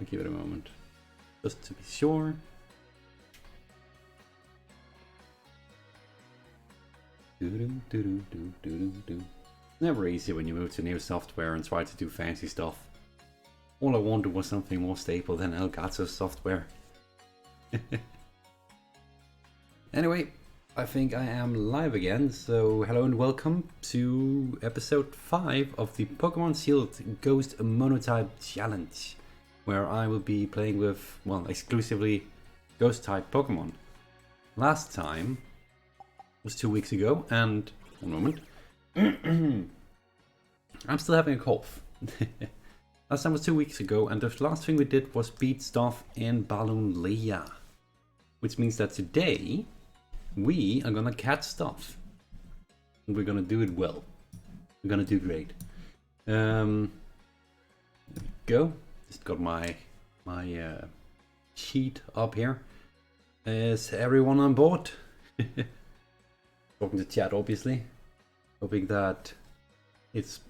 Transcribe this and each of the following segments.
I'll give it a moment. Just to be sure. Never easy when you move to new software and try to do fancy stuff. All I wanted was something more stable than Elgato's software. Anyway, I think I am live again, so hello and welcome to episode 5 of the Pokemon Shield Ghost Monotype Challenge, where I will be playing with, well, exclusively Ghost-type Pokemon. Last time was 2 weeks ago, and one moment, I'm still having a cough. Last time was 2 weeks ago, and the last thing we did was beat stuff in Balloon Leah, which means that today we are gonna catch stuff, and we're gonna do it well. We're gonna do great. There we go. Just got my sheet up here. Is everyone on board? Talking to chat, obviously. Hoping that it's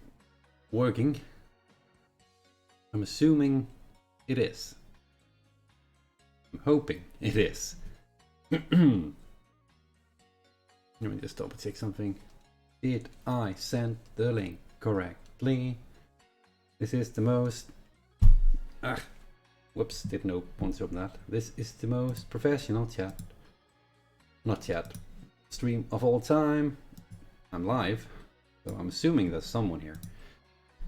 working. I'm assuming it is. I'm hoping it is. Let me just double check something. Did I send the link correctly? This is the most... whoops, didn't want to open that. This is the most professional chat. Not chat. Stream of all time. I'm live, so I'm assuming there's someone here.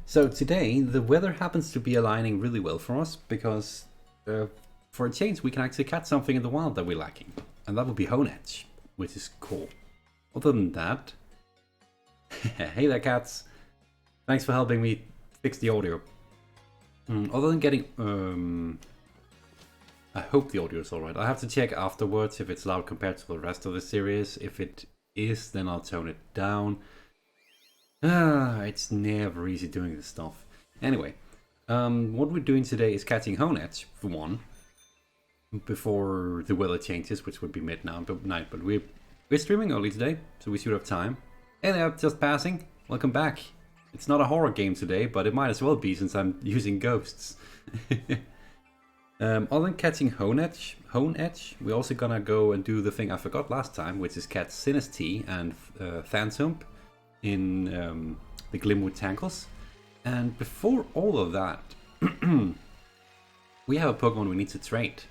So today the weather happens to be aligning really well for us because for a change we can actually catch something in the wild that we're lacking, and that would be Honedge, which is cool. Other than that, hey there cats, thanks for helping me fix the audio. Other than getting, I hope the audio is alright. I have to check afterwards if it's loud compared to the rest of the series. If it is, then I'll tone it down. It's never easy doing this stuff. Anyway, what we're doing today is catching Honedge, for one, before the weather changes, which would be midnight, but we're streaming early today, so we should have time. Hey there, just passing. Welcome back. It's not a horror game today, but it might as well be since I'm using ghosts. Other than catching Honedge, we're also gonna go and do the thing I forgot last time, which is catch Sinistea and Phantump in the Glimwood Tangles. And before all of that, we have a Pokemon we need to trade.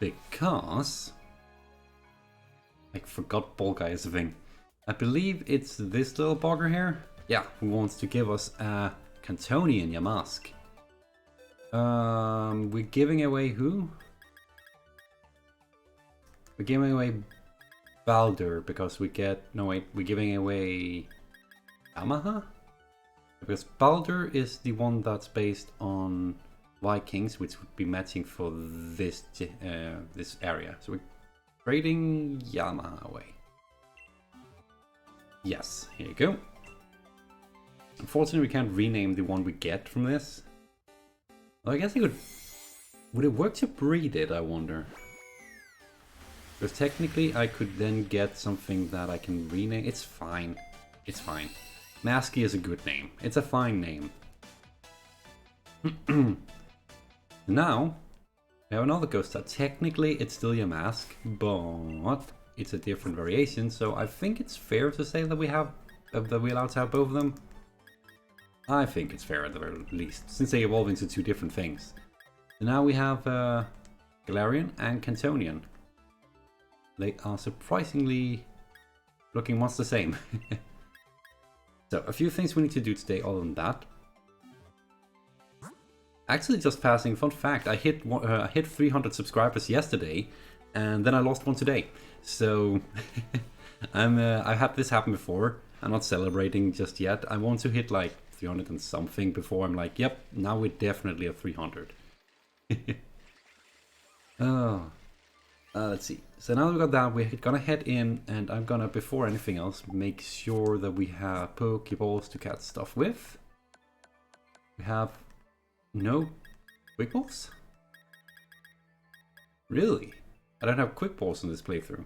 Because I forgot Ball Guy is a thing. I believe it's this little bugger here. Yeah, who wants to give us a Cantonian Yamask. We're giving away who? We're giving away Baldur because we get... No wait, we're giving away Yamaha? Because Baldur is the one that's based on Vikings, which would be matching for this this area. So we're trading Yamaha away. Yes, here you go. Unfortunately, we can't rename the one we get from this. Well, I guess I could... Would it work to breed it, I wonder? Because technically I could then get something that I can rename. It's fine. It's fine. Masky is a good name. It's a fine name. Now, we have another ghost that technically it's still your mask, but it's a different variation, so I think it's fair to say that we're allowed to have both of them. I think it's fair at the very least, since they evolve into two different things. And now we have Galarian and Cantonian. They are surprisingly looking much the same. So, a few things we need to do today other than that. Actually, just passing, fun fact, I hit 300 subscribers yesterday, and then I lost one today. So, I've had this happen before. I'm not celebrating just yet. I want to hit like 300 and something before I'm like, yep, now we're definitely at 300. Oh, let's see. So now we got that, we're gonna head in, and I'm gonna, before anything else, make sure that we have Pokeballs to catch stuff with. We have no Quick Balls? Really? I don't have Quick Balls in this playthrough.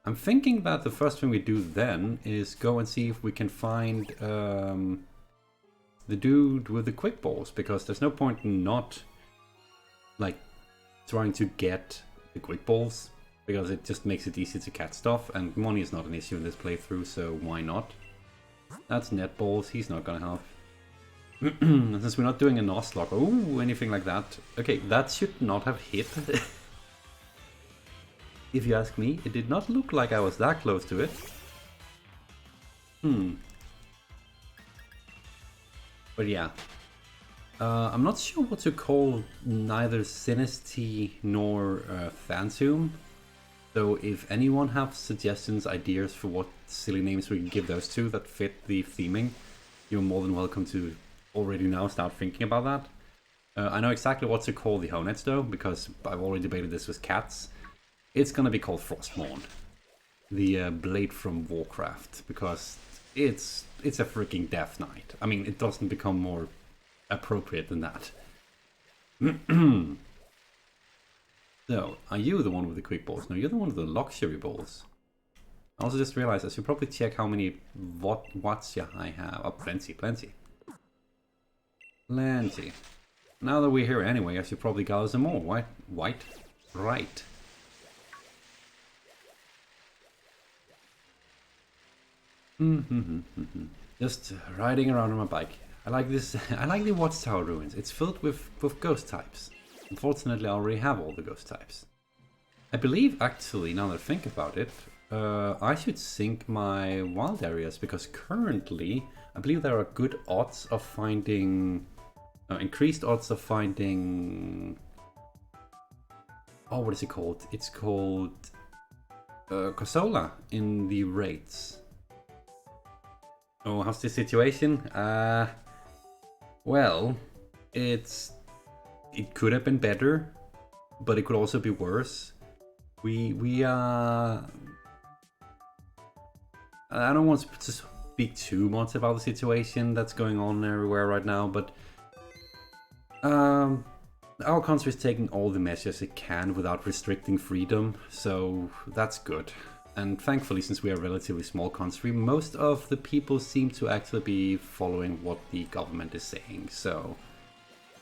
I'm thinking that the first thing we do then is go and see if we can find the dude with the quick balls, because there's no point in not like trying to get the quick balls, because it just makes it easy to catch stuff, and money is not an issue in this playthrough, so why not? That's net balls, he's not gonna help. Since we're not doing a Nuzlocke, oh, anything like that. Okay, that should not have hit. If you ask me, it did not look like I was that close to it. But yeah. I'm not sure what to call neither Sinistea nor Phantump. So if anyone have suggestions, ideas for what silly names we can give those to that fit the theming, you're more than welcome to already now start thinking about that. I know exactly what to call the Honedge though, because I've already debated this with cats. It's gonna be called Frostmourne. The blade from Warcraft, because it's a freaking Death Knight. I mean, it doesn't become more appropriate than that. So, are you the one with the quick balls? No, you're the one with the luxury balls. I also just realized I should probably check how many watts I have. Oh, plenty. Plenty. Now that we're here anyway, I should probably gather some more. Right. Just riding around on my bike. I like this. I like the Watchtower ruins. It's filled with ghost types. Unfortunately, I already have all the ghost types. I believe, actually, now that I think about it, I should sync my wild areas, because currently, I believe there are good odds of finding... increased odds of finding... Oh, what is it called? It's called... Kosola in the raids. Oh, how's the situation? Well, it could have been better, but it could also be worse. I don't want to speak too much about the situation that's going on everywhere right now, but our country is taking all the measures it can without restricting freedom, so that's good. And thankfully, since we are a relatively small country, most of the people seem to actually be following what the government is saying, so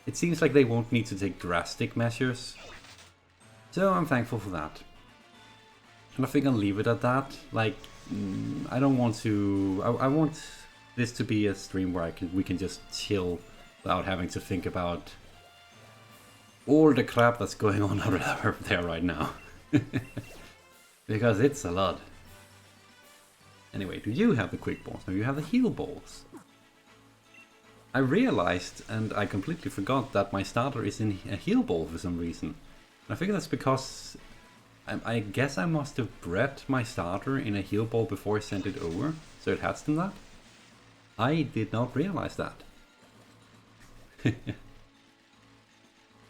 it seems like they won't need to take drastic measures. So I'm thankful for that. And I think I'll leave it at that. Like, I don't want to... I want this to be a stream where we can just chill without having to think about all the crap that's going on out there right now. Because it's a lot. Anyway, do you have the quick balls? No, you have the heal balls. I realized, and I completely forgot, that my starter is in a heal ball for some reason. I think that's because... I guess I must have bred my starter in a heal ball before I sent it over, so it has done that. I did not realize that.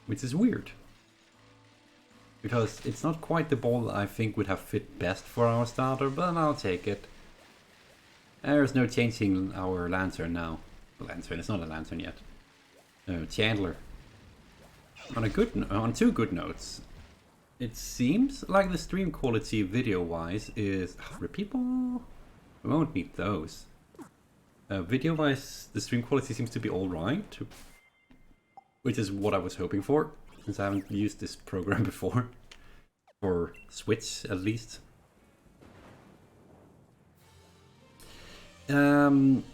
Which is weird. Because it's not quite the ball that I think would have fit best for our starter, but I'll take it. There's no changing our lantern now. Lantern, it's not a lantern yet. Chandler. On two good notes. It seems like the stream quality video-wise is... repeat ball? We won't need those. Video-wise, the stream quality seems to be alright. Which is what I was hoping for, since I haven't used this program before. For Switch, at least. I'm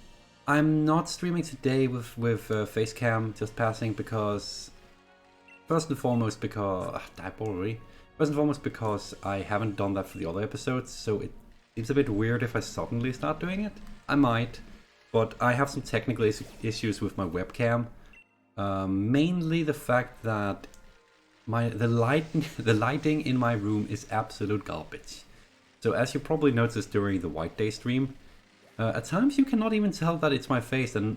not streaming today with Facecam, just passing, because... First and foremost because I haven't done that for the other episodes, so it seems a bit weird if I suddenly start doing it. I might, but I have some technical issues with my webcam. Mainly the fact that the lighting in my room is absolute garbage. So as you probably noticed during the White Day stream, at times you cannot even tell that it's my face and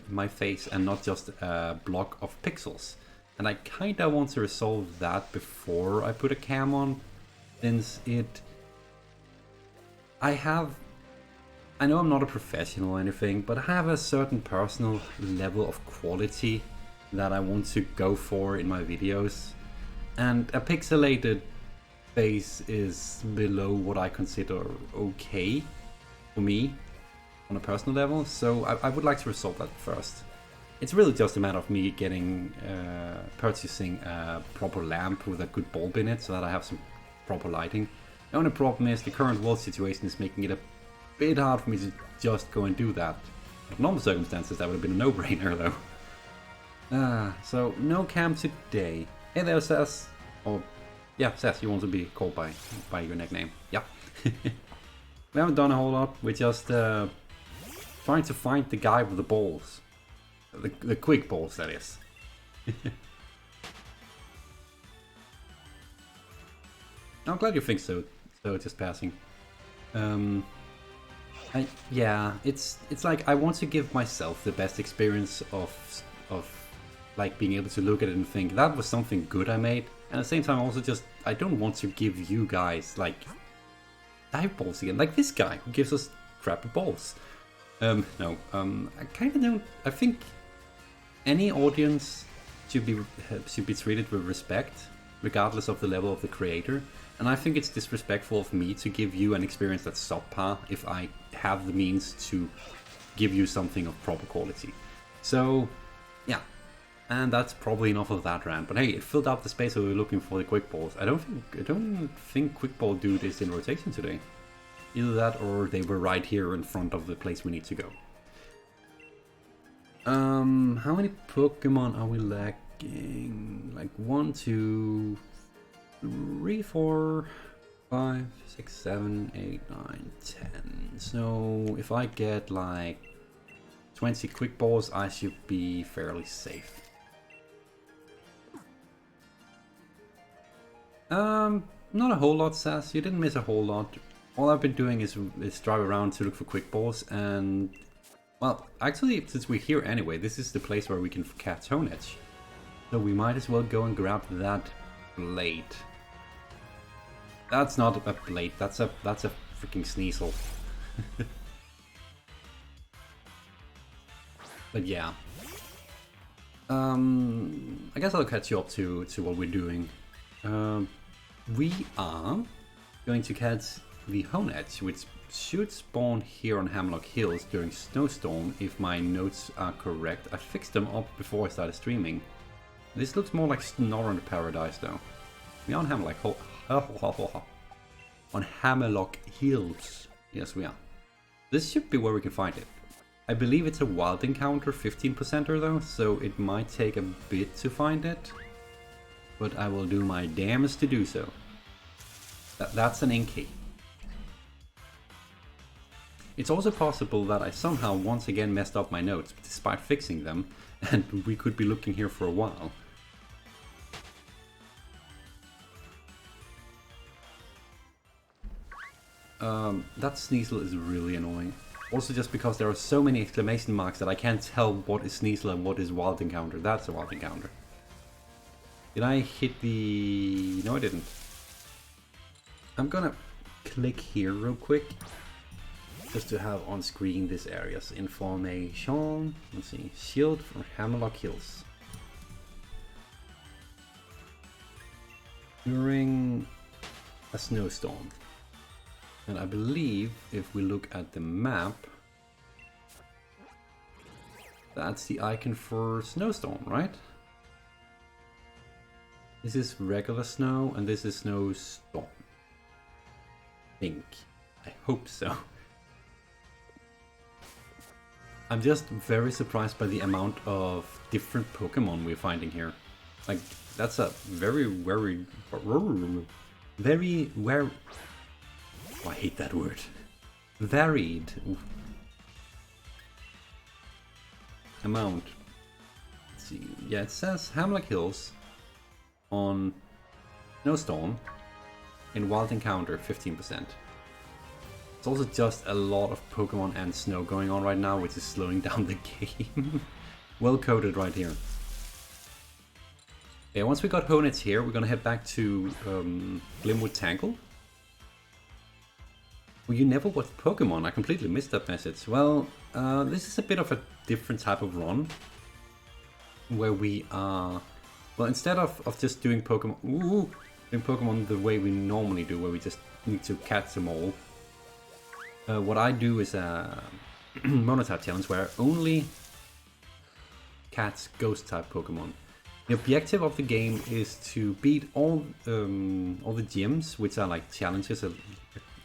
not just a block of pixels. And I kinda want to resolve that before I put a cam on, since I know I'm not a professional or anything, but I have a certain personal level of quality that I want to go for in my videos. And a pixelated face is below what I consider okay for me on a personal level, so I would like to resolve that first. It's really just a matter of me getting, purchasing a proper lamp with a good bulb in it so that I have some proper lighting. The only problem is the current world situation is making it a bit hard for me to just go and do that. Under normal circumstances, that would have been a no-brainer though. So no camp today. Hey there, Sass. Oh, yeah, Sass, you want to be called by your nickname. Yeah. We haven't done a whole lot. We're just trying to find the guy with the balls. The quick balls, that is. I'm glad you think so. So just passing. Yeah, it's like I want to give myself the best experience of like being able to look at it and think that was something good I made, and at the same time also just I don't want to give you guys like dive balls again, like this guy who gives us crappy balls. I kind of don't. I think any audience should be treated with respect, regardless of the level of the creator. And I think it's disrespectful of me to give you an experience that's subpar if I have the means to give you something of proper quality. So, yeah. And that's probably enough of that rant. But hey, it filled up the space we were looking for the quick balls. I don't think quick ball dude is in rotation today. Either that or they were right here in front of the place we need to go. How many Pokemon are we lacking? Like 1, 2, 3, 4, 5, 6, 7, 8, 9, 10. So if I get like 20 quick balls, I should be fairly safe. Not a whole lot, Sass. You didn't miss a whole lot. All I've been doing is drive around to look for quick balls, and well, actually, since we're here anyway, this is the place where we can catch Honedge. So we might as well go and grab that blade. That's not a blade, that's a freaking Sneasel. But yeah. I guess I'll catch you up to what we're doing. We are going to catch the Honedge, which should spawn here on Hamlock Hills during Snowstorm, if my notes are correct. I fixed them up before I started streaming. This looks more like Snorunt Paradise though. We are on on Hamlock Hills. Yes, we are. This should be where we can find it. I believe it's a wild encounter 15%er though, so it might take a bit to find it. But I will do my damnedest to do so. That's an Inky. It's also possible that I somehow once again messed up my notes despite fixing them, and we could be looking here for a while. That Sneasel is really annoying. Also just because there are so many exclamation marks that I can't tell what is Sneasel and what is wild encounter. That's a wild encounter. Did I hit the... No, I didn't. I'm gonna click here real quick, just to have on screen this area's information. Let's see, shield from Hamlock Hills. During a snowstorm. And I believe if we look at the map, that's the icon for snowstorm, right? This is regular snow and this is snowstorm. I think. I hope so. I'm just very surprised by the amount of different Pokemon we're finding here. Like, that's a very oh, I hate that word. Varied amount. Let's see. Yeah, it says Hamlock Hills on Snowstorm in Wild Encounter 15%. It's also just a lot of Pokemon and snow going on right now, which is slowing down the game. Well coded right here. Yeah, once we got Honedge here, we're gonna head back to Glimwood Tangle. Well, you never watched Pokemon, I completely missed that message. Well, this is a bit of a different type of run. Where we are... Well, instead of just doing Pokemon... doing Pokemon the way we normally do, where we just need to catch them all. What I do is a Monotype challenge where I only catch ghost type Pokemon. The objective of the game is to beat all the gyms, which are like challenges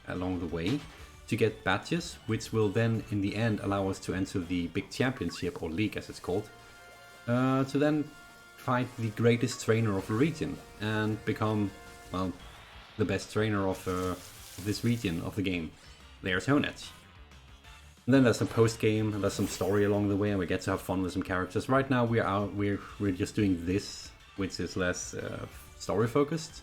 along the way, to get badges, which will then in the end allow us to enter the big championship, or league as it's called, to then fight the greatest trainer of the region and become, well, the best trainer of this region of the game. There's Honedge. And then there's some post game, and there's some story along the way, and we get to have fun with some characters. Right now we're just doing this, which is less story focused.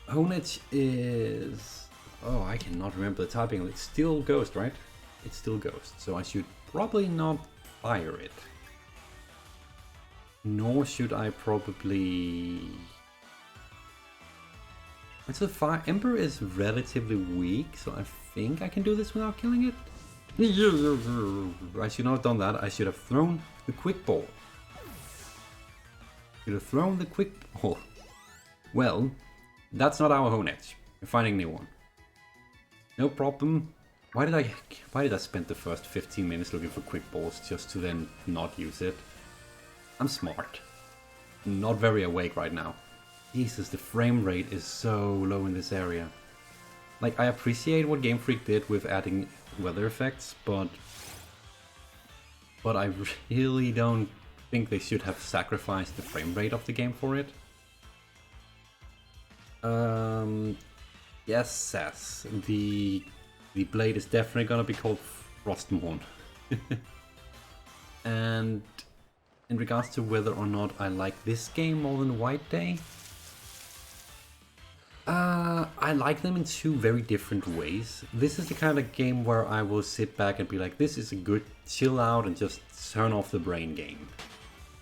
Honedge is, oh, I cannot remember the typing. It's still Ghost, right? It's still Ghost, so I should probably not fire it. Nor should I probably... So Fire Ember is relatively weak, so I think I can do this without killing it. I should not have done that. I should have thrown the Quick Ball. Well, that's not our Honedge. We're finding a new one. No problem. Why did I spend the first 15 minutes looking for Quick Balls just to then not use it? I'm smart. I'm not very awake right now. Jesus, the frame rate is so low in this area. Like, I appreciate what Game Freak did with adding weather effects, but I really don't think they should have sacrificed the frame rate of the game for it. Yes, Sass. The blade is definitely gonna be called Frostmourne. And in regards to whether or not I like this game more than White Day, I like them in two very different ways. This is the kind of game where I will sit back and be like, this is a good chill out and just turn off the brain game,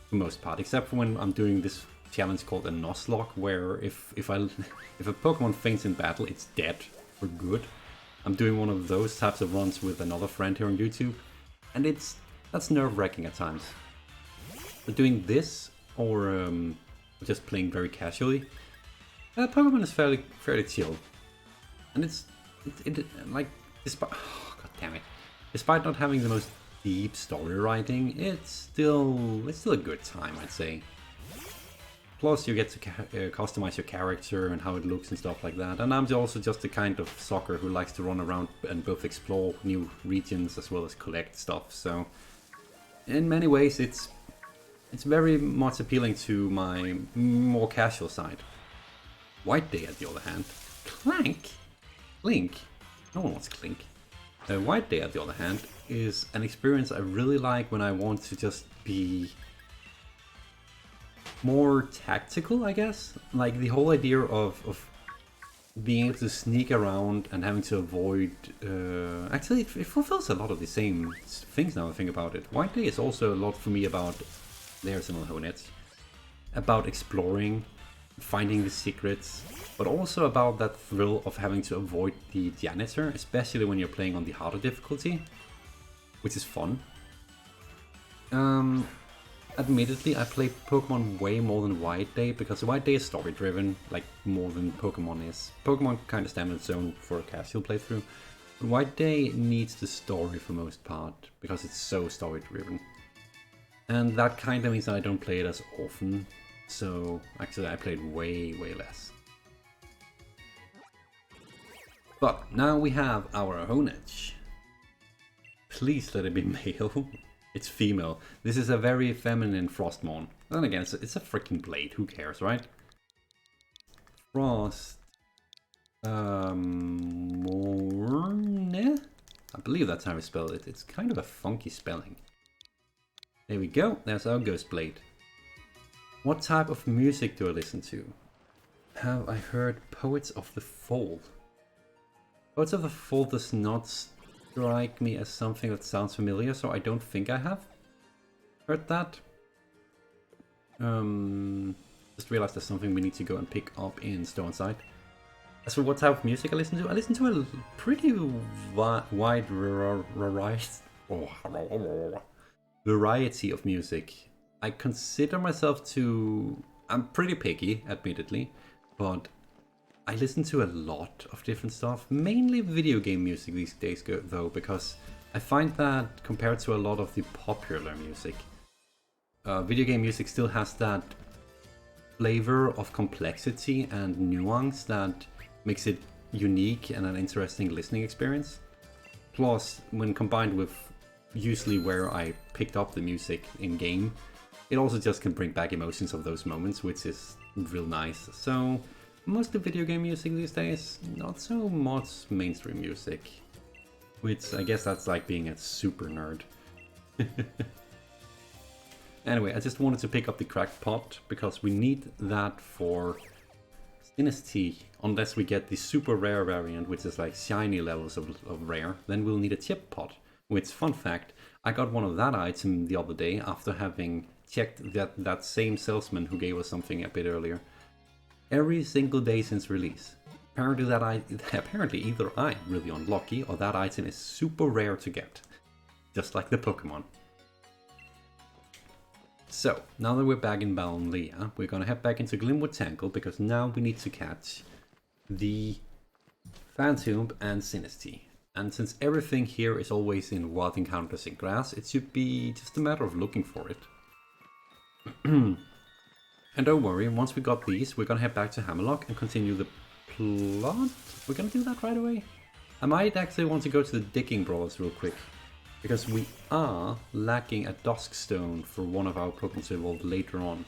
for the most part, except for when I'm doing this challenge called a Nuzlocke, where if a Pokemon faints in battle, it's dead for good. I'm doing one of those types of runs with another friend here on YouTube, and that's nerve-wracking at times. But doing this, or just playing very casually, Pokemon is fairly chill, and it like, despite, oh, god damn it, despite not having the most deep story writing, it's still a good time, I'd say. Plus, you get to customize your character and how it looks and stuff like that. And I'm also just the kind of soccer who likes to run around and both explore new regions as well as collect stuff. So, in many ways, it's very much appealing to my more casual side. White Day, on the other hand, Clink, no one wants Clink. White Day, on the other hand, is an experience I really like when I want to just be more tactical, I guess. Like the whole idea of being able to sneak around and having to avoid... actually, it fulfills a lot of the same things now I think about it. White Day is also a lot for me about... There's another Honedge. About exploring, finding the secrets, but also about that thrill of having to avoid the janitor, especially when you're playing on the harder difficulty, which is fun. Admittedly, I play Pokemon way more than White Day, because White Day is story-driven, like more than Pokemon is. Pokemon kind of stand on its own for a casual playthrough, but White Day needs the story for most part, because it's so story-driven. And that kind of means that I don't play it as often, so actually I played way less. But now we have our Honedge. Please let it be male. It's female. This is a very feminine Frostmourne. Then again, it's a freaking blade. Who cares, right? Frost... Morne? I believe that's how we spell it. It's kind of a funky spelling. There we go. There's our Ghost Blade. What type of music do I listen to? Have I heard Poets of the Fall? Poets of the Fall does not strike me as something that sounds familiar, so I don't think I have heard that. Just realized there's something we need to go and pick up in Stoneside. As for what type of music I listen to a pretty wide variety of music. I consider myself to... I'm pretty picky, admittedly, but I listen to a lot of different stuff, mainly video game music these days though, because I find that compared to a lot of the popular music, video game music still has that flavor of complexity and nuance that makes it unique and an interesting listening experience. Plus, when combined with usually where I picked up the music in game, it also just can bring back emotions of those moments, which is real nice. So, mostly video game music these days, not so much mainstream music. Which I guess that's like being a super nerd. Anyway, I just wanted to pick up the cracked pot because we need that for Sinistea. Unless we get the super rare variant, which is like shiny levels of rare, then we'll need a chip pot. Which, fun fact, I got one of that item the other day after having checked that same salesman who gave us something a bit earlier. Every single day since release. Apparently either I'm really unlucky or that item is super rare to get. Just like the Pokémon. So, now that we're back in Balonlia, we're gonna head back into Glimwood Tangle because now we need to catch the Phantump and Sinistea. And since everything here is always in wild encounters in grass, it should be just a matter of looking for it. And don't worry, once we got these, we're gonna head back to Hammerlock and continue the plot. We're gonna do that right away. I might actually want to go to the Digging Brawlers real quick, because we are lacking a Duskstone for one of our Pokemon to evolve later on.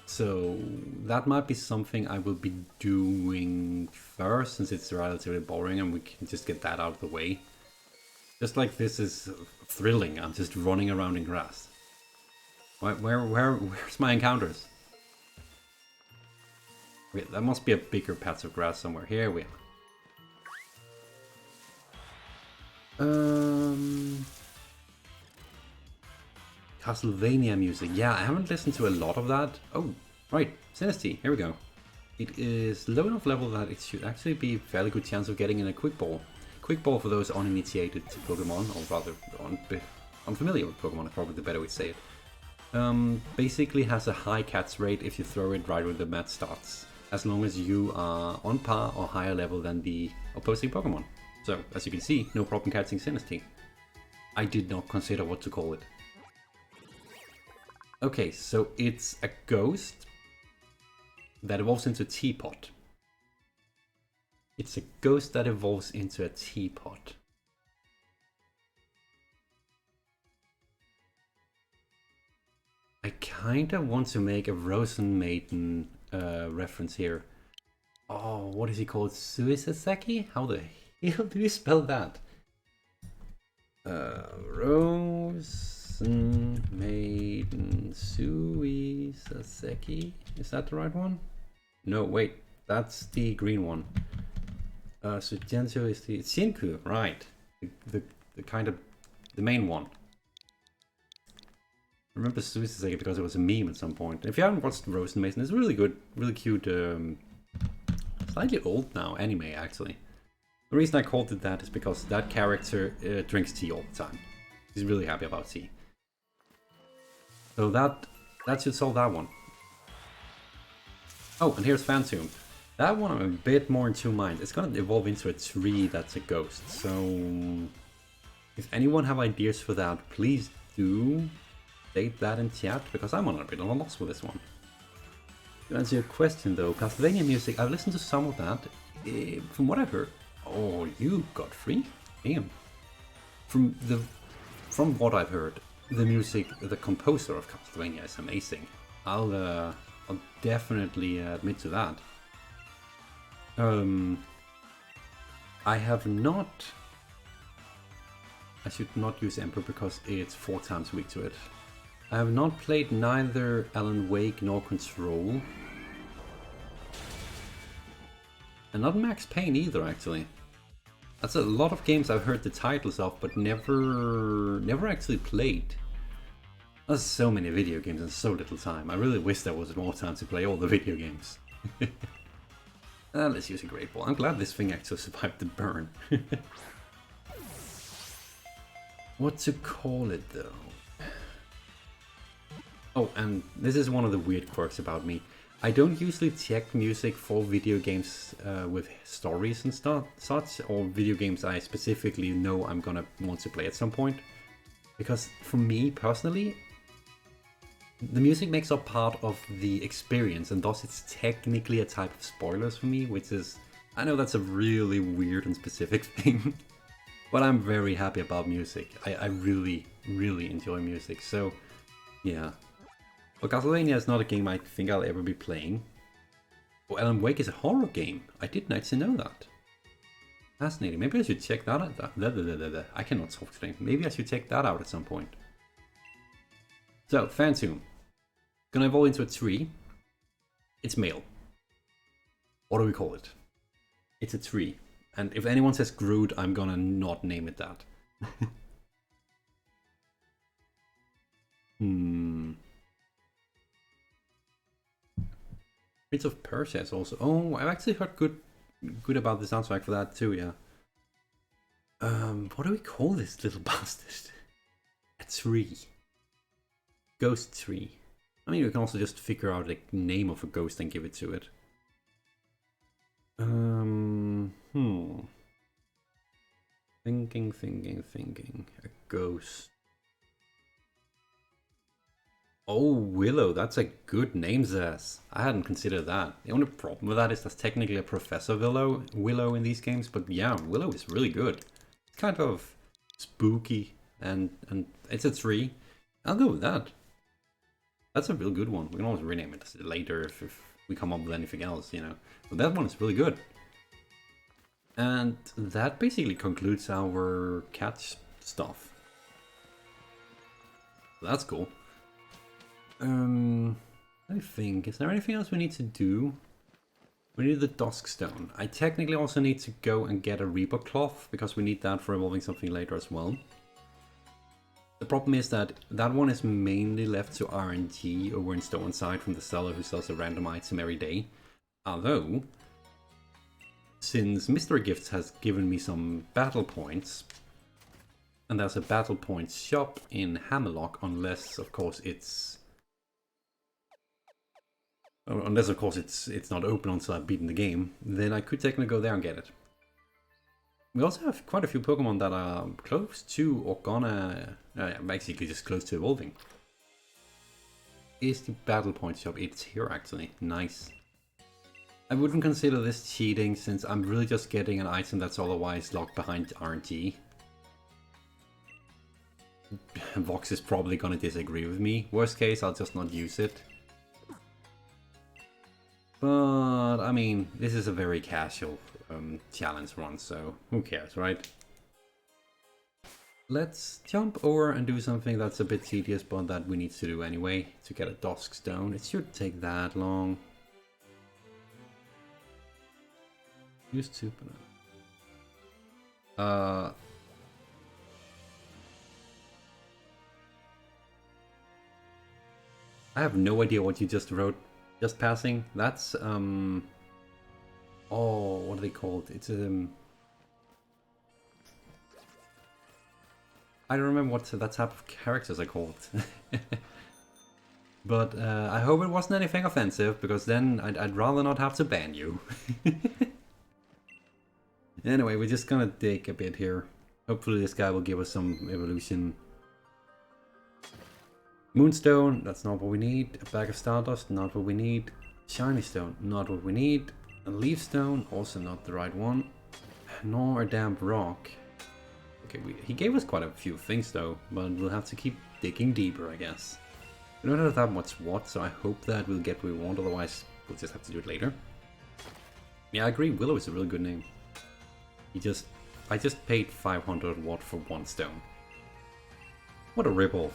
So that might be something I will be doing first, since it's relatively boring and we can just get that out of the way. Just like this is thrilling, I'm just running around in grass. Where's my encounters? Wait, there must be a bigger patch of grass somewhere. Here we are. Castlevania music. Yeah, I haven't listened to a lot of that. Oh, right. Sinistea. Here we go. It is low enough level that it should actually be a fairly good chance of getting in a Quick Ball. Quick Ball, for those uninitiated to Pokemon, or rather unfamiliar with Pokemon, is probably the better way to say it. Basically has a high catch rate if you throw it right when the match starts, as long as you are on par or higher level than the opposing Pokemon. So, as you can see, no problem catching Sinistea. I did not consider what to call it. Okay, so it's a ghost that evolves into a teapot. It's a ghost that evolves into a teapot. I kinda want to make a Rosen Maiden reference here. Oh, what is he called? Suisaseki? How the hell do you spell that? Rosen Maiden Suisaseki? Is that the right one? No, wait, that's the green one. Sugenso is the Shinku, right? The kind of the main one. I remember Suisaseki because it was a meme at some point. If you haven't watched Rosen Maiden, it's really good, really cute. Slightly old now anime actually. The reason I called it that is because that character drinks tea all the time. He's really happy about tea. So that should solve that one. Oh, and here's Phantump. That one I'm a bit more in two minds. It's gonna evolve into a tree that's a ghost. So if anyone have ideas for that, please do state that in chat, because I'm on a bit of a loss with this one. To answer your question though, Castlevania music, I've listened to some of that. From what I've heard, oh, you got free? Damn. From what I've heard, the music, the composer of Castlevania is amazing. I'll definitely admit to that. I have not. I should not use Emperor because it's 4 times weak to it. I have not played neither Alan Wake nor Control. And not Max Payne either, actually. That's a lot of games I've heard the titles of, but never actually played. There's so many video games and so little time. I really wish there was more time to play all the video games. Let's use a Great Ball. I'm glad this thing actually survived the burn. What to call it though? Oh, and this is one of the weird quirks about me. I don't usually check music for video games with stories and such, or video games I specifically know I'm gonna want to play at some point. Because for me personally, the music makes up part of the experience, and thus it's technically a type of spoilers for me, which is, I know that's a really weird and specific thing, but I'm very happy about music. I really, really enjoy music, so yeah. But Castlevania is not a game I think I'll ever be playing. Oh, Alan Wake is a horror game. I didn't actually know that. Fascinating. Maybe I should check that out. I cannot talk today. Maybe I should check that out at some point. So, Phantump. Gonna evolve into a tree. It's male. What do we call it? It's a tree. And if anyone says Groot, I'm gonna not name it that. Prince of Persia is also... Oh, I've actually heard good about the soundtrack for that too, yeah. What do we call this little bastard? A tree. Ghost tree. I mean, we can also just figure out the name of a ghost and give it to it. Thinking. A ghost. Oh, Willow, that's a good name, Zaz. I hadn't considered that. The only problem with that is that's technically a Professor Willow in these games, but yeah, Willow is really good. It's kind of spooky, and it's a tree. I'll go with that. That's a real good one. We can always rename it later if we come up with anything else, you know. But that one is really good. And that basically concludes our catch stuff. That's cool. I think, is there anything else we need to do? We need the Dusk Stone. I technically also need to go and get a Reaper Cloth, because we need that for evolving something later as well. The problem is that that one is mainly left to RNG over in Stoneside from the seller who sells a random item every day. Although, since Mystery Gifts has given me some battle points, and there's a battle points shop in Hammerlock, unless of course it's not open until I've beaten the game, then I could technically go there and get it. We also have quite a few Pokemon that are close to or gonna, basically just close to evolving. Is the battle point shop? It's here actually. Nice. I wouldn't consider this cheating since I'm really just getting an item that's otherwise locked behind RNG. Vox is probably gonna disagree with me. Worst case, I'll just not use it. But, I mean, this is a very casual challenge run, so who cares, right? Let's jump over and do something that's a bit tedious, but that we need to do anyway, to get a Dusk Stone. It shouldn't take that long. Use 2 bananas. I have no idea what you just wrote. Just passing. That's oh, what are they called? It's I don't remember what that type of characters are called. But I hope it wasn't anything offensive, because then I'd rather not have to ban you. Anyway, we're just gonna dig a bit here. Hopefully this guy will give us some evolution. Moonstone, that's not what we need. A bag of Stardust, not what we need. Shiny Stone, not what we need. A Leaf Stone, also not the right one. Nor a Damp Rock. Okay, he gave us quite a few things though, but we'll have to keep digging deeper, I guess. We don't have that much watt, so I hope that we'll get what we want, otherwise we'll just have to do it later. Yeah, I agree, Willow is a really good name. I just paid 500 watt for 1 stone. What a ripoff.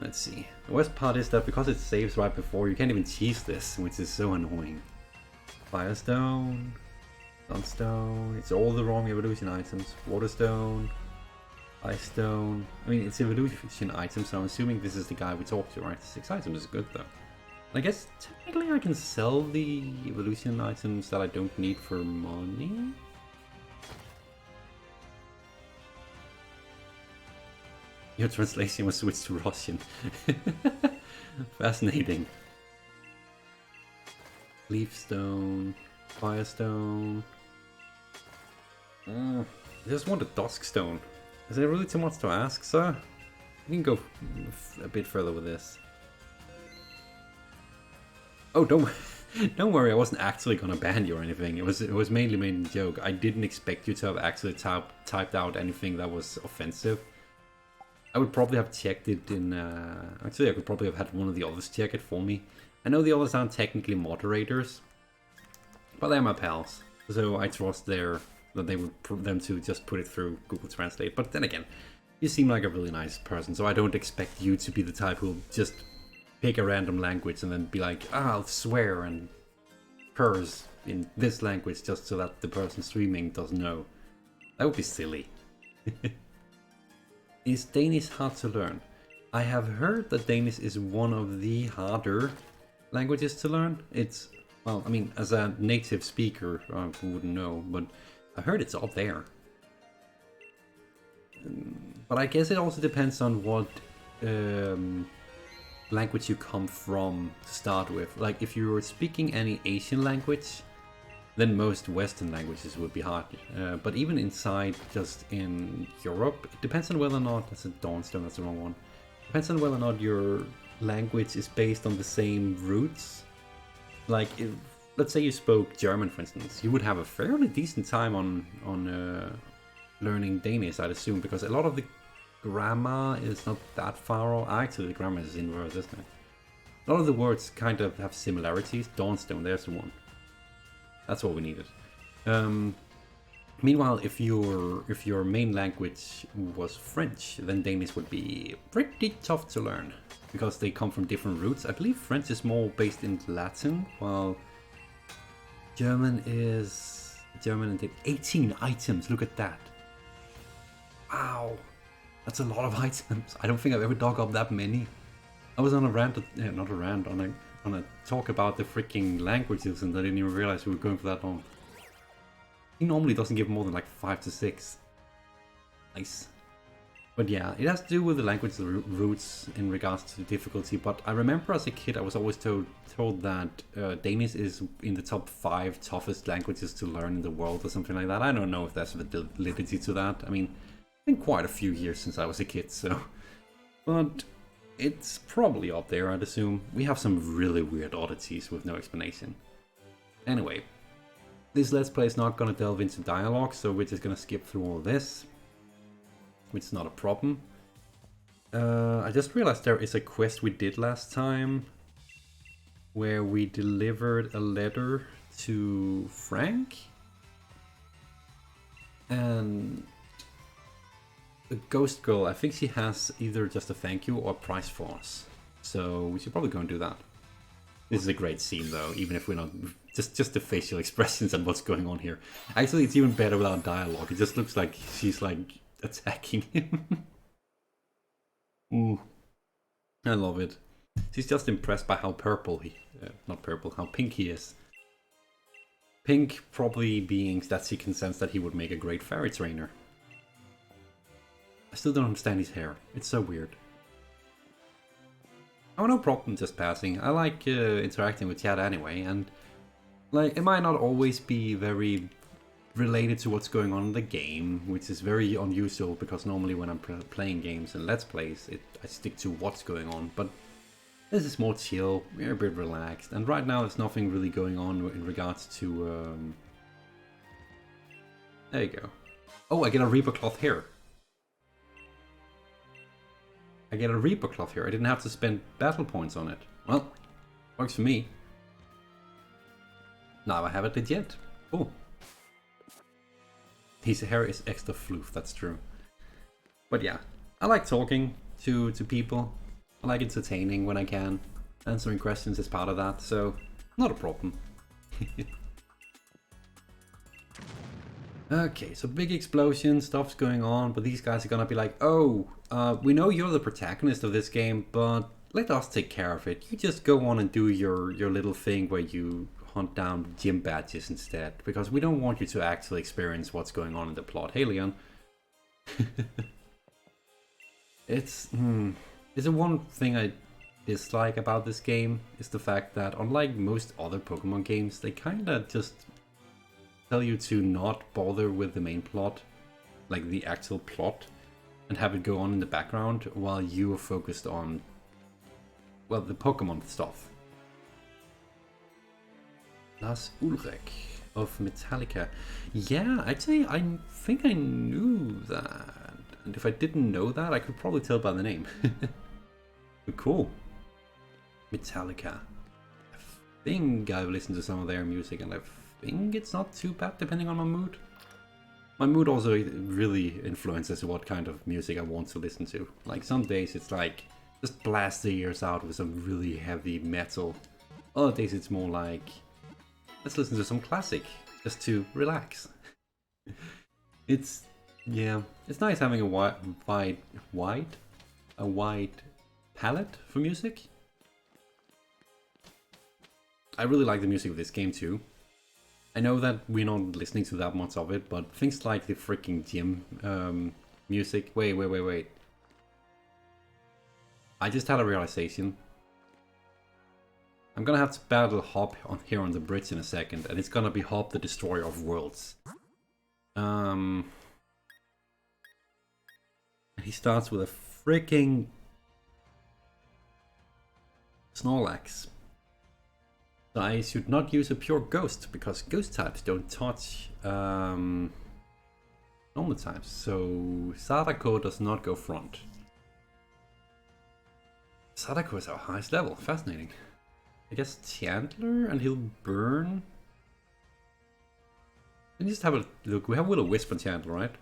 Let's see. The worst part is that because it saves right before, you can't even cheese this, which is so annoying. Firestone, Sunstone, it's all the wrong evolution items. Waterstone, Ice Stone. I mean, it's evolution items, so I'm assuming this is the guy we talked to, right? 6 items is good though. I guess technically I can sell the evolution items that I don't need for money. Your translation was switched to Russian. Fascinating. Leafstone, Firestone. I just want a Duskstone. Is it really too much to ask, sir? We can go a bit further with this. Oh, don't worry. I wasn't actually gonna ban you or anything. It was mainly made a joke. I didn't expect you to have actually typed out anything that was offensive. I would probably have checked it in. Actually, I could probably have had one of the others check it for me. I know the others aren't technically moderators, but they're my pals, so I trust that they would them to just put it through Google Translate. But then again, you seem like a really nice person, so I don't expect you to be the type who'll just pick a random language and then be like, I'll swear and curse in this language just so that the person streaming doesn't know. That would be silly. Is Danish hard to learn? I have heard that Danish is one of the harder languages to learn. It's, well, I mean, as a native speaker, I wouldn't know, but I heard it's up there. But I guess it also depends on what language you come from to start with. Like, if you were speaking any Asian language, then most Western languages would be hard. But even inside, just in Europe, it depends on whether or not, that's a Dawnstone, that's the wrong one. Depends on whether or not your language is based on the same roots. Like, if, let's say you spoke German, for instance, you would have a fairly decent time on learning Danish, I'd assume, because a lot of the grammar is not that far off. Actually, the grammar is inverse, isn't it? A lot of the words kind of have similarities. Dawnstone, there's the one. That's what we needed. Meanwhile, if your main language was French, then Danish would be pretty tough to learn because they come from different roots. I believe French is more based in Latin, while German and 18 items. Look at that! Wow, that's a lot of items. I don't think I've ever dug up that many. I was on a rant, not a rant, on a talk about the freaking languages, and I didn't even realize we were going for that long. He normally doesn't give more than like 5 to 6. Nice. But yeah, it has to do with the language roots in regards to difficulty. But I remember as a kid I was always told that Danish is in the top 5 toughest languages to learn in the world or something like that. I don't know if there's validity to that. I mean, it's been quite a few years since I was a kid, so... But it's probably up there, I'd assume. We have some really weird oddities with no explanation. Anyway, this Let's Play is not going to delve into dialogue, so we're just going to skip through all this, which is not a problem. I just realized there is a quest we did last time where we delivered a letter to Frank, and the ghost girl, I think she has either just a thank you or a prize for us. So we should probably go and do that. This is a great scene though, even if we're not... Just the facial expressions and what's going on here. Actually, it's even better without dialogue. It just looks like she's like attacking him. Ooh. I love it. She's just impressed by how purple he... not purple, how pink he is. Pink probably being that she can sense that he would make a great fairy trainer. I still don't understand his hair. It's so weird. Oh, no problem just passing. I like interacting with chat anyway, and like it might not always be very related to what's going on in the game, which is very unusual because normally when I'm playing games and Let's Plays, I stick to what's going on, but this is more chill, we're a bit relaxed, and right now there's nothing really going on in regards to... There you go. Oh, I get a Reaper cloth here. I get a Reaper cloth here. I didn't have to spend battle points on it. Well, works for me. Now I have it legit. Oh. His hair is extra floof, that's true. But yeah, I like talking to people. I like entertaining when I can. Answering questions is part of that, so not a problem. Okay, so big explosion, stuff's going on, but these guys are gonna be like, oh, we know you're the protagonist of this game, but let us take care of it. You just go on and do your little thing where you hunt down gym badges instead, because we don't want you to actually experience what's going on in the plot. Hey, Leon. It's the one thing I dislike about this game is the fact that, unlike most other Pokemon games, they kinda just tell you to not bother with the main plot, like the actual plot, and have it go on in the background while you are focused on, well, the Pokemon stuff. Lars Ulrich of Metallica. Yeah, actually, I think I knew that. And if I didn't know that, I could probably tell by the name. Cool. Metallica. I think I've listened to some of their music, and I think it's not too bad depending on my mood. My mood also really influences what kind of music I want to listen to. Like some days it's like, just blast the ears out with some really heavy metal. Other days it's more like, let's listen to some classic, just to relax. It's nice having a wide palette for music. I really like the music of this game too. I know that we're not listening to that much of it, but things like the freaking gym music. Wait. I just had a realization. I'm gonna have to battle Hop here on the bridge in a second, and it's gonna be Hop the Destroyer of Worlds. And he starts with a freaking Snorlax. So I should not use a pure ghost, because ghost types don't touch normal types. So Sadako does not go front. Sadako is our highest level. Fascinating. I guess Chandler, and he'll burn. Let me just have a look. We have Will-O-Wisp on Chandler, right?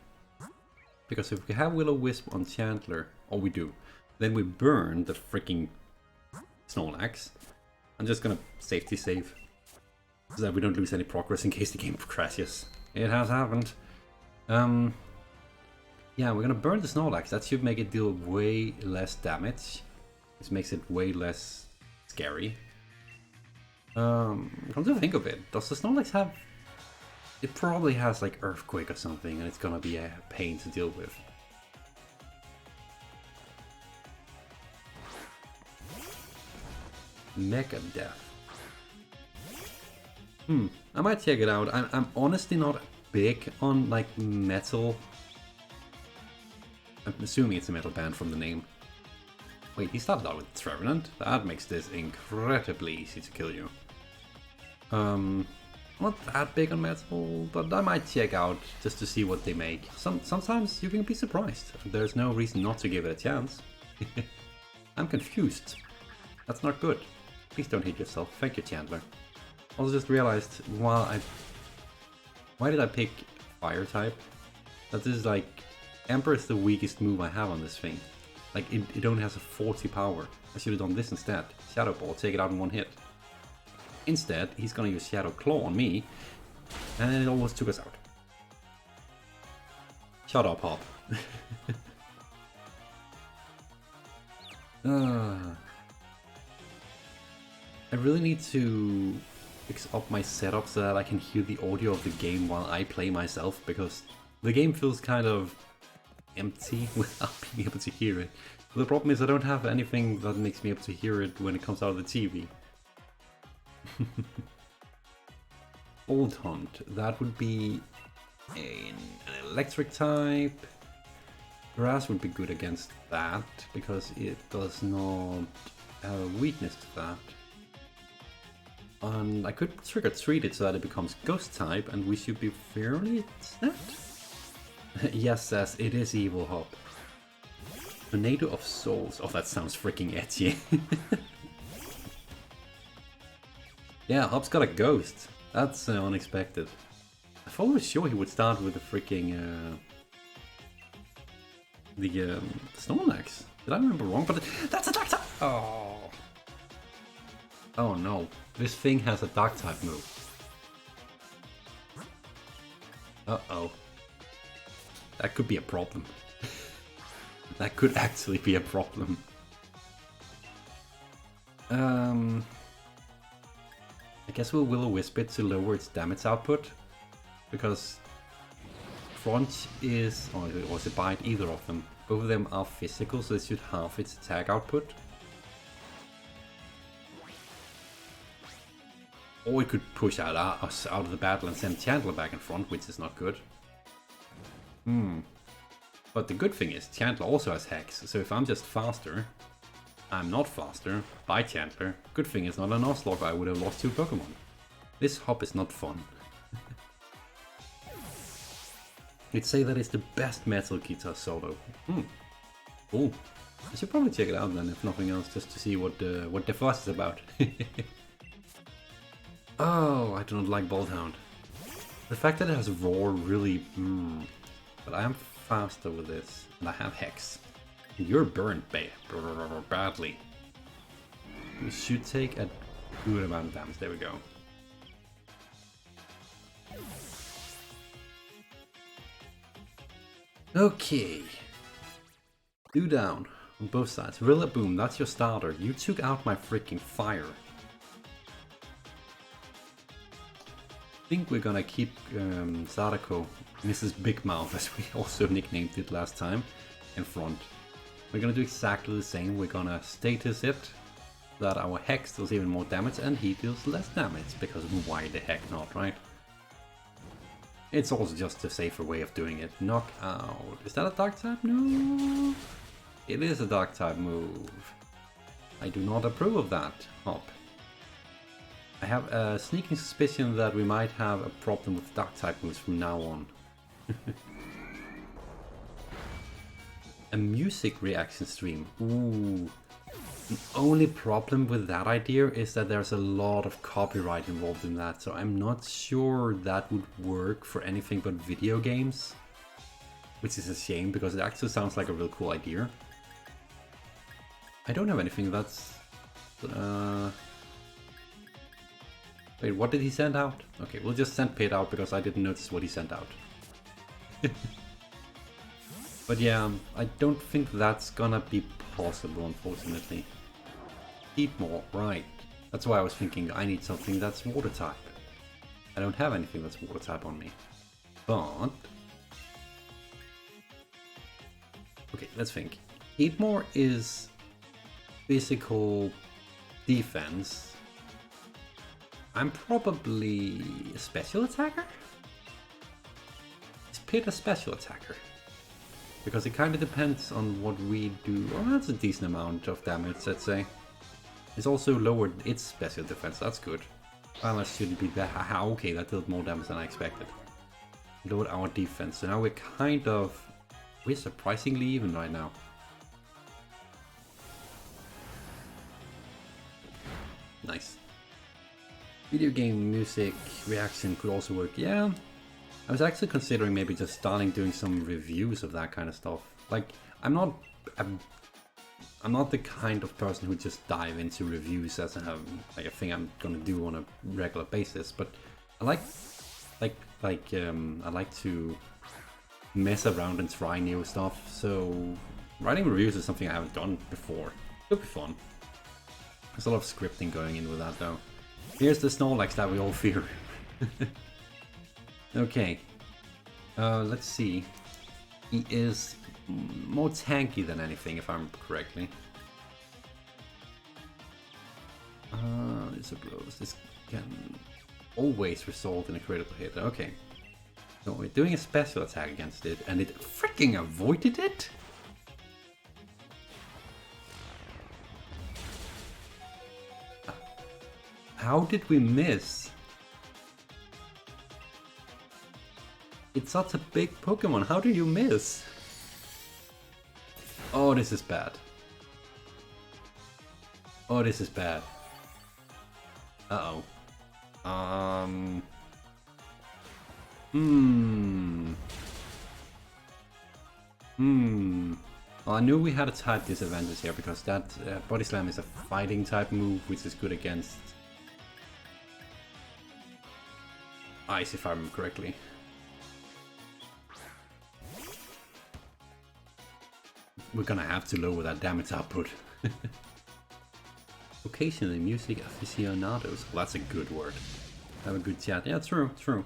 Because if we have Will-O-Wisp on Chandler, or we do, then we burn the freaking Snorlax. I'm just gonna safety save, so that we don't lose any progress in case the game crashes. It has happened. Yeah, we're gonna burn the Snorlax. That should make it deal way less damage, which makes it way less scary. Come to think of it, does the Snorlax have... It probably has like Earthquake or something, and it's gonna be a pain to deal with. Mega Death. I might check it out. I'm honestly not big on like metal. I'm assuming it's a metal band from the name. Wait, he started out with Trevenant? That makes this incredibly easy to kill you. I'm not that big on metal, but I might check out just to see what they make. Sometimes you can be surprised. There's no reason not to give it a chance. I'm confused. That's not good. Please don't hit yourself. Thank you, Chandler. Also just realized why did I pick Fire type? That is like, Ember is the weakest move I have on this thing. Like it only has a 40 power. I should have done this instead. Shadow Ball, take it out in one hit. Instead, he's gonna use Shadow Claw on me, and it almost took us out. Shut up, Hop. I really need to fix up my setup so that I can hear the audio of the game while I play myself, because the game feels kind of empty without being able to hear it. But the problem is I don't have anything that makes me able to hear it when it comes out of the TV. Old Hunt, that would be an electric type. Grass would be good against that, because it does not have a weakness to that. And I could trigger treat it so that it becomes ghost type, and we should be fairly set. Yes, says it is evil, Hop. Tornado of Souls. Oh, that sounds freaking edgy. Yeah, Hop's got a ghost. That's unexpected. I thought I was sure he would start with the freaking the Snorlax. Did I remember wrong? But that's a dark type. Oh. Oh no. This thing has a dark type move. Uh-oh. That could be a problem. That could actually be a problem. I guess we'll Will-O-Wisp it to lower its damage output, because Crunch is, or is it Bite, either of them. Both of them are physical, so it should halve its attack output. Or we could push us out of the battle and send Chandler back in front, which is not good. But the good thing is, Chandler also has Hex, so if I'm just faster, I'm not faster by Chandler. Good thing it's not an Nuzlocke, I would have lost 2 Pokemon. This hop is not fun. You'd say that it's the best Metal Guitar solo. Cool. I should probably check it out then, if nothing else, just to see what the fuss is about. Oh, I do not like Bolthound. The fact that it has Roar really... But I am faster with this, and I have Hex. You're burned badly. We should take a good amount of damage. There we go. Okay. 2 down on both sides. Rillaboom, that's your starter. You took out my freaking fire. I think we're gonna keep Sadako, Mrs. Big Mouth, as we also nicknamed it last time, in front. We're gonna do exactly the same. We're gonna status it so that our Hex deals even more damage and he deals less damage, because why the heck not, right? It's also just a safer way of doing it. Knockout. Is that a dark type? No. It is a dark type move. I do not approve of that, Hop. I have a sneaking suspicion that we might have a problem with dark type moves from now on. A music reaction stream. Ooh. The only problem with that idea is that there's a lot of copyright involved in that, so I'm not sure that would work for anything but video games. Which is a shame, because it actually sounds like a real cool idea. I don't have anything that's... Wait, what did he send out? Okay, we'll just send Pit out because I didn't notice what he sent out. But yeah, I don't think that's gonna be possible, unfortunately. Heat more, right. That's why I was thinking I need something that's water type. I don't have anything that's water type on me. But... okay, let's think. Heatmore is physical defense. I'm probably a special attacker? Is Pit a special attacker? Because it kind of depends on what we do. Well, that's a decent amount of damage, let's say. It's also lowered its special defense, that's good. Balance shouldn't be that. Haha, okay, that did more damage than I expected. Lowered our defense, so now we're kind of... we're surprisingly even right now. Nice. Video game music reaction could also work, yeah. I was actually considering maybe just starting doing some reviews of that kind of stuff. Like, I'm not the kind of person who just dive into reviews as like a thing I'm gonna do on a regular basis, but I like to mess around and try new stuff, so writing reviews is something I haven't done before. It'll be fun. There's a lot of scripting going in with that though. Here's the Snorlax that we all fear. Okay. Let's see. He is more tanky than anything, if I remember correctly. This can always result in a critical hit. Okay. So we're doing a special attack against it, and it freaking avoided it? How did we miss? It's such a big Pokemon, how do you miss? Oh, this is bad. Oh, this is bad. Uh-oh. Well, I knew we had a type disadvantage here because that Body Slam is a fighting type move, which is good against Ice, if I remember correctly. We're gonna have to lower that damage output. Occasionally, music aficionados. Well, that's a good word. Have a good chat. Yeah, true, true.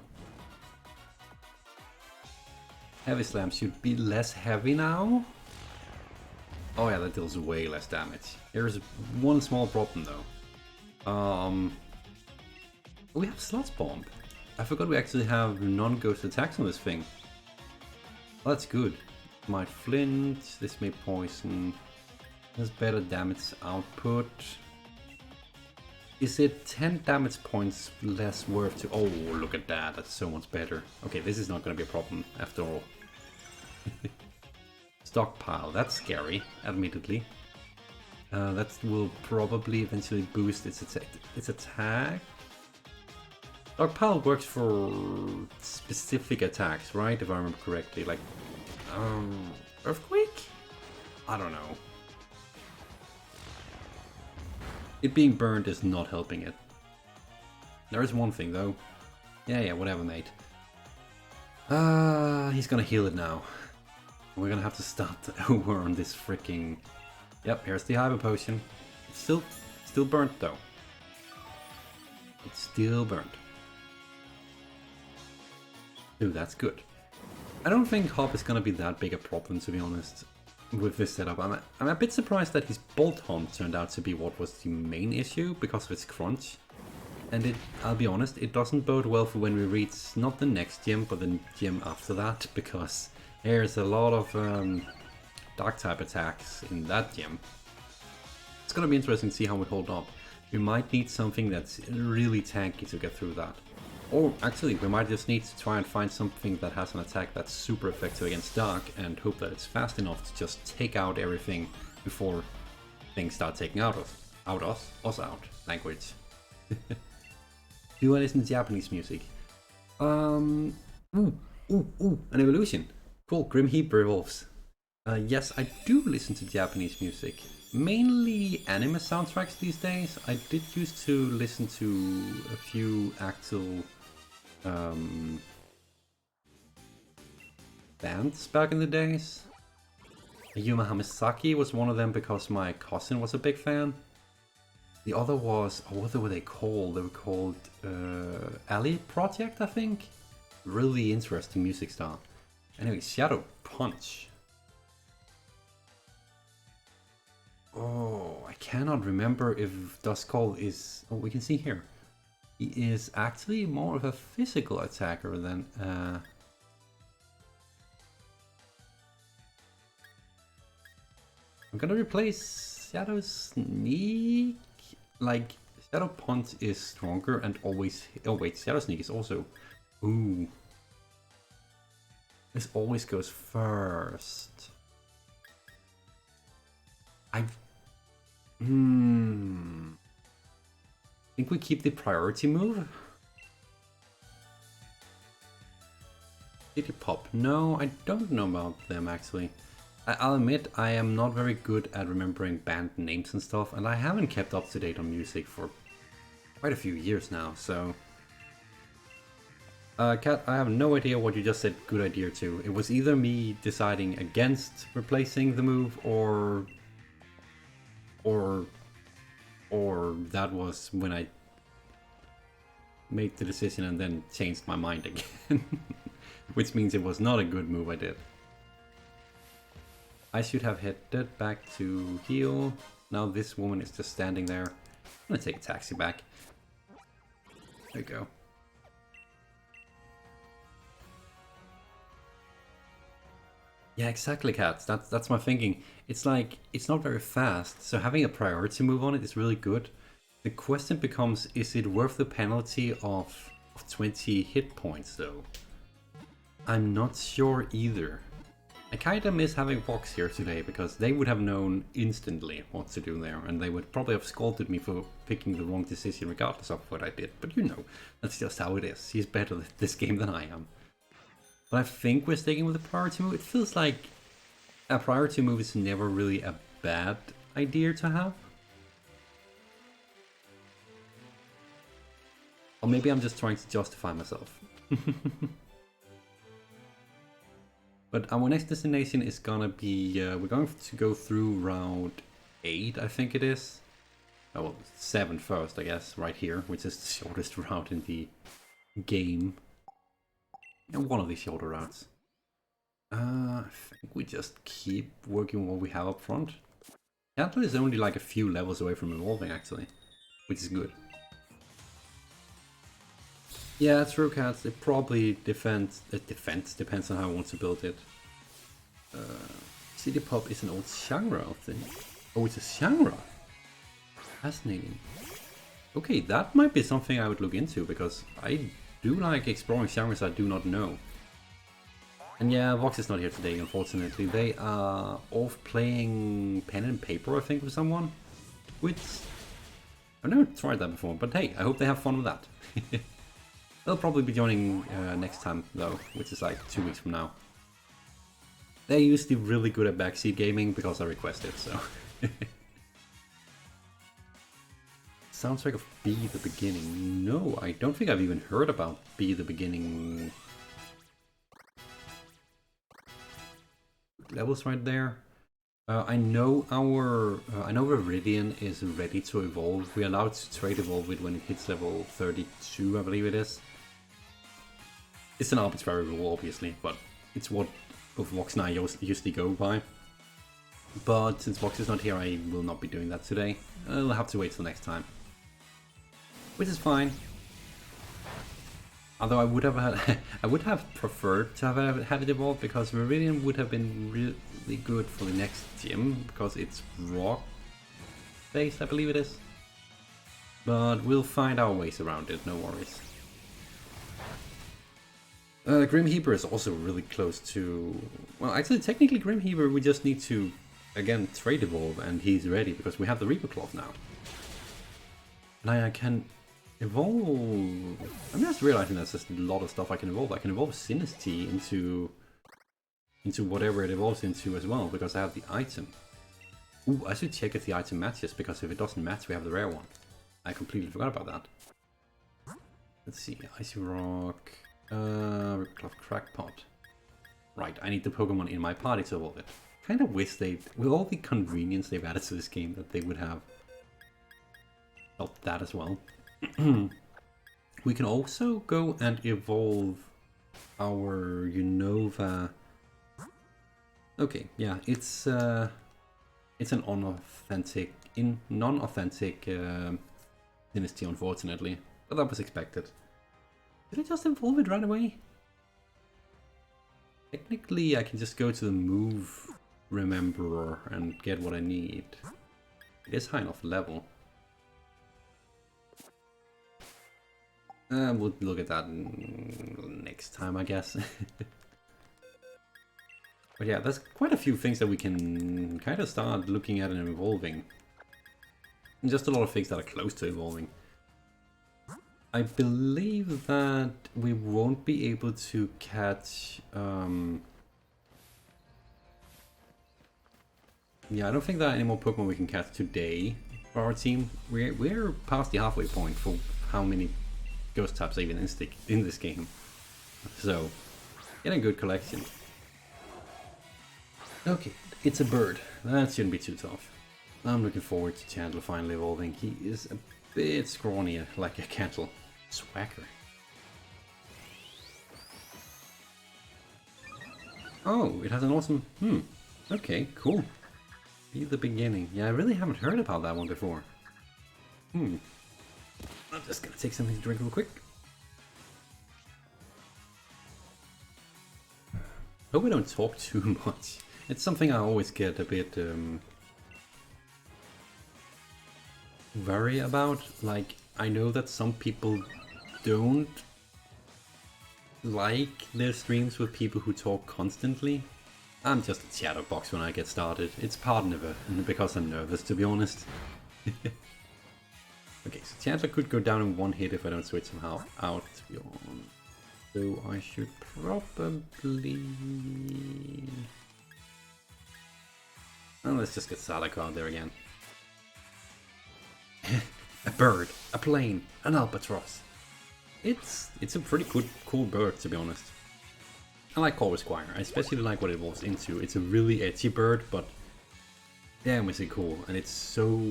Heavy Slam should be less heavy now. Oh yeah, that deals way less damage. Here's one small problem though. We have Slots Bomb. I forgot we actually have non-ghost attacks on this thing. Well, that's good. Might flint, this may poison. Has better damage output. Is it 10 damage points less worth to... Oh, look at that, that's so much better. Okay, this is not going to be a problem after all. Stockpile, that's scary, admittedly. That will probably eventually boost its attack. Stockpile works for specific attacks, right? If I remember correctly, like Earthquake? I don't know. It being burned is not helping it. There is one thing though. Yeah, whatever, mate. He's gonna heal it now. We're gonna have to start over on this freaking... Yep, here's the Hyper Potion. It's still burnt though. It's still burnt. Ooh, that's good. I don't think Hop is gonna be that big a problem, to be honest, with this setup. I'm a bit surprised that his Bolt Hunt turned out to be what was the main issue because of its crunch. And I'll be honest, it doesn't bode well for when we reach not the next gym, but the gym after that, because there's a lot of Dark type attacks in that gym. It's gonna be interesting to see how we hold up. We might need something that's really tanky to get through that. Or actually, we might just need to try and find something that has an attack that's super effective against Dark and hope that it's fast enough to just take out everything before things start taking us out. Language. Do I listen to Japanese music? An evolution. Cool, Grim Heap Revolves. Yes, I do listen to Japanese music. Mainly anime soundtracks these days. I did used to listen to a few actual bands back in the days. Yuma Hamasaki was one of them because my cousin was a big fan. The other was, what were they called? They were called Ali Project, I think. Really interesting music style. Anyway, Shadow Punch. Oh, I cannot remember if Duskull is... Oh, we can see here. He is actually more of a physical attacker than... I'm gonna replace Shadow Sneak. Like, Shadow Punch is stronger and always... Oh wait, Shadow Sneak is also... Ooh. This always goes first. I think we keep the priority move. City Pop. No, I don't know about them actually. I'll admit I am not very good at remembering band names and stuff, and I haven't kept up to date on music for quite a few years now, so... Kat, I have no idea what you just said good idea to. It was either me deciding against replacing the move, or that was when I made the decision and then changed my mind again. Which means it was not a good move I did. I should have headed back to heal. Now this woman is just standing there. I'm gonna take a taxi back. There you go. Yeah, exactly, Kat. That's my thinking. It's like, it's not very fast, so having a priority move on it is really good. The question becomes, is it worth the penalty of 20 hit points, though? I'm not sure either. I kinda miss having Fox here today, because they would have known instantly what to do there, and they would probably have scolded me for picking the wrong decision regardless of what I did. But you know, that's just how it is. He's better at this game than I am. But I think we're sticking with the priority move. It feels like a priority move is never really a bad idea to have. Or maybe I'm just trying to justify myself. But our next destination is gonna be... we're going to go through Route 8, I think it is. Oh, well, 7 first, I guess, right here, which is the shortest route in the game. And one of these shorter routes. I think we just keep working what we have up front. Cattle is only like a few levels away from evolving, actually, which is good. Yeah, true cats. It probably defends. Depends on how I want to build it. City Pop is an old genre, I think. Oh, it's a genre. Fascinating. Okay, that might be something I would look into because I do like exploring genres I do not know. And yeah, Vox is not here today, unfortunately. They are off playing pen and paper, I think, with someone. Which I've never tried that before, but hey, I hope they have fun with that. They'll probably be joining next time, though, which is like 2 weeks from now. They're usually really good at backseat gaming because I request it, so. Soundtrack of Be the Beginning. No, I don't think I've even heard about Be the Beginning. Levels right there. I know Viridian is ready to evolve. We're allowed to trade evolve it when it hits level 32, I believe it is. It's an arbitrary rule, obviously, but it's what both Vox and I usually go by. But since Vox is not here, I will not be doing that today. I'll have to wait till next time. Which is fine. Although I would have preferred to have had it evolved because Viridian would have been really good for the next gym because it's rock based, I believe it is. But we'll find our ways around it, no worries. Grim Heaper is also really close to... Well, actually, technically Grim Heaper, we just need to, again, trade evolve and he's ready because we have the Reaper Cloth now. And I can evolve... I'm just realizing there's just a lot of stuff I can evolve. I can evolve Sinistea into whatever it evolves into as well because I have the item. Ooh, I should check if the item matches because if it doesn't match, we have the rare one. I completely forgot about that. Let's see, Icy Rock... Crackpot. Right, I need the Pokemon in my party to evolve it. Kind of wish they, with all the convenience they've added to this game, that they would have helped that as well. We can also go and evolve our Unova. Okay, yeah, it's an non-authentic Sinistea, unfortunately, but that was expected. Did I just evolve it right away? Technically, I can just go to the move rememberer and get what I need. It is high enough level. We'll look at that next time, I guess. But yeah, there's quite a few things that we can kind of start looking at and evolving. And just a lot of things that are close to evolving. I believe that we won't be able to catch... Yeah, I don't think there are any more Pokemon we can catch today for our team. We're past the halfway point for how many ghost types are even in this game. So, getting a good collection. Okay, it's a bird. That shouldn't be too tough. I'm looking forward to Chandler finally evolving. He is a bit scrawny, like a cattle. Swagger. Oh, it has an awesome... Okay, cool. Be the Beginning. Yeah, I really haven't heard about that one before. I'm just gonna take something to drink real quick. Hope I don't talk too much. It's something I always get a bit worried about. Like, I know that some people don't like their streams with people who talk constantly. I'm just a chatterbox when I get started. It's part of it, because I'm nervous, to be honest. Okay, so Chandler could go down in one hit if I don't switch somehow out, to be honest. So I should probably... Well, let's just get Salak out there again. A bird, a plane, an albatross. It's a pretty cool bird, to be honest. I like Corvus Squire. I especially like what it evolves into. It's a really edgy bird, but damn is it cool, and it's so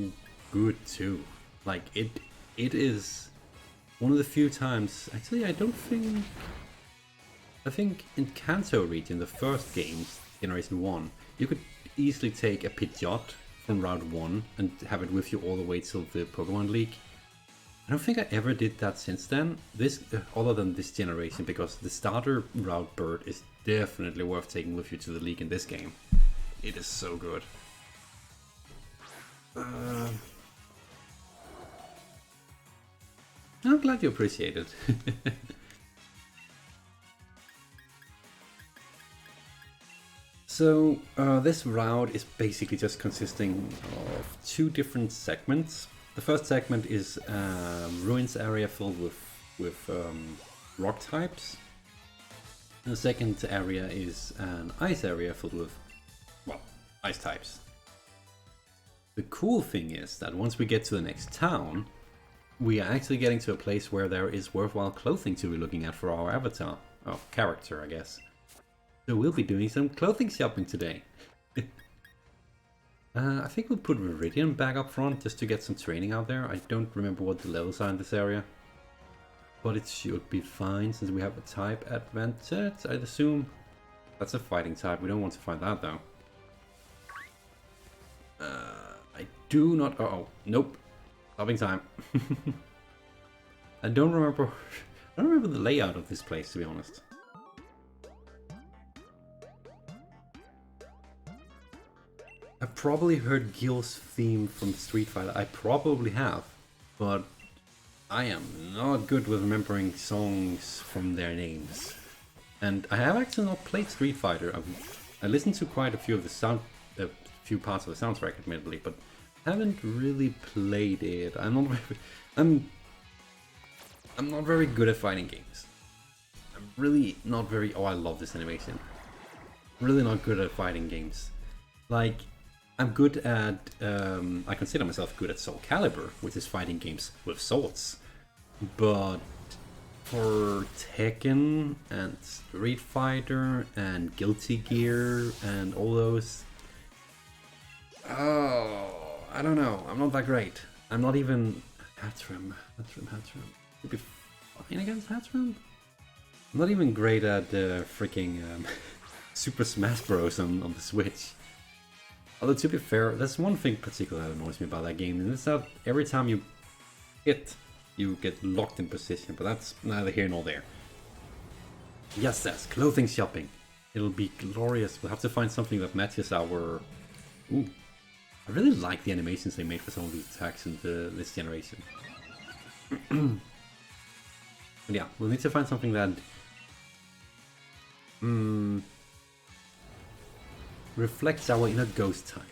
good too. Like it is one of the few times. Actually, I think in Kanto region, the first game, Generation 1, you could easily take a Pidgeot from Route 1 and have it with you all the way till the Pokemon League. I don't think I ever did that since then, this other than this generation, because the starter route bird is definitely worth taking with you to the league in this game. It is so good. I'm glad you appreciate it. So this route is basically just consisting of 2 different segments. The first segment is ruins area filled with rock types. And the second area is an ice area filled with, well, ice types. The cool thing is that once we get to the next town, we are actually getting to a place where there is worthwhile clothing to be looking at for our avatar. Oh, character, I guess. So we'll be doing some clothing shopping today. I think we'll put Viridian back up front just to get some training out there. I don't remember what the levels are in this area. But it should be fine since we have a type advantage, I'd assume. That's a fighting type, we don't want to fight that though. I do not... Uh-oh, nope. Stopping time. I don't remember the layout of this place, to be honest. I've probably heard Gil's theme from Street Fighter. I probably have, but I am not good with remembering songs from their names. And I have actually not played Street Fighter. I listened to quite a few of the few parts of the soundtrack, admittedly, but haven't really played it. I'm not very good at fighting games. I'm really not very... Oh, I love this animation. Really not good at fighting games. Like, I'm good at... I consider myself good at Soul Calibur, which is fighting games with swords. But for Tekken and Street Fighter and Guilty Gear and all those... Oh, I don't know. I'm not that great. I'm not even... Hatrim. Could be fine against Hatrim? I'm not even great at freaking Super Smash Bros. On the Switch. Although to be fair, there's one thing particularly that annoys me about that game, and it's that every time you hit, you get locked in position, but that's neither here nor there. Yes, that's clothing shopping. It'll be glorious. We'll have to find something that matches our... Ooh. I really like the animations they made for some of these attacks in this generation. But yeah, we'll need to find something that... reflects our inner ghost type.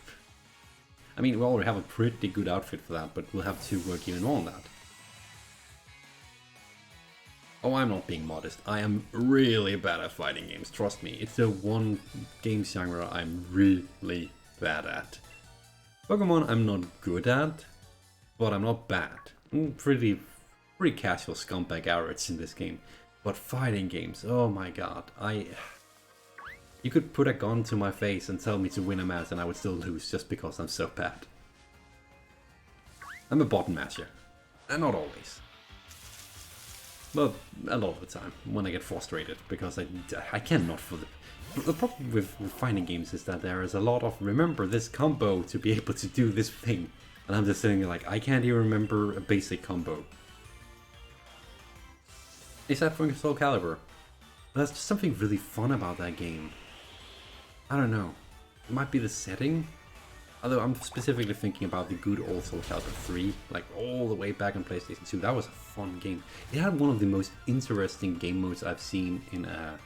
I mean, we already have a pretty good outfit for that, but we'll have to work even more on that. Oh, I'm not being modest. I am really bad at fighting games, trust me. It's the one game genre I'm really bad at. Pokémon I'm not good at, but I'm not bad. I'm pretty casual scumbag average in this game. But fighting games, oh my god, you could put a gun to my face and tell me to win a match and I would still lose just because I'm so bad. I'm a button masher. And not always. But a lot of the time, when I get frustrated, because I cannot for the problem with fighting games is that there is a lot of remember this combo to be able to do this thing. And I'm just sitting there like, I can't even remember a basic combo. Except for Soul Calibur. There's just something really fun about that game. I don't know. It might be the setting. Although I'm specifically thinking about the good old Soul Calibur 3, like all the way back on PlayStation 2. That was a fun game. It had one of the most interesting game modes I've seen in a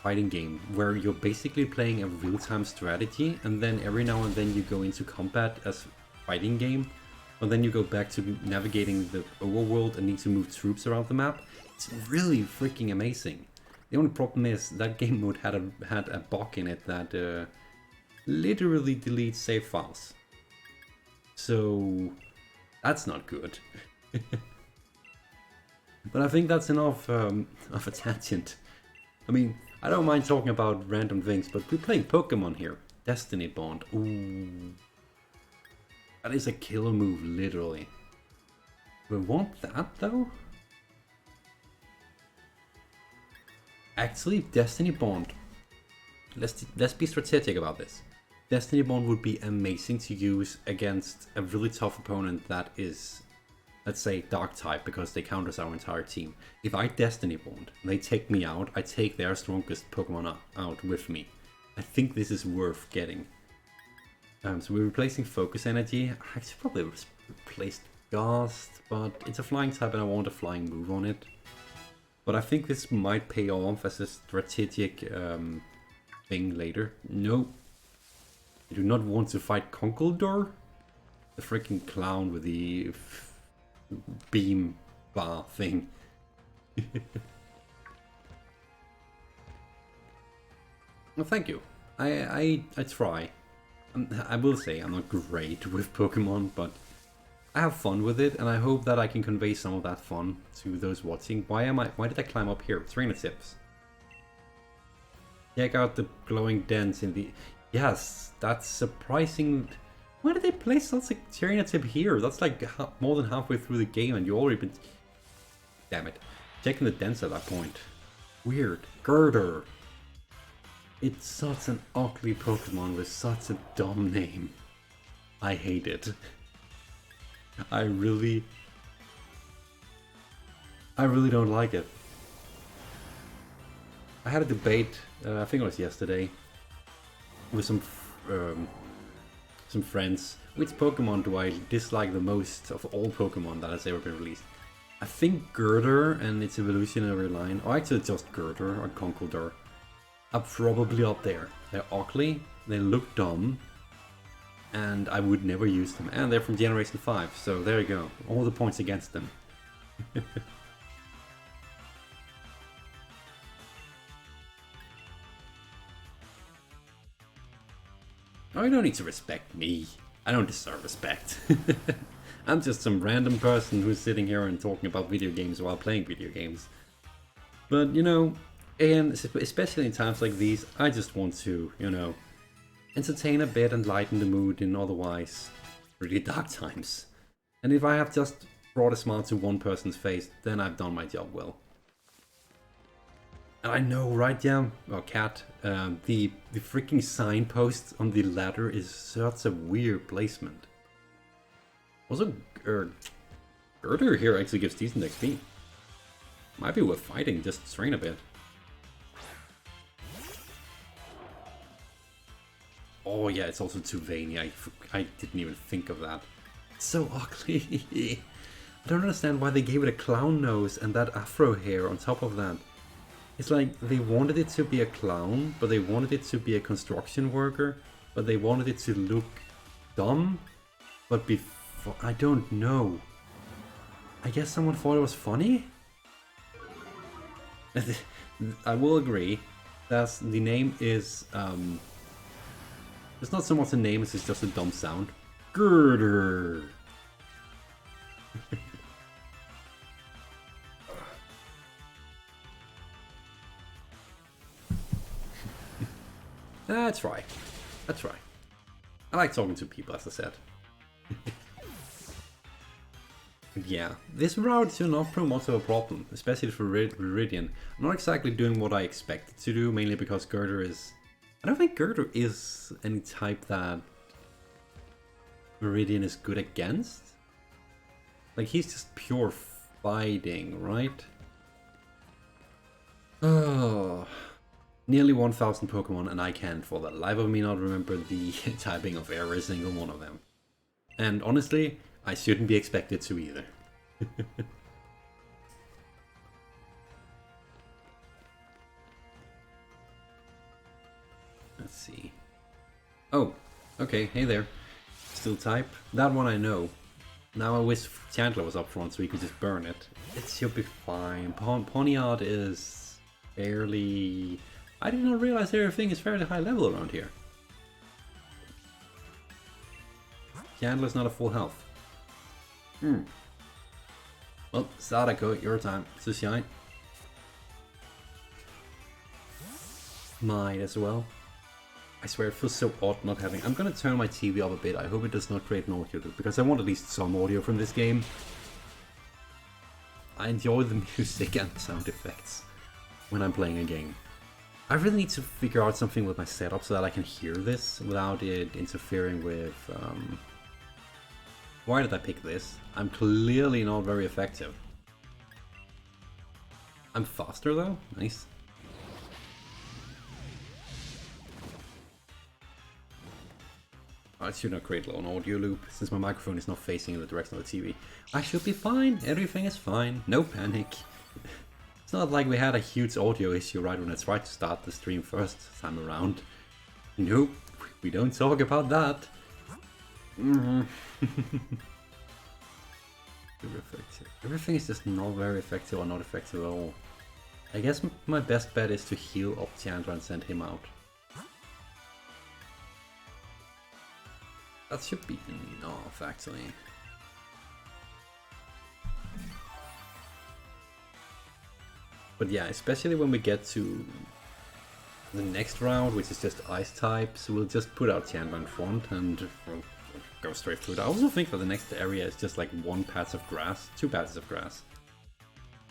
fighting game, where you're basically playing a real-time strategy, and then every now and then you go into combat as a fighting game, and then you go back to navigating the overworld and need to move troops around the map. It's really freaking amazing. The only problem is that game mode had a bug in it that literally deletes save files. So that's not good. But I think that's enough of a tangent. I mean, I don't mind talking about random things, but we're playing Pokemon here. Destiny Bond. Ooh. That is a killer move, literally. We want that, though? Actually, Destiny Bond. Let's be strategic about this. Destiny Bond would be amazing to use against a really tough opponent that is, let's say, Dark type, because they counters our entire team. If I Destiny Bond, they take me out, I take their strongest Pokemon out with me. I think this is worth getting. So we're replacing Focus Energy. I should probably replace Ghost, but it's a flying type and I want a flying move on it. But I think this might pay off as a strategic thing later. No. I do not want to fight Conkeldurr. The freaking clown with the beam bar thing. Well, thank you. I try. I will say I'm not great with Pokemon, but I have fun with it, and I hope that I can convey some of that fun to those watching. Why did I climb up here? Trainer tips. Check out the glowing dents in the... Yes, that's surprising. Why did they place such a trainer tip here? That's like more than halfway through the game and you already been... Damn it. Checking the dents at that point. Weird. Girder. It's such an ugly Pokemon with such a dumb name. I hate it. I really don't like it. I had a debate, I think it was yesterday, with some friends. Which Pokemon do I dislike the most of all Pokemon that has ever been released? I think Girder and its evolutionary line, or actually just Girder or Conkeldurr, are probably up there. They're ugly, they look dumb, and I would never use them. And they're from Generation 5, so there you go. All the points against them. Oh, you don't need to respect me. I don't deserve respect. I'm just some random person who's sitting here and talking about video games while playing video games. But, you know, and especially in times like these, I just want to, you know, entertain a bit and lighten the mood in otherwise really dark times. And if I have just brought a smile to one person's face, then I've done my job well. And I know, right, yeah, or Cat, the freaking signpost on the ladder is such a weird placement. Also, Girder here actually gives decent XP. Might be worth fighting, just strain a bit. Oh yeah, it's also too veiny. I didn't even think of that. It's so ugly. I don't understand why they gave it a clown nose and that afro hair on top of that. It's like they wanted it to be a clown, but they wanted it to be a construction worker, but they wanted it to look dumb, but before... I don't know. I guess someone thought it was funny? I will agree that the name is... it's not so much a name, it's just a dumb sound. Girder! That's right. That's right. I like talking to people, as I said. Yeah, this route should not prove much of a problem, especially for Viridian. I'm not exactly doing what I expected to do, mainly because Girder is... I don't think Girder is any type that Viridian is good against. Like, he's just pure fighting, right? Oh... Nearly 1,000 Pokemon, and I can for the life of me not remember the typing of every single one of them. And honestly, I shouldn't be expected to either. Let's see. Oh, okay, hey there. Still type. That one I know. Now I wish Chandler was up front so we could just burn it. It should be fine. Ponyard is fairly... I did not realize everything is fairly high level around here. Chandler's not a full health. Well, Sadako, your time to shine. Might as well. I swear it feels so odd not having... I'm gonna turn my TV up a bit. I hope it does not create an audio, because I want at least some audio from this game. I enjoy the music and sound effects when I'm playing a game. I really need to figure out something with my setup so that I can hear this without it interfering with... Why did I pick this? I'm clearly not very effective. I'm faster though, nice. I should not create an audio loop since my microphone is not facing in the direction of the TV. I should be fine, everything is fine, no panic. It's not like we had a huge audio issue right when I tried to start the stream first time around. Nope, we don't talk about that. Everything is just not very effective or not effective at all. I guess my best bet is to heal up Chandra and send him out. That should be enough, actually. But yeah, especially when we get to the next round, which is just ice types, we'll just put out Chandra in front and we'll go straight through it. I also think that the next area is just like one patch of grass, two patches of grass.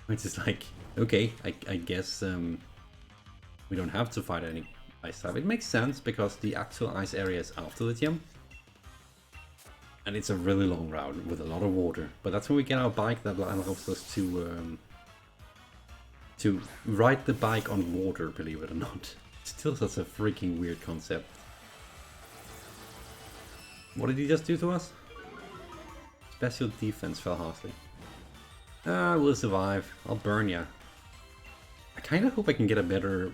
Which is like, okay, I guess we don't have to fight any ice type. It makes sense because the actual ice area is after the gym. And it's a really long route with a lot of water. But that's when we get our bike that allows us to ride the bike on water, believe it or not. Still such a freaking weird concept. What did he just do to us? Special defense fell harshly. We'll survive. I'll burn ya. I kinda hope I can get a better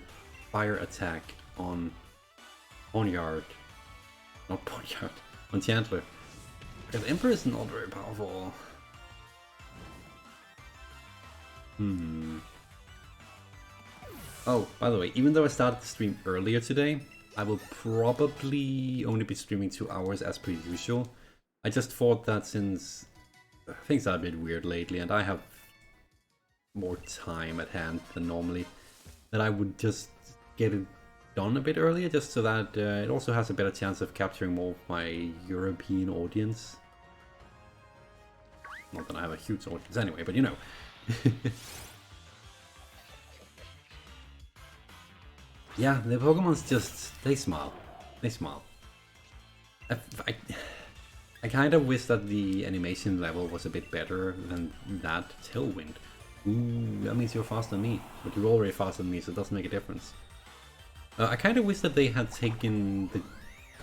fire attack on Ponyard. Not Ponyard. On Chandler. Because Emperor is not very powerful. Oh, by the way, even though I started the stream earlier today, I will probably only be streaming 2 hours as per usual. I just thought that since things are a bit weird lately and I have more time at hand than normally, that I would just get it done a bit earlier, just so that it also has a better chance of capturing more of my European audience. Not that I have a huge audience anyway, but you know. Yeah, the Pokémon's just, they smile. They smile. I kind of wish that the animation level was a bit better than that. Tailwind. Ooh, that means you're faster than me. But you're already faster than me, so it doesn't make a difference. I kind of wish that they had taken the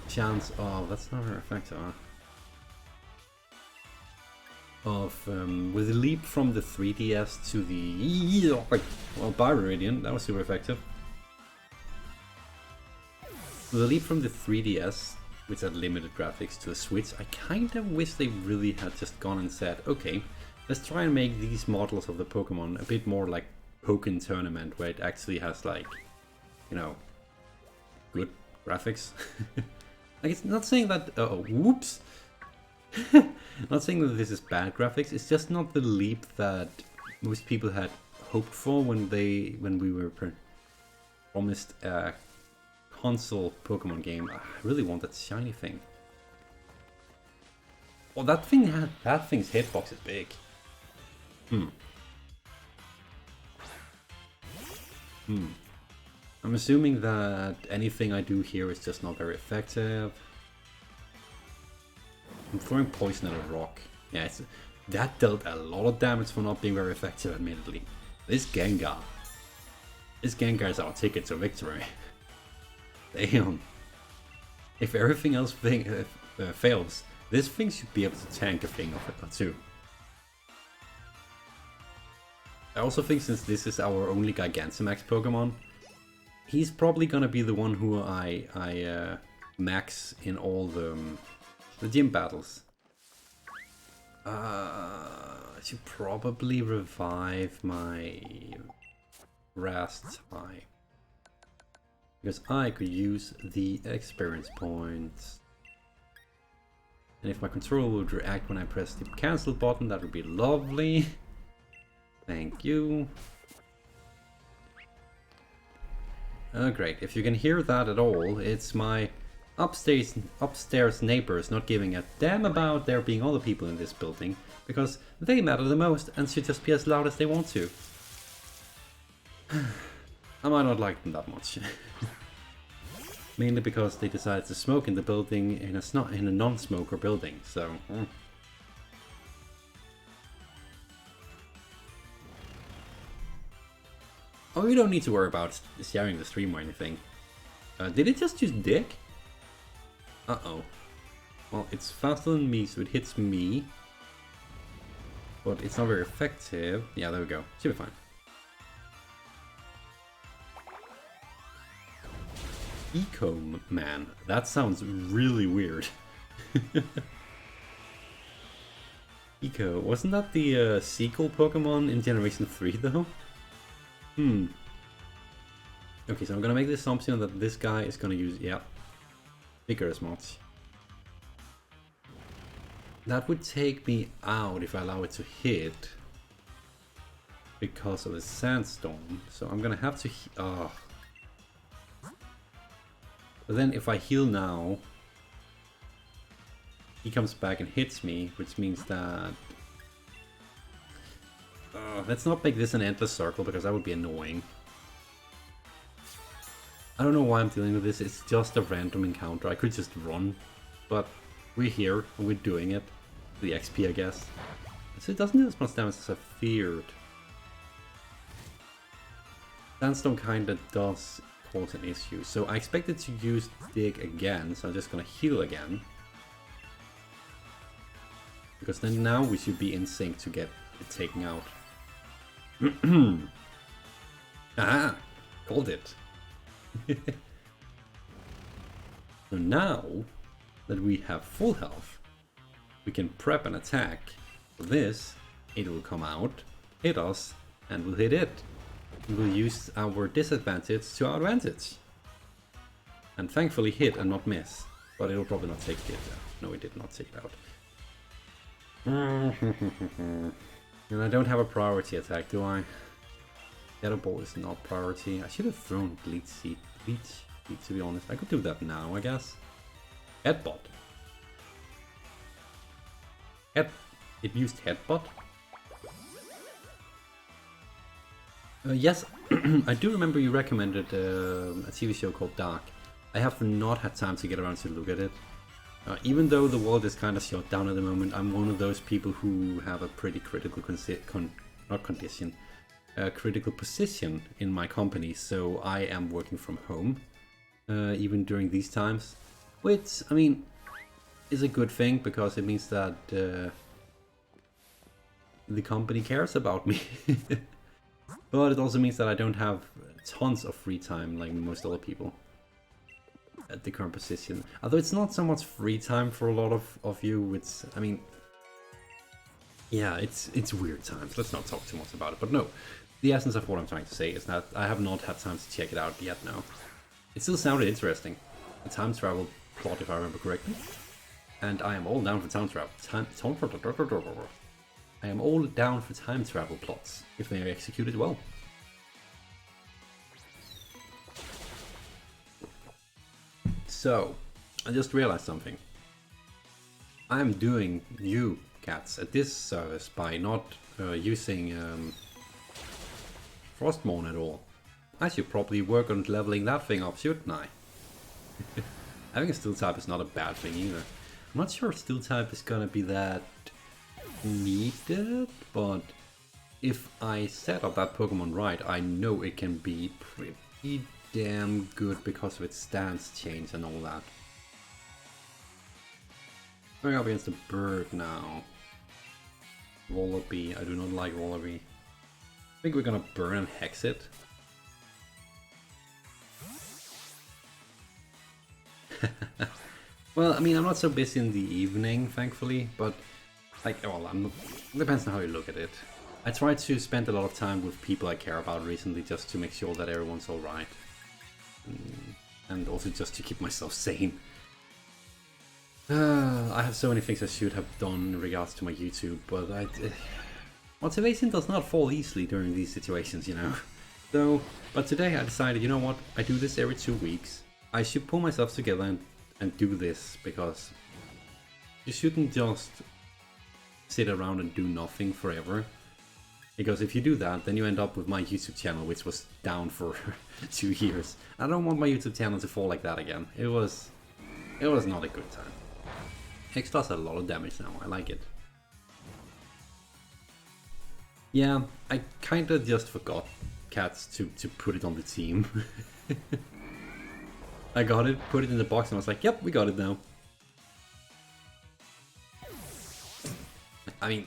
chance of... That's not very effective, huh? Of, with the leap from the 3DS to the... Well, Byradian, that was super effective. With the leap from the 3DS, which had limited graphics, to the Switch, I kind of wish they really had just gone and said, okay, let's try and make these models of the Pokemon a bit more like Pokken Tournament, where it actually has like, you know, good graphics. Like, it's not saying that, whoops! Not saying that this is bad graphics, it's just not the leap that most people had hoped for when we were promised a console Pokemon game. I really want that shiny thing. Oh, that thing's hitbox is big. I'm assuming that anything I do here is just not very effective. I'm throwing poison at a rock. Yeah, that dealt a lot of damage for not being very effective, admittedly. This Gengar is our ticket to victory. Damn. If everything else fails, this thing should be able to tank a thing or two. I also think since this is our only Gigantamax Pokemon, he's probably gonna be the one who I max in all the gym battles. I should probably revive my Rast type. Because I could use the experience points. And if my controller would react when I press the cancel button, that would be lovely. Thank you. Oh great, if you can hear that at all, it's my upstairs neighbors not giving a damn about there being other people in this building, because they matter the most and should just be as loud as they want to. I might not like them that much. Mainly because they decided to smoke in the building in a non-smoker building, so... Oh, we don't need to worry about sharing the stream or anything. Did it just use Dick? Uh-oh. Well, it's faster than me, so it hits me. But it's not very effective. Yeah, there we go. Should be fine. Eco Man. That sounds really weird. Eco. Wasn't that the sequel Pokemon in Generation 3 though? Okay, so I'm gonna make the assumption that this guy is gonna use, yeah, Vigorous Mods. That would take me out if I allow it to hit because of the Sandstorm. So I'm gonna have to, But then if I heal now, he comes back and hits me, which means that... let's not make this an endless circle because that would be annoying. I don't know why I'm dealing with this, it's just a random encounter. I could just run, but we're here and we're doing it. The XP, I guess. So it doesn't do as much damage as I feared. Sandstorm kinda does cause an issue. So I expected to use Dig again, so I'm just gonna heal again. Because then now we should be in sync to get it taken out. Ah! Called it! So now that we have full health, we can prep an attack. For this, it will come out, hit us, and we'll hit it. We'll use our disadvantage to our advantage. And thankfully hit and not miss. But it'll probably not take it out. No, it did not take it out. And I don't have a priority attack, do I? Shadow Ball is not priority. I should have thrown Bleach Seed. Bleach, to be honest. I could do that now, I guess. Headbutt. It used Headbutt. Yes, I do remember you recommended a TV show called Dark. I have not had time to get around to look at it. Even though the world is kind of shut down at the moment, I'm one of those people who have a pretty critical critical position in my company, so I am working from home, even during these times, which, I mean, is a good thing, because it means that the company cares about me. But it also means that I don't have tons of free time like most other people at the current position. Although it's not so much free time for a lot of you, it's, I mean, yeah, it's weird times. Let's not talk too much about it. But no, the essence of what I'm trying to say is that I have not had time to check it out yet now. It still sounded interesting. The time travel plot, if I remember correctly. And I am all down for time travel. I am all down for time travel plots, if they are executed well. So, I just realized something. I'm doing you cats a disservice by not using Frostmourne at all. I should probably work on leveling that thing up, shouldn't I? Having a Steel type is not a bad thing either. I'm not sure Steel type is gonna be that needed, but if I set up that Pokemon right, I know it can be pretty damn good because of its stance change and all that. Going up against a bird now. Wallaby, I do not like Wallaby. I think we're gonna burn and hex it. Well, I mean, I'm not so busy in the evening, thankfully, but like, well, depends on how you look at it. I tried to spend a lot of time with people I care about recently just to make sure that everyone's alright. And also just to keep myself sane. I have so many things I should have done in regards to my YouTube, but motivation does not fall easily during these situations, you know. So, but today I decided, you know what, I do this every 2 weeks. I should pull myself together and do this, because you shouldn't just sit around and do nothing forever. Because if you do that, then you end up with my YouTube channel, which was down for 2 years. I don't want my YouTube channel to fall like that again. It was not a good time. X does a lot of damage now, I like it. Yeah, I kinda just forgot cats to put it on the team. I got it, put it in the box, and I was like, yep, we got it now. I mean,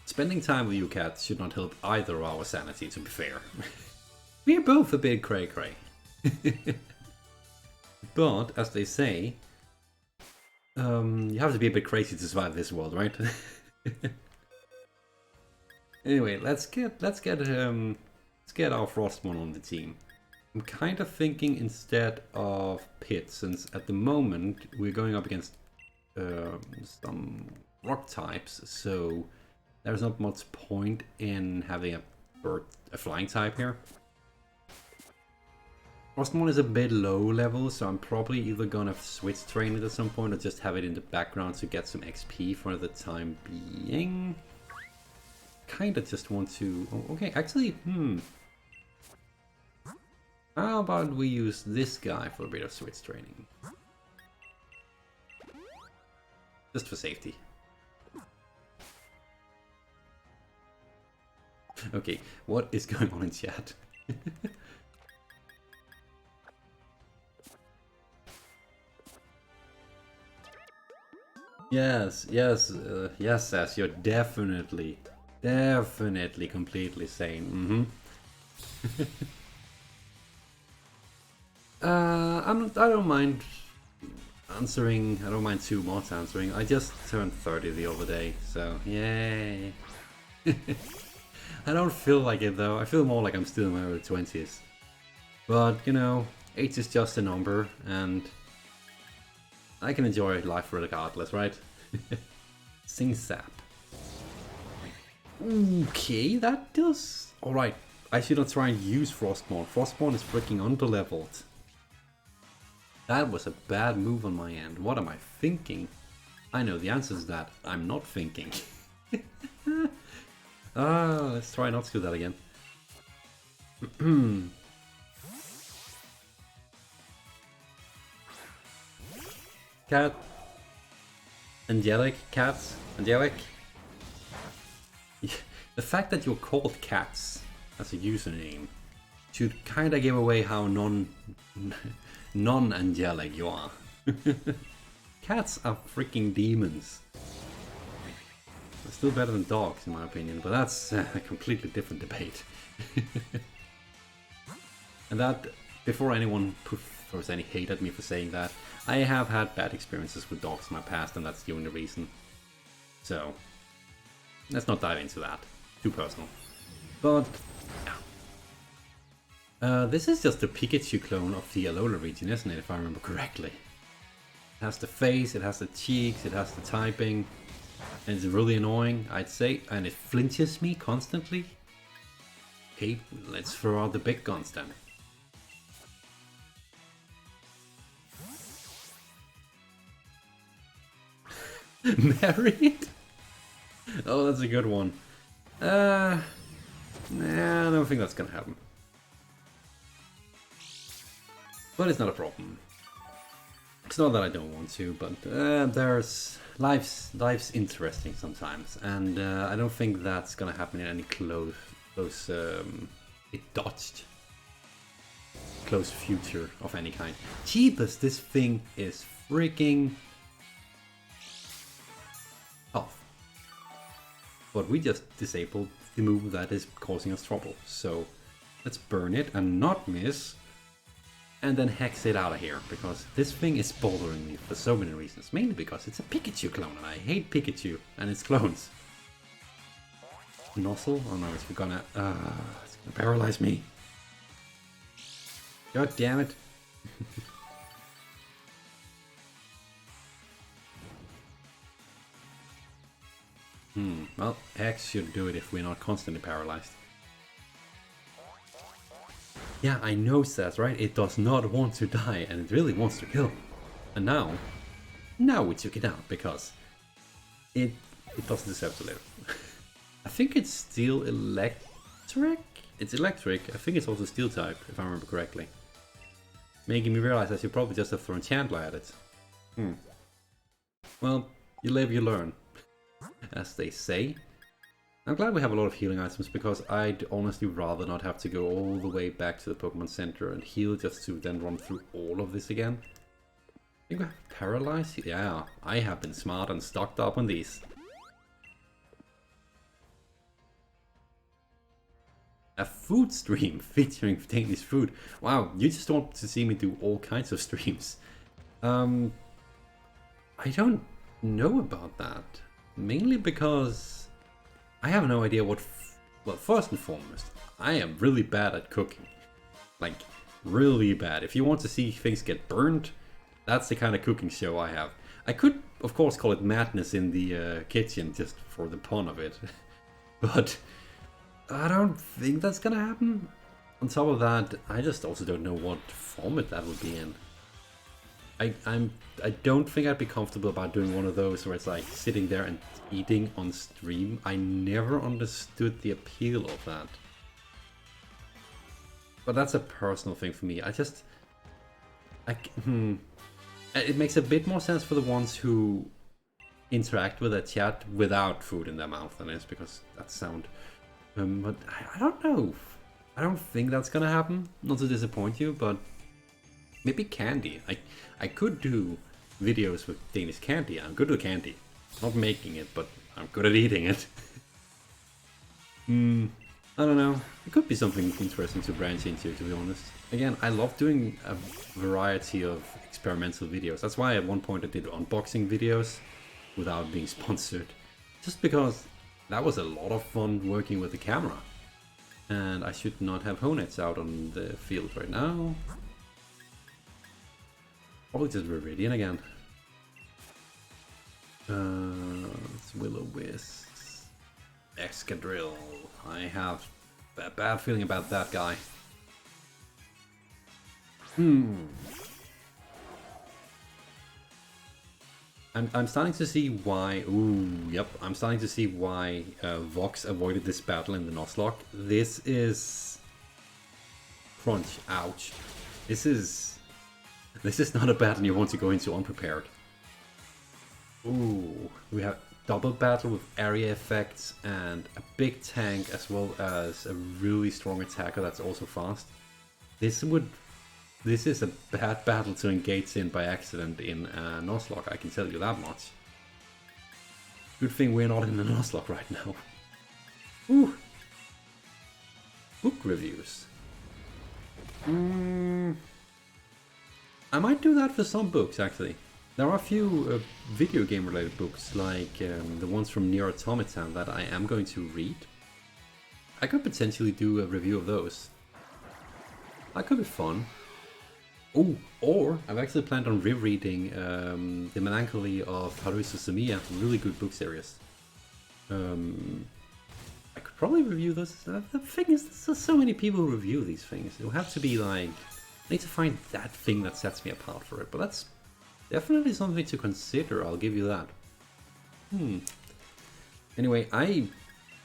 spending time with you cats should not help either of our sanity, to be fair. We're both a bit cray-cray. But, as they say, you have to be a bit crazy to survive this world, right? Anyway, let's get our Frostmon on the team. I'm kind of thinking instead of Pit, since at the moment we're going up against some rock types, so there's not much point in having a flying type here. Frostmon is a bit low level, so I'm probably either gonna switch train it at some point or just have it in the background to get some XP for the time being. Kinda just want to... Oh, okay, actually, how about we use this guy for a bit of switch training? Just for safety. Okay, what is going on in chat? Yes, Sass, you're definitely completely sane. I don't mind answering. I don't mind too much answering. I just turned 30 the other day, so yay. I don't feel like it though. I feel more like I'm still in my early 20s. But you know, age is just a number, and I can enjoy life regardless, right? Sing sap. Okay, that does... Alright, I should not try and use Frostmon. Frostmon is freaking underleveled. That was a bad move on my end. What am I thinking? I know the answer is that I'm not thinking. Let's try not to do that again. Cat. Angelic. Cats. Angelic. The fact that you're called Cats as a username should kinda give away how non-angelic you are. Cats are freaking demons. They're still better than dogs in my opinion, but that's a completely different debate. And that, before anyone throws any hate at me for saying that, I have had bad experiences with dogs in my past, and that's the only reason. So, let's not dive into that. Too personal. But, yeah. This is just a Pikachu clone of the Alola region, isn't it, if I remember correctly? It has the face, it has the cheeks, it has the typing, and it's really annoying, I'd say, and it flinches me constantly. Okay, let's throw out the big guns then. Married? Oh, that's a good one. Nah, I don't think that's gonna happen. But it's not a problem. It's not that I don't want to, but there's life's interesting sometimes, and I don't think that's gonna happen in any close close future of any kind. Jeepers, this thing is freaking tough. But we just disabled the move that is causing us trouble, so let's burn it and not miss, and then hex it out of here, because this thing is bothering me for so many reasons, mainly because it's a Pikachu clone, and I hate Pikachu and its clones. Nozzle? Oh no, it's gonna paralyze me. God damn it. Well, X should do it if we're not constantly paralyzed. Yeah, I know, Sass, right? It does not want to die, and it really wants to kill. And now we took it out, because it doesn't deserve to live. I think it's still electric? It's electric. I think it's also steel type, if I remember correctly. Making me realize I should probably just have thrown Chandler at it. Well, you live, you learn, as they say. I'm glad we have a lot of healing items, because I'd honestly rather not have to go all the way back to the Pokemon Center and heal just to then run through all of this again. I think we have Paralyze? Yeah, I have been smart and stocked up on these. A food stream featuring Danish food. Wow, you just want to see me do all kinds of streams. I don't know about that. Mainly because I have no idea what... Well, first and foremost, I am really bad at cooking. Like, really bad. If you want to see things get burned, that's the kind of cooking show I have. I could, of course, call it madness in the kitchen, just for the pun of it. But I don't think that's gonna happen. On top of that, I just also don't know what format that would be in. I don't think I'd be comfortable about doing one of those where it's like sitting there and eating on stream. I never understood the appeal of that. But that's a personal thing for me. It makes a bit more sense for the ones who interact with a chat without food in their mouth, and it's because that sound. But I don't know. I don't think that's gonna happen. Not to disappoint you, but maybe candy. I could do videos with Danish candy. I'm good with candy. Not making it, but I'm good at eating it. I don't know. It could be something interesting to branch into, to be honest. Again, I love doing a variety of experimental videos. That's why at one point I did unboxing videos without being sponsored. Just because that was a lot of fun working with the camera. And I should not have Honedge out on the field right now. Probably just Viridian again. It's Will-O-Wisp. Excadrill. I have a bad feeling about that guy. I'm starting to see why. I'm starting to see why Vox avoided this battle in the Nuzlocke. This is crunch. Ouch. This is not a battle you want to go into unprepared. Ooh, we have double battle with area effects and a big tank as well as a really strong attacker that's also fast. This is a bad battle to engage in by accident in Nuzlocke, I can tell you that much. Good thing we're not in the Nuzlocke right now. Ooh. Book reviews. I might do that for some books, actually. There are a few video game related books, like the ones from Nier Automata that I am going to read. I could potentially do a review of those. That could be fun. Oh, or I've actually planned on rereading The Melancholy of Haruhi Suzumiya, really good book series. I could probably review this. The thing is, there's so many people who review these things. It'll have to be like, I need to find that thing that sets me apart for it, but that's definitely something to consider, I'll give you that. Anyway,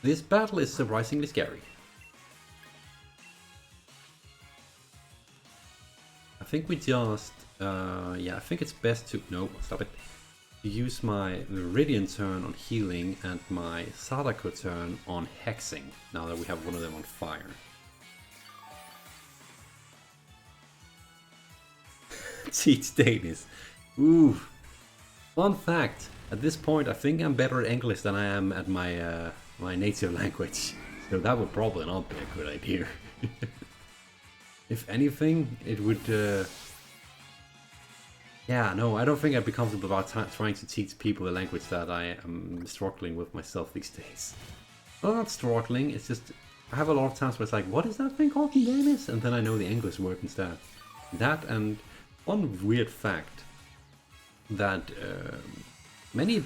this battle is surprisingly scary. I think we just, I think it's best to, no, stop it. Use my Viridian turn on healing and my Sadako turn on hexing, now that we have one of them on fire. Teach Danish. Ooh. Fun fact, at this point I think I'm better at English than I am at my my native language. So that would probably not be a good idea. If anything, it would... Yeah, no, I don't think I'd be comfortable about trying to teach people a language that I am struggling with myself these days. Well, not struggling, it's just... I have a lot of times where it's like, what is that thing called in Danish? And then I know the English word instead. That, and one weird fact that many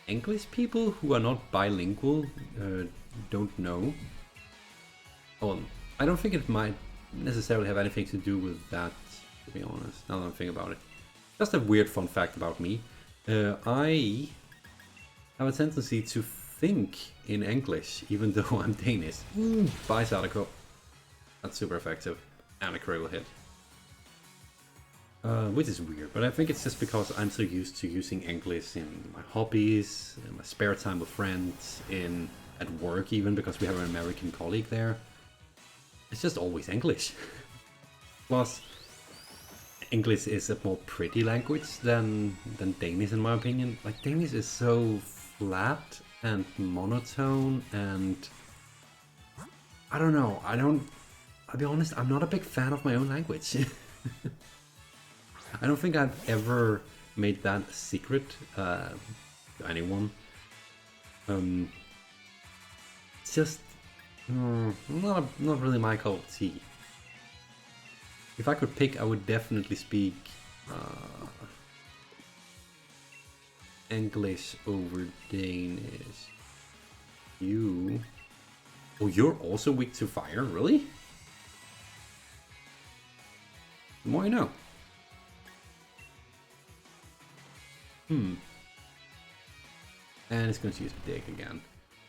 English people who are not bilingual don't know. Oh, I don't think it might necessarily have anything to do with that, to be honest, now that I'm thinking about it. Just a weird fun fact about me. I have a tendency to think in English, even though I'm Danish. Bye, Sadako. That's super effective. And a critical hit. Which is weird, but I think it's just because I'm so used to using English in my hobbies, in my spare time with friends, at work even, because we have an American colleague there. It's just always English. Plus, English is a more pretty language than Danish, in my opinion. Like, Danish is so flat and monotone, and I don't know. I'll be honest, I'm not a big fan of my own language. I don't think I've ever made that a secret to anyone. It's just not really my cup of tea. If I could pick, I would definitely speak English over Danish. Oh, you're also weak to fire, really? The more you know. And it's going to use Dig again.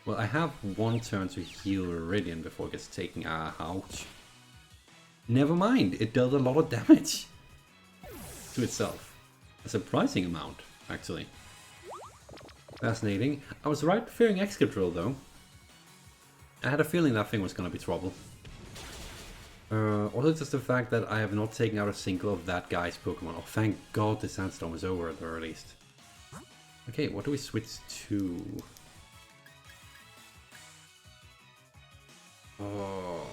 Well, I have one turn to heal Iridian before it gets taken. Ouch. Never mind, it dealt a lot of damage to itself. A surprising amount, actually. Fascinating. I was right fearing Excadrill, though. I had a feeling that thing was going to be trouble. Also just the fact that I have not taken out a single of that guy's Pokemon. Oh, thank God the Sandstorm is over at the very least. Okay, what do we switch to? Oh,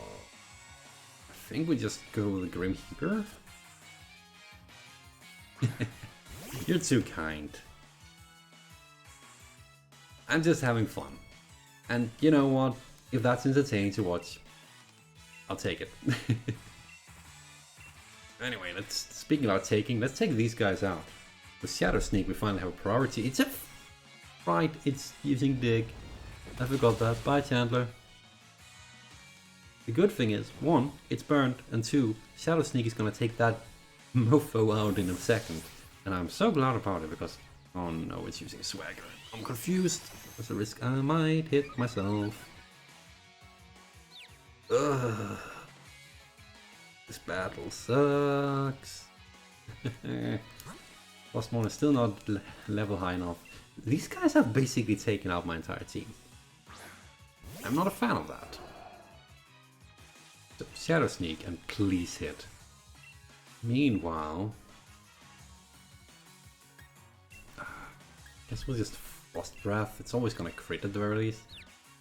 I think we just go with the Grim Heaper. You're too kind. I'm just having fun. And you know what? If that's entertaining to watch, I'll take it. Anyway, speaking about taking, let's take these guys out. The Shadow Sneak, we finally have a priority. Right, it's using Dig. I forgot that. Bye, Chandler. The good thing is, 1, it's burned, and 2, Shadow Sneak is gonna take that mofo out in a second. And I'm so glad about it because, oh no, it's using Swagger. I'm confused. There's a risk I might hit myself. Ugh. This battle sucks. Frostmourne is still not level high enough. These guys have basically taken out my entire team. I'm not a fan of that. So, Shadow Sneak, and please hit. Meanwhile, guess we'll just Frost Breath. It's always gonna crit at the very least.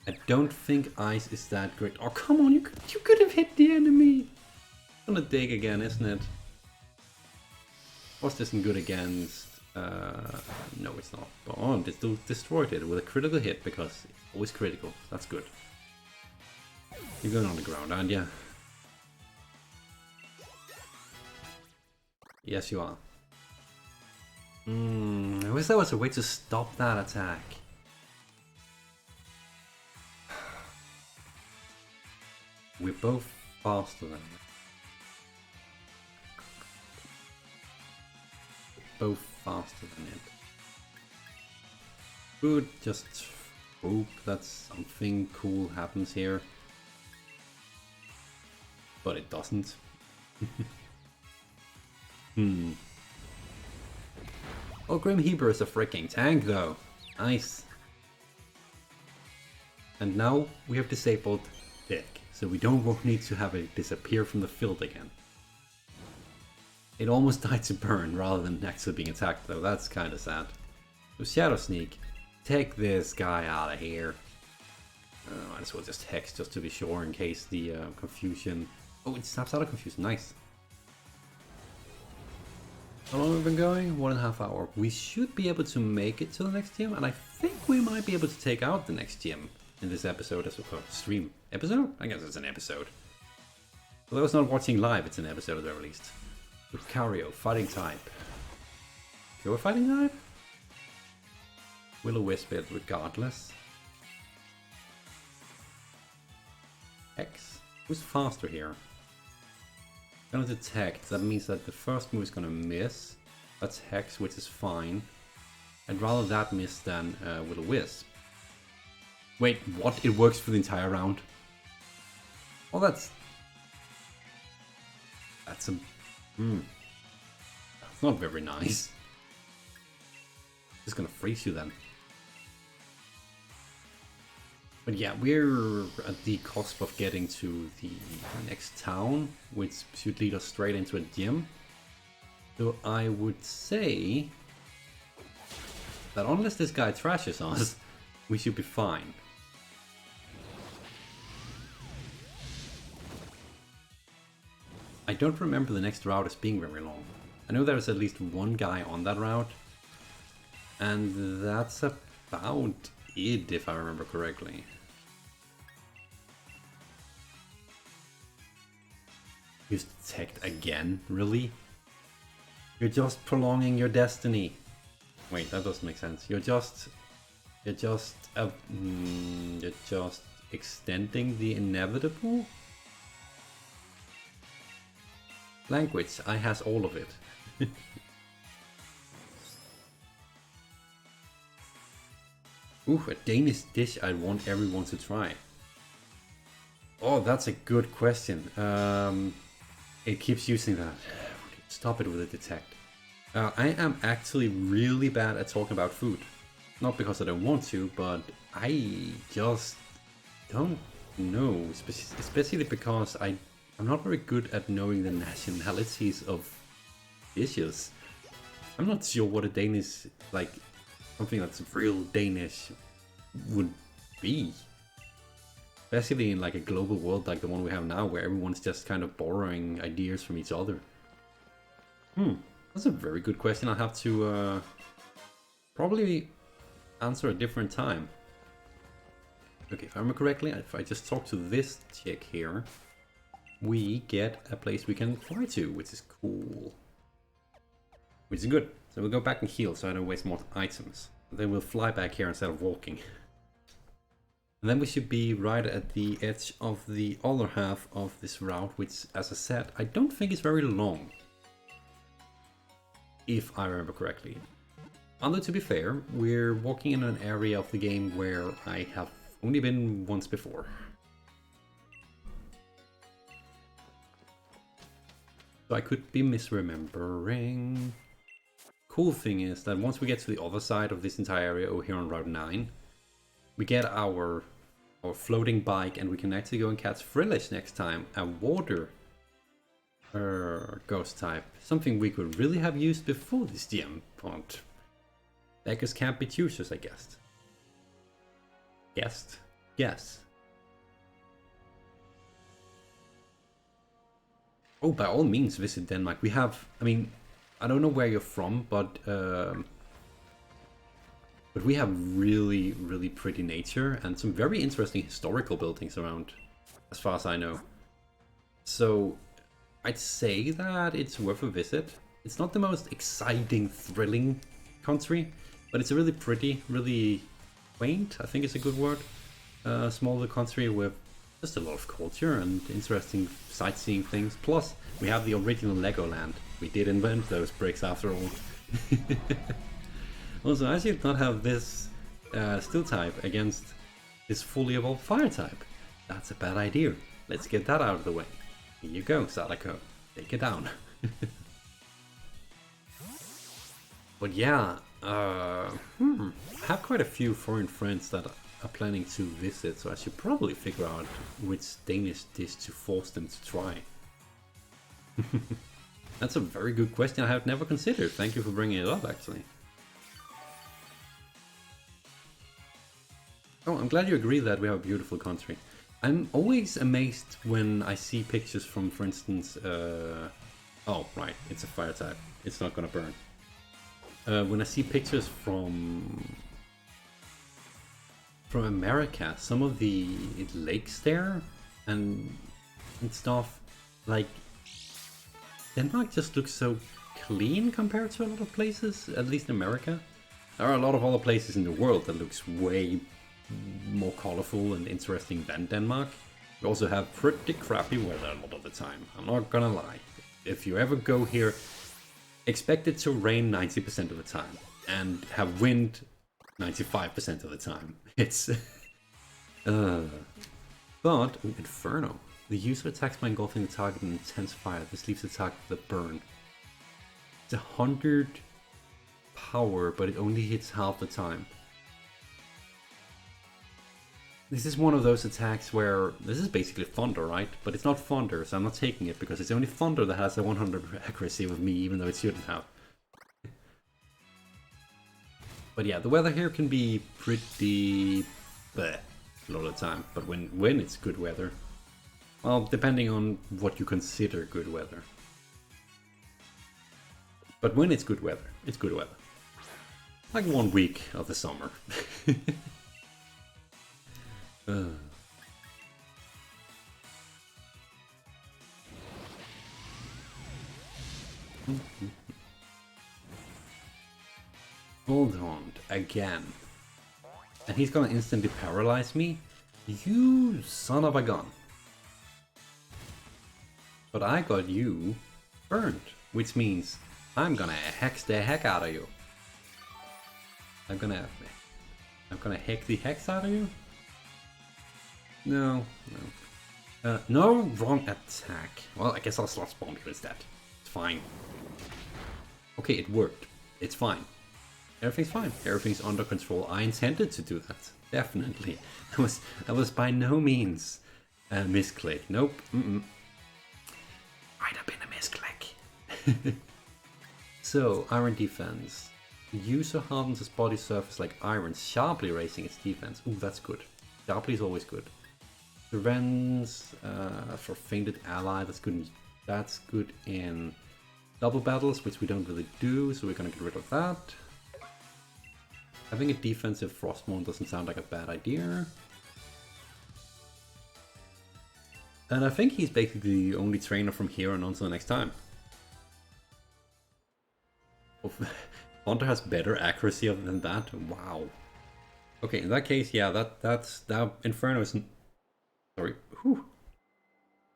I don't think Ice is that great. Oh, come on, you could have hit the enemy. Gonna Dig again, isn't it? Frost isn't good against... no, it's not. But oh, it still destroyed it with a critical hit because it's always critical. That's good. You're going on the ground, aren't you? Yes, you are. I wish there was a way to stop that attack. We're both faster than it. Both faster than it. Good, just hope that something cool happens here. But it doesn't. Oh, Grim Heaper is a freaking tank though. Nice. And now we have disabled Dig, so we won't need to have it disappear from the field again. It almost died to burn rather than actually being attacked though, that's kinda sad. So Shadow Sneak, take this guy out of here. Might as well just Hex just to be sure in case the confusion... Oh, it snaps out of confusion, nice. How long have we been going? 1.5 hours. We should be able to make it to the next gym, and I think we might be able to take out the next gym in this episode as well. Stream. Episode? I guess it's an episode. For those not watching live, it's an episode at the very least. Lucario, fighting type. Pure fighting type? Will-O-Wisp it regardless. X? Who's faster here? Gonna detect, that means that the first move is gonna miss. That's Hex, which is fine. I'd rather that miss than Will-O-Wisp. Wait, what? It works for the entire round? Well, that's a... That's not very nice. It's gonna freeze you then. But yeah, we're at the cusp of getting to the next town, which should lead us straight into a gym. So I would say that unless this guy trashes us, we should be fine. I don't remember the next route as being very long. I know there's at least one guy on that route, and that's about it if I remember correctly. Use detect again? Really? You're just prolonging your destiny. Wait, that doesn't make sense. You're just extending the inevitable? Language, I has all of it. Ooh, a Danish dish I want everyone to try. Oh, that's a good question. It keeps using that. Stop it with the detect. I am actually really bad at talking about food. Not because I don't want to, but I just don't know. Especially because I'm not very good at knowing the nationalities of dishes. I'm not sure what a Danish, like, something that's real Danish would be. Especially in like a global world like the one we have now, where everyone's just kind of borrowing ideas from each other. That's a very good question. I'll have to probably answer a different time. Okay, if I remember correctly, if I just talk to this chick here, we get a place we can fly to, which is cool. Which is good. So we'll go back and heal so I don't waste more items. Then we'll fly back here instead of walking. And then we should be right at the edge of the other half of this route, which, as I said, I don't think is very long. If I remember correctly. Although, to be fair, we're walking in an area of the game where I have only been once before. So I could be misremembering. Cool thing is that once we get to the other side of this entire area over here on Route 9, we get our floating bike and we can actually go and catch Frillish next time, a water ghost type. Something we could really have used before this gym, but beggars can't be choosers, I guess. Yes. Oh, by all means visit Denmark. We have, I mean, I don't know where you're from, but we have really, really pretty nature and some very interesting historical buildings around, as far as I know. So I'd say that it's worth a visit. It's not the most exciting, thrilling country, but it's a really pretty, really quaint, I think is a good word. Smaller country with just a lot of culture and interesting sightseeing things. Plus, we have the original Legoland. We did invent those bricks after all. Also, I should not have this steel type against this fully evolved fire type. That's a bad idea. Let's get that out of the way. Here you go, Sadako. Take it down. But yeah, I have quite a few foreign friends that are planning to visit, so I should probably figure out which Danish dish to force them to try. That's a very good question I have never considered. Thank you for bringing it up, actually. Oh, I'm glad you agree that we have a beautiful country. I'm always amazed when I see pictures from, for instance, oh, right, it's a fire type. It's not gonna burn. When I see pictures from America, some of the lakes there and stuff, like, Denmark just looks so clean compared to a lot of places, at least in America. There are a lot of other places in the world that looks way more colorful and interesting than Denmark. We also have pretty crappy weather a lot of the time, I'm not gonna lie. If you ever go here, expect it to rain 90% of the time and have wind 95% of the time. It's But Inferno. The user attacks by engulfing the target in intense fire. This leaves the target with a burn. It's 100 power, but it only hits half the time. This is one of those attacks where this is basically Thunder, right? But it's not Thunder, so I'm not taking it because it's only Thunder that has a 100 accuracy with me, even though it shouldn't have. But yeah, the weather here can be pretty bleh a lot of the time. But when it's good weather, well, depending on what you consider good weather. But when it's good weather, it's good weather. Like 1 week of the summer. Hold on, again. And he's gonna instantly paralyze me? You son of a gun. But I got you burned, which means I'm gonna hex the heck out of you. I'm gonna heck the hex out of you? No. No, wrong attack. Well, I guess I'll slot bomb you instead. It's fine. Okay, it worked. It's fine. Everything's fine. Everything's under control. I intended to do that. Definitely. That was by no means a misclick. Nope. Might have been a misclick. So, iron defense. The user hardens his body surface like iron, sharply raising its defense. Ooh, that's good. Sharply is always good. Prevents for fainted ally. That's good in double battles, which we don't really do, so we're gonna get rid of that. Having a defensive Frostmourne doesn't sound like a bad idea. And I think he's basically the only trainer from here on until next time. Hunter has better accuracy than that? Wow. Okay, in that case, yeah, that Inferno isn't... Sorry. Whew.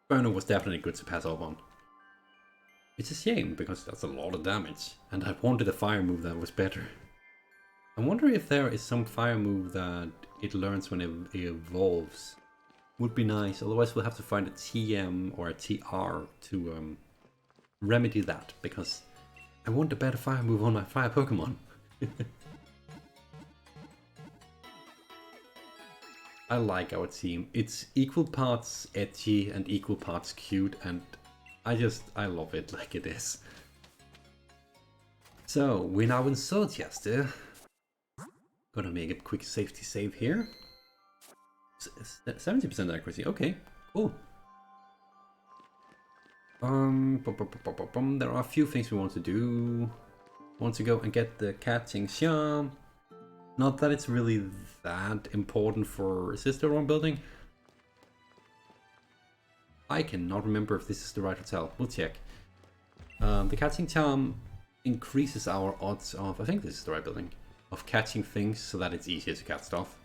Inferno was definitely good to pass up on. It's a shame, because that's a lot of damage. And I wanted a fire move that was better. I wonder if there is some fire move that it learns when it evolves. Would be nice, otherwise we'll have to find a TM or a TR to remedy that, because I want a better fire move on my fire Pokemon. I like our team. It's equal parts edgy and equal parts cute, and I love it like it is. So, we're now in Sinistea. Gonna make a quick safety save here. 70% accuracy, okay, cool. There are a few things we want to do. Want to go and get the catching charm. Not that it's really that important for Sister Run building. I cannot remember if this is the right hotel. We'll check. The catching charm increases our odds of, I think this is the right building, of catching things so that it's easier to catch stuff.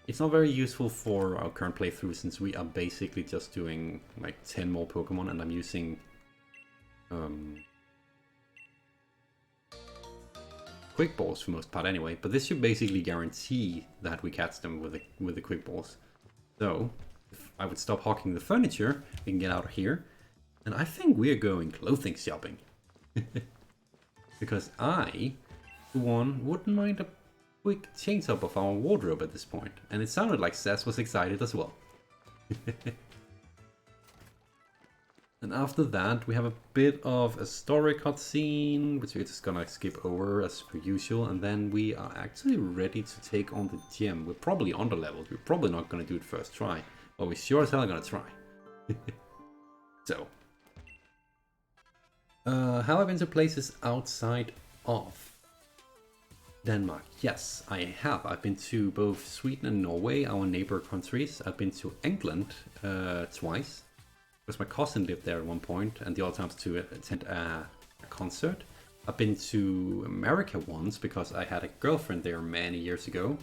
It's not very useful for our current playthrough since we are basically just doing like 10 more Pokemon and I'm using quick balls for most part anyway, but this should basically guarantee that we catch them with the quick balls. So if I would stop hawking the furniture, we can get out of here, and I think we are going clothing shopping. Because I, for one, wouldn't mind a quick change up of our wardrobe at this point, and it sounded like Sess was excited as well. And after that, we have a bit of a story cutscene, which we're just gonna skip over as per usual, and then we are actually ready to take on the gym. We're probably under-leveled, we're probably not gonna do it first try, but we sure as hell are gonna try. So, have I been to places outside of Denmark? Yes, I have. I've been to both Sweden and Norway, our neighbor countries. I've been to England twice, because my cousin lived there at one point, and the other times to attend a concert. I've been to America once, because I had a girlfriend there many years ago.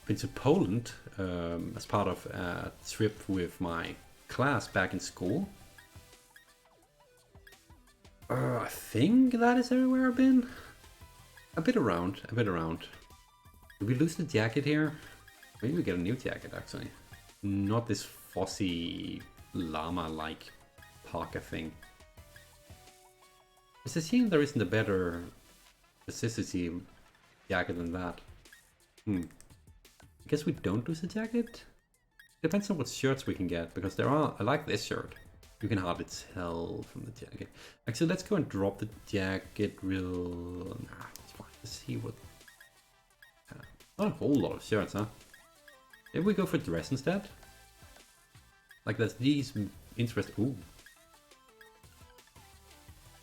Been to Poland as part of a trip with my class back in school. I think that is everywhere I've been. A bit around, a bit around. Did we lose the jacket here? Maybe we get a new jacket, actually. Not this fussy llama-like parka thing. It's a shame there isn't a better necessity jacket than that. I guess we don't lose a jacket? Depends on what shirts we can get, because there are... I like this shirt. You can hardly tell from the jacket. Actually, let's go and drop the jacket real... Nah, it's fine. Let's see what... not a whole lot of shirts, huh? Maybe we go for dress instead? Like, there's these interest... Ooh.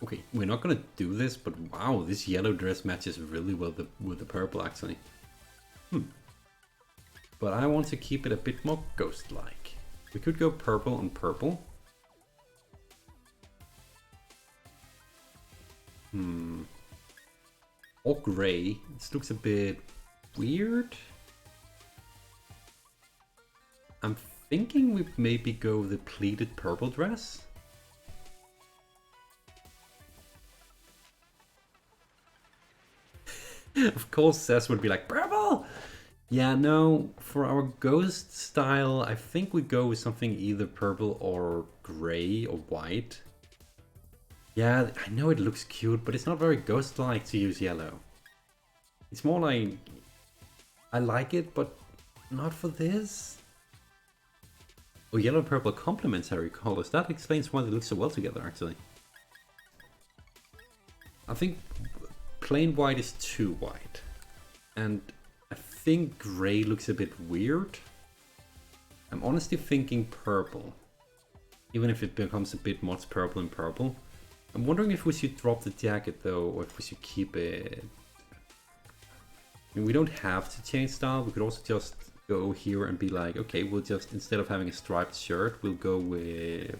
Okay, we're not gonna do this, but wow, this yellow dress matches really well with the purple, actually. But I want to keep it a bit more ghost-like. We could go purple on purple. Or grey. This looks a bit weird. I'm thinking we maybe go the pleated purple dress. Of course, Cess would be like, purple! Yeah, no, for our ghost style, I think we go with something either purple or grey or white. Yeah, I know it looks cute, but it's not very ghost-like to use yellow. It's more like... I like it, but not for this. Oh, yellow and purple complementary colors. That explains why they look so well together, actually. I think plain white is too white. And I think grey looks a bit weird. I'm honestly thinking purple. Even if it becomes a bit much purple and purple. I'm wondering if we should drop the jacket though, or if we should keep it. I mean, we don't have to change style. We could also just go here and be like, okay, we'll just, instead of having a striped shirt, we'll go with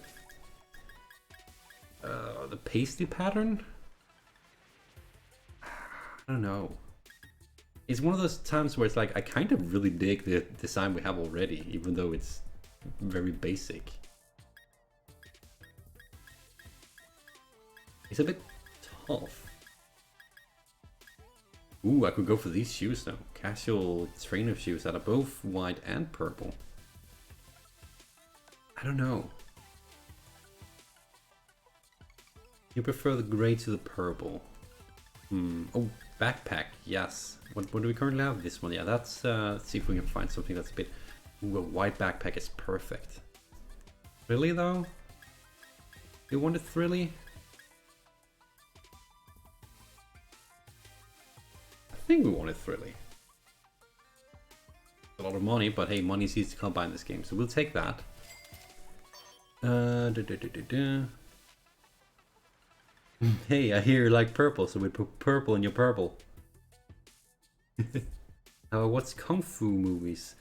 the pasty pattern. I don't know. It's one of those times where it's like, I kind of really dig the design we have already, even though it's very basic. It's a bit tough. Ooh, I could go for these shoes though. Casual trainer shoes that are both white and purple. I don't know. You prefer the grey to the purple. Oh, backpack, yes. What do we currently have? This one, yeah, that's, let's see if we can find something that's a bit... Ooh, a white backpack is perfect. Really though? You want it frilly? I think we want it frilly. A lot of money, but hey, money seems to come by in this game, so we'll take that. Hey, I hear you like purple, so we put purple in your purple. What's Kung Fu movies?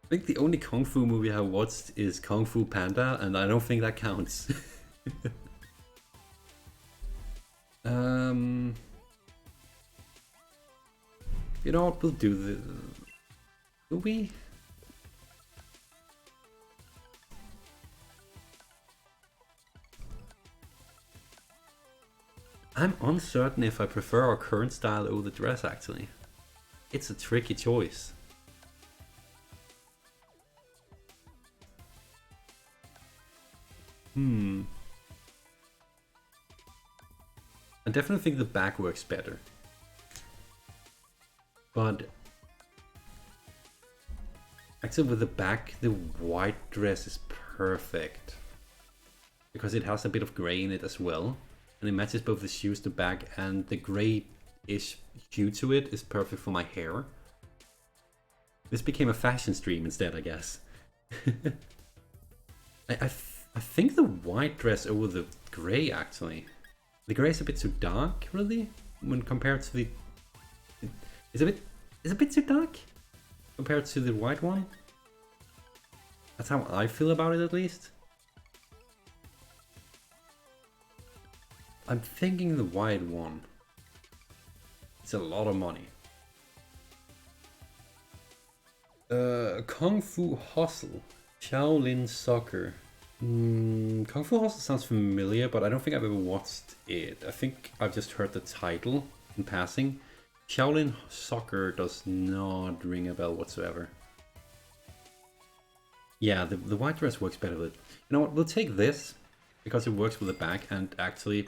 I think the only Kung Fu movie I watched is Kung Fu Panda, and I don't think that counts. You know what, we'll do the... Will we? I'm uncertain if I prefer our current style over the dress, actually. It's a tricky choice. I definitely think the back works better. But actually with the back, the white dress is perfect. Because it has a bit of grey in it as well. And it matches both the shoes, the bag, and the grey-ish hue to it is perfect for my hair. This became a fashion stream instead, I guess. I think the white dress over the grey, actually. The grey is a bit too dark, really, when compared to the... It's a bit too dark compared to the white one. That's how I feel about it, at least. I'm thinking the white one. It's a lot of money. Kung Fu Hustle. Shaolin Soccer. Kung Fu Hustle sounds familiar, but I don't think I've ever watched it. I think I've just heard the title in passing. Shaolin Soccer does not ring a bell whatsoever. Yeah, the white dress works better with... You know what, we'll take this, because it works with the back, and actually,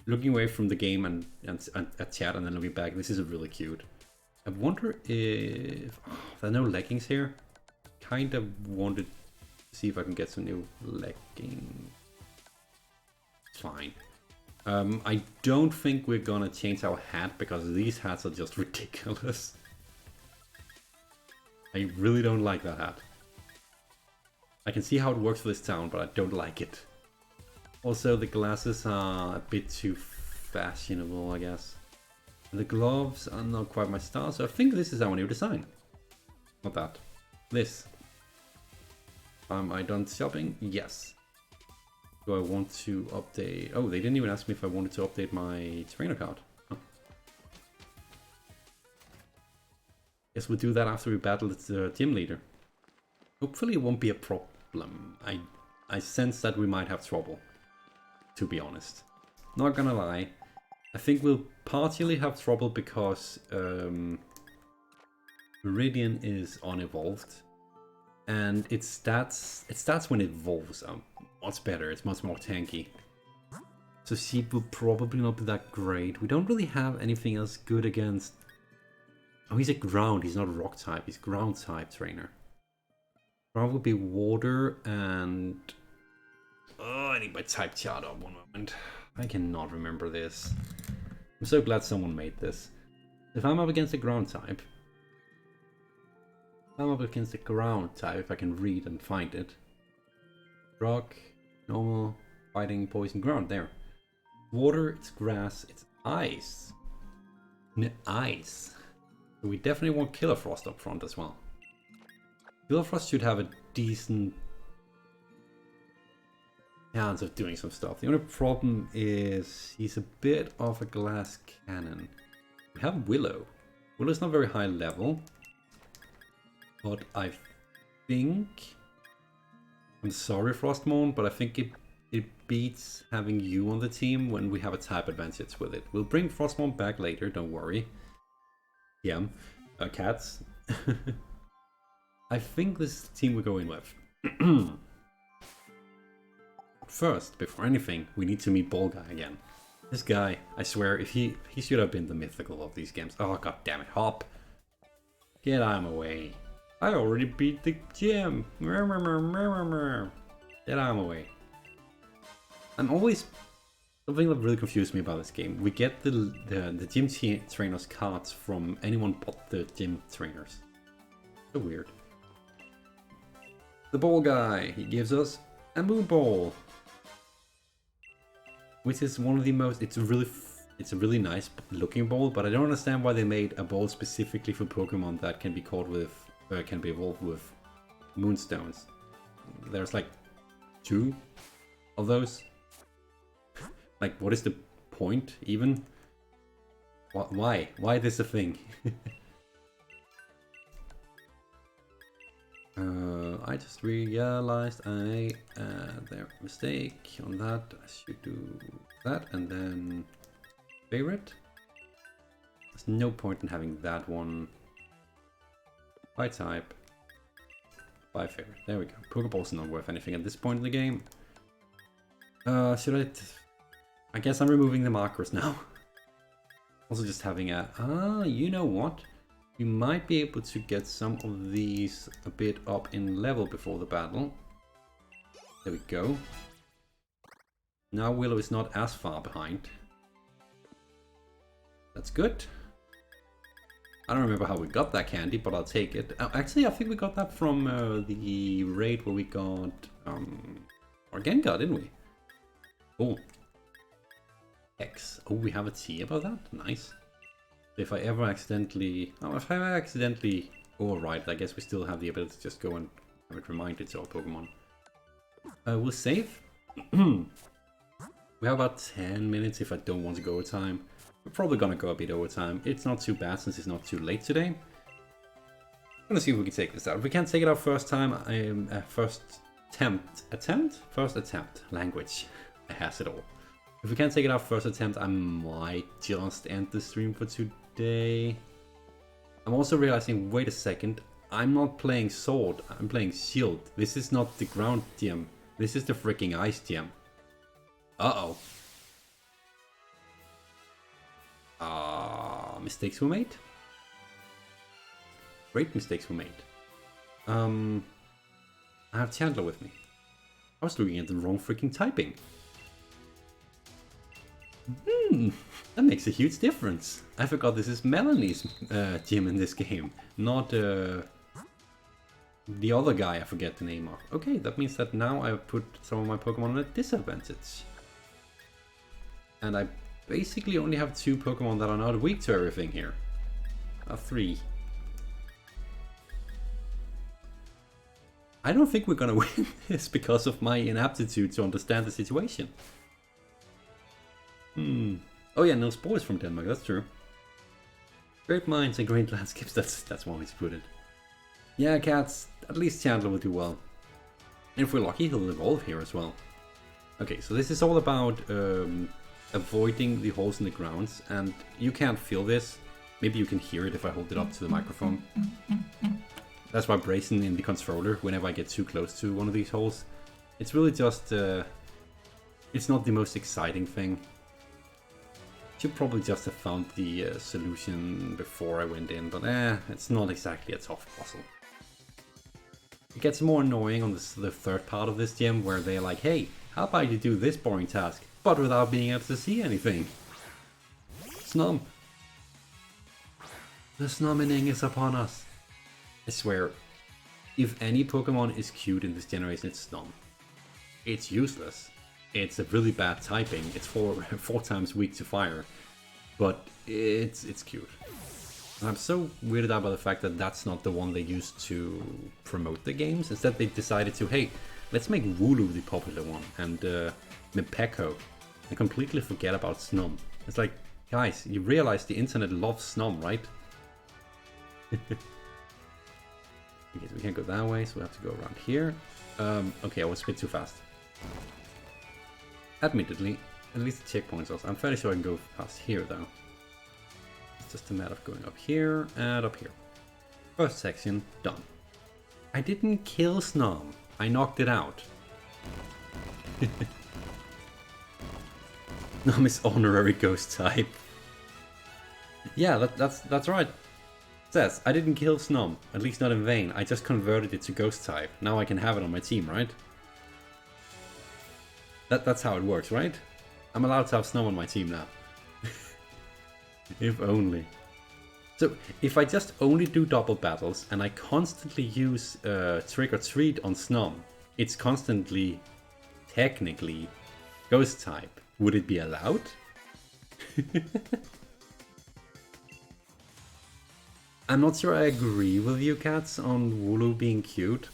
looking away from the game and at chat and then looking back, this is really cute. I wonder if... Oh, there are no leggings here. Kind of wanted to see if I can get some new leggings. Fine. I don't think we're gonna change our hat, because these hats are just ridiculous. I really don't like that hat. I can see how it works for this town, but I don't like it. Also, the glasses are a bit too fashionable, I guess. And the gloves are not quite my style, so I think this is our new design. Not that. This. Am I done shopping? Yes. Do I want to update... Oh, they didn't even ask me if I wanted to update my trainer card. Oh. Guess we'll do that after we battle the gym leader. Hopefully it won't be a problem. I sense that we might have trouble, to be honest. Not gonna lie. I think we'll partially have trouble because Meridian is unevolved. And its stats when it evolves are much better, it's much more tanky. So Sheep will probably not be that great. We don't really have anything else good against... Oh, he's a ground, he's not a rock type, he's ground type trainer. Ground would be water and... Oh, I need my type chart up one moment. I cannot remember this. I'm so glad someone made this. If I'm up against a ground type... if I can read and find it. Rock, normal, fighting, poison, ground, there. Water, it's grass, it's ice. Ice. So we definitely want Killer Frost up front as well. Killer Frost should have a decent chance of doing some stuff. The only problem is he's a bit of a glass cannon. We have Willow. Willow's not very high level. But I think... I'm sorry, Frostmourne, but I think it beats having you on the team when we have a type advantage with it. We'll bring Frostmourne back later, don't worry. Yeah, cats. I think this is the team we're going with. First, before anything, we need to meet Ball Guy again. This guy, I swear, if he should have been the mythical of these games. Oh, god damn it, Hop. Get out of my way. I already beat the gym. Get out of my way. I'm always... Something that really confused me about this game. We get the gym trainers cards from anyone but the gym trainers. So weird. The Ball Guy, he gives us a Moon Ball. Which is one of the most... It's a really nice looking ball, but I don't understand why they made a ball specifically for Pokemon that can be caught with... can be evolved with Moonstones. There's like 2 of those. Like, what is the point even? Why? Why is this a thing? I just realized I their mistake on that. I should do that and then favorite. There's no point in having that one. By type. By favorite. There we go. Pokeballs are not worth anything at this point in the game. Should I guess I'm removing the markers now. Also just having a... you know what? You might be able to get some of these a bit up in level before the battle. There we go. Now Willow is not as far behind. That's good. I don't remember how we got that candy, but I'll take it. Actually, I think we got that from the raid where we got Gengar, didn't we? Cool. X. Oh, we have a T about that? Nice. If I ever accidentally... Oh, if I accidentally overwrite, I guess we still have the ability to just go and have it reminded to our Pokemon. We'll save. We have about 10 minutes if I don't want to go overtime. We're probably gonna go a bit overtime. It's not too bad since it's not too late today. I'm gonna see if we can take this out. If we can't take it out first time, first attempt. Language. It has it all. If we can't take it out first attempt, I might just end the stream for today. I'm also realizing, wait a second, I'm not playing sword, I'm playing shield. This is not the ground gym. This is the freaking ice gym. Uh-oh. Mistakes were made. Great mistakes were made. I have Chandler with me. I was looking at the wrong freaking typing. That makes a huge difference. I forgot this is Melanie's gym in this game, not the other guy I forget the name of. Okay, that means that now I put some of my Pokemon at a disadvantage. And I basically only have 2 Pokemon that are not weak to everything here. 3. I don't think we're gonna win this because of my inaptitude to understand the situation. Oh yeah, no spoilers from Denmark, that's true. Great minds and great landscapes, that's one way to put it. Yeah, cats, at least Chandler will do well. And if we're lucky, he'll evolve here as well. Okay, so this is all about avoiding the holes in the grounds, and you can't feel this. Maybe you can hear it if I hold it up to the microphone. That's vibration in the controller whenever I get too close to one of these holes. It's really just, it's not the most exciting thing. Should probably just have found the solution before I went in, but it's not exactly a tough puzzle. It gets more annoying on the 3rd part of this gym, where they're like, hey, how about you do this boring task, but without being able to see anything? Snum. The snumming is upon us. I swear, if any Pokemon is cute in this generation, it's Snum. It's useless. It's a really bad typing. It's 4 times weak to fire, but it's cute. And I'm so weirded out by the fact that that's not the one they used to promote the games. Instead, they decided to, hey, let's make Wooloo the popular one and Mepeko, and completely forget about Snum. It's like, guys, you realize the internet loves Snum, right? Okay, so we can't go that way, so we have to go around here. Okay, I was a bit too fast. Admittedly, at least the checkpoints also. I'm fairly sure I can go past here though. It's just a matter of going up here and up here. First section, done. I didn't kill Snom, I knocked it out. Snom is honorary ghost type. Yeah, that's right. It says, I didn't kill Snom, at least not in vain. I just converted it to ghost type. Now I can have it on my team, right? That's how it works, right? I'm allowed to have Snom on my team now. If only. So, if I just only do double battles and I constantly use Trick or Treat on Snom, it's constantly, technically, ghost type. Would it be allowed? I'm not sure I agree with you cats on Wooloo being cute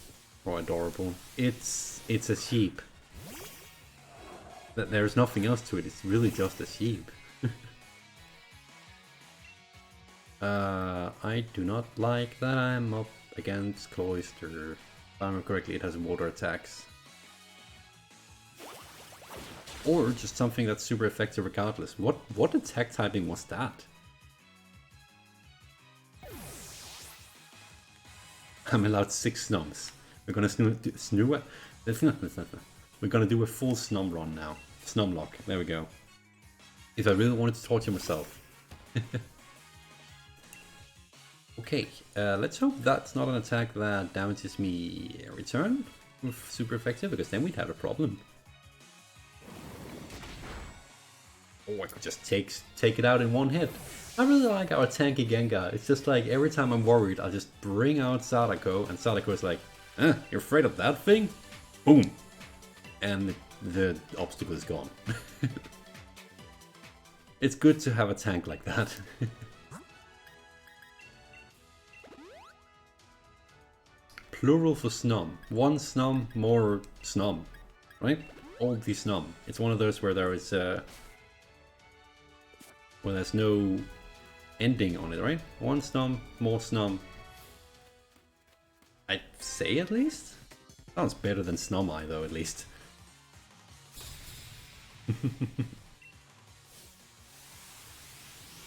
or adorable. It's a sheep. There's nothing else to it, it's really just a sheep. I do not like that I'm up against Cloyster. If I remember correctly, it has water attacks. Or just something that's super effective regardless. What attack typing was that? I'm allowed 6 Snoms. We're gonna We're gonna do a full Snom run now. Snomlock, there we go. If I really wanted to torture myself. Okay, let's hope that's not an attack that damages me in return with super effective, because then we'd have a problem. Oh, I could just take it out in one hit. I really like our tanky Gengar. It's just like every time I'm worried, I'll just bring out Sadako, and Sadako is like, you're afraid of that thing? Boom! And the obstacle is gone. It's good to have a tank like that. Plural for Snom. One Snom, more Snom. Right? All the Snom. It's one of those where there is where there's no ending on it, right? One Snom, more Snom. I'd say at least? Sounds better than Snomai though, at least.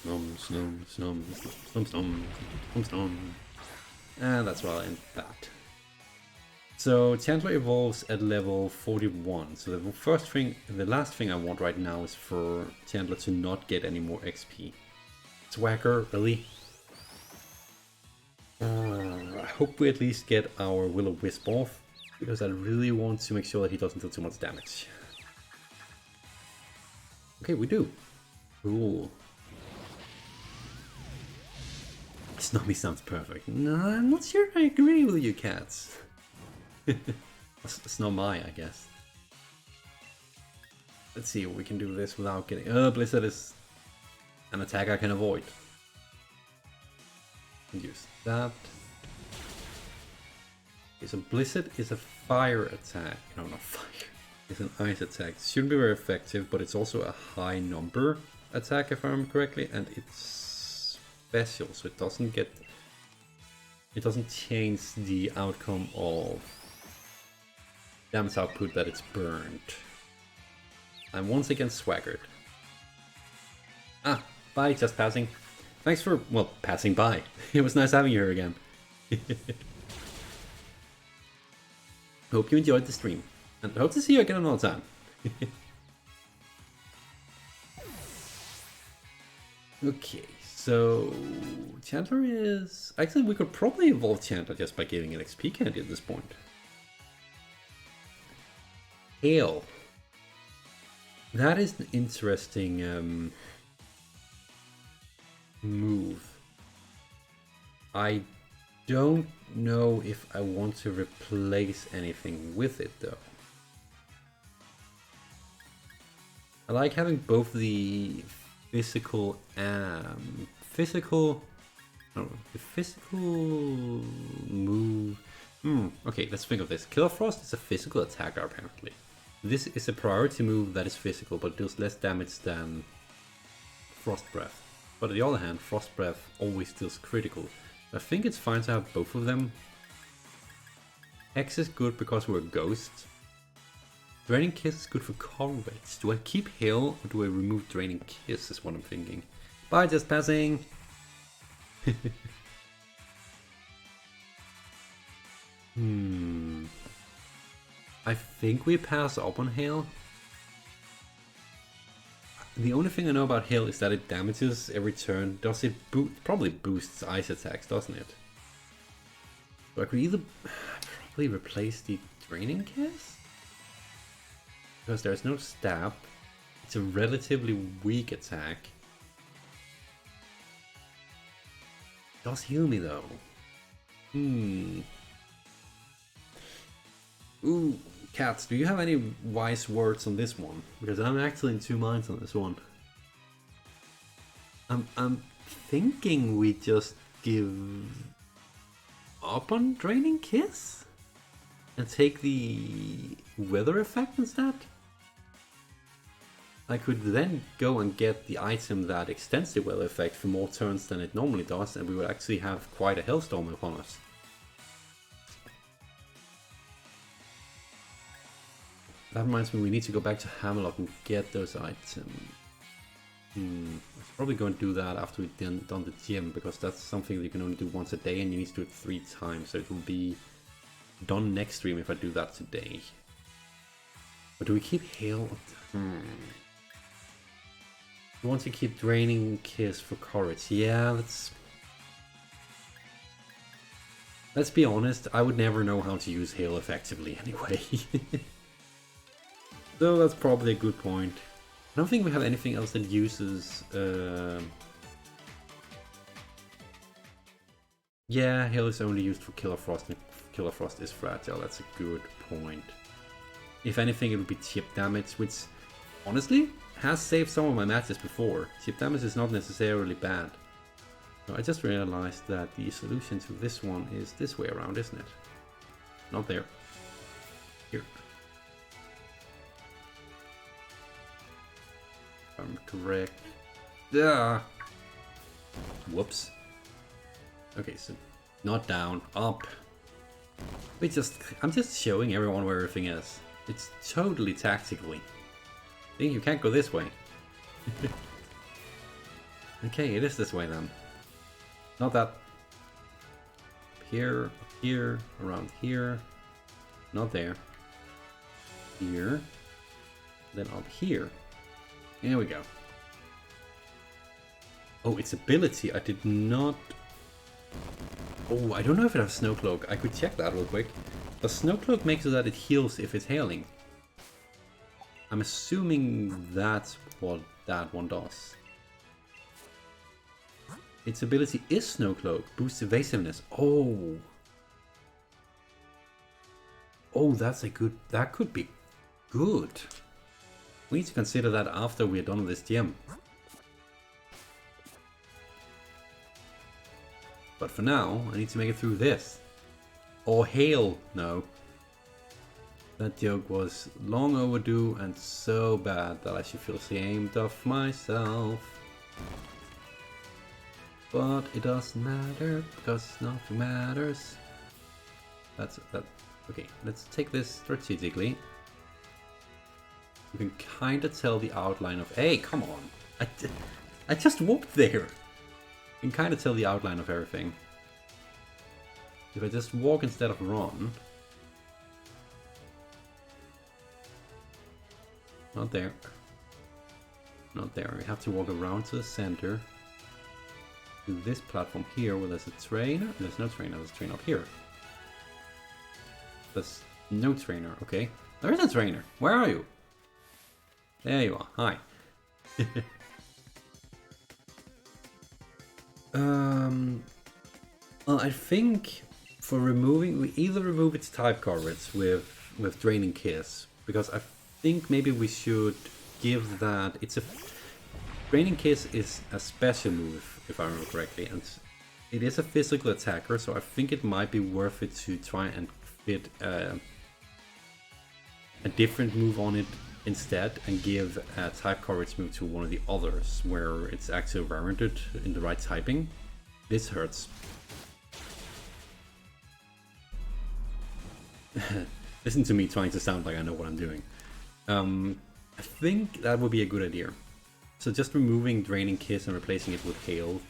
Snom, Snom, Snom, Snom, Snom, Snom, Snom. And that's why I'll end that. So Chandler evolves at level 41. So the last thing I want right now is for Chandler to not get any more XP. Swagger, really? I hope we at least get our Will-O-Wisp off, because I really want to make sure that he doesn't do too much damage. Okay, we do. Cool. Snobby sounds perfect. No, I'm not sure I agree with you, cats. It's not my, I guess. Let's see if we can do this without getting... Blizzard is an attack I can avoid. Use that. Okay, so Blizzard is a fire attack. No, not fire. It's an ice attack. It shouldn't be very effective, but it's also a high number attack, if I remember correctly, and it's special, so it doesn't change the outcome of damage output that it's burned. I'm once again swaggered. Ah, bye, just passing. Thanks for, well, passing by. It was nice having you here again. Hope you enjoyed the stream, and hope to see you again another time. Okay, so Chandler is... Actually, we could probably evolve Chandler just by giving an XP candy at this point. Hail. That is an interesting move. I don't know if I want to replace anything with it though. I like having both the physical move. Okay, let's think of this. Killer Frost is a physical attacker apparently. This is a priority move that is physical but deals less damage than Frost Breath. But on the other hand, Frost Breath always deals critical. I think it's fine to have both of them. X is good because we're a ghost. Draining Kiss is good for coverage. Do I keep Hail or do I remove Draining Kiss is what I'm thinking. Bye, just passing! I think we pass up on Hail. The only thing I know about Hail is that it damages every turn. Does it probably boosts ice attacks, doesn't it? So I could either probably replace the Draining Kiss? Because there's no stab. It's a relatively weak attack. It does heal me though. Ooh, cats, do you have any wise words on this one? Because I'm actually in two minds on this one. I'm thinking we just give up on Draining Kiss and take the weather effect instead. I could then go and get the item that extends the weather effect for more turns than it normally does, and we would actually have quite a hellstorm upon us. That reminds me, we need to go back to Hammerlock and get those items. I'm probably going to do that after we've done the gym, because that's something that you can only do once a day and you need to do it 3 times, so it will be done next stream if I do that today. But do we keep Hail? We want to keep Draining Kiss for courage. Yeah, let's be honest, I would never know how to use Hail effectively anyway. So that's probably a good point. I don't think we have anything else that uses... Yeah, Hail is only used for Killer Frost, and Killer Frost is fragile, that's a good point. If anything, it would be chip damage, which, honestly, has saved some of my matches before. Chip damage is not necessarily bad. So I just realized that the solution to this one is this way around, isn't it? Not there. Here. If I'm correct. Ah! Whoops. Okay, so not down, up. I'm just showing everyone where everything is. It's totally tactically. I think you can't go this way. Okay, it is this way then. Not that here, around here. Not there. Here. Then up here. Here we go. Oh, its ability. I did not... Oh, I don't know if it has Snow Cloak. I could check that real quick. But Snow Cloak makes it that it heals if it's hailing. I'm assuming that's what that one does. Its ability is Snow Cloak. Boosts evasiveness. Oh. Oh, that's a good... That could be good. We need to consider that after we're done with this gym. But for now, I need to make it through this. Or hail. No. That joke was long overdue and so bad that I should feel ashamed of myself. But it doesn't matter because nothing matters. That's that. Okay, let's take this strategically. You can kind of tell the outline of... Hey, come on! I just walked there! You can kind of tell the outline of everything. If I just walk instead of run... Not there. Not there. We have to walk around to the center. To this platform here where there's a trainer. There's no trainer. There's a trainer up here. There's no trainer. Okay. There is a trainer. Where are you? There you are. Hi. Well, I think for removing, we either remove its type coverage with Draining Kiss, because I think maybe we should give that. It's a Draining Kiss is a special move, if I remember correctly, and it is a physical attacker, so I think it might be worth it to try and fit a different move on it instead and give a type coverage move to one of the others where it's actually warranted in the right typing. This hurts. Listen to me trying to sound like I know what I'm doing. I think that would be a good idea. So just removing Draining Kiss and replacing it with Hail.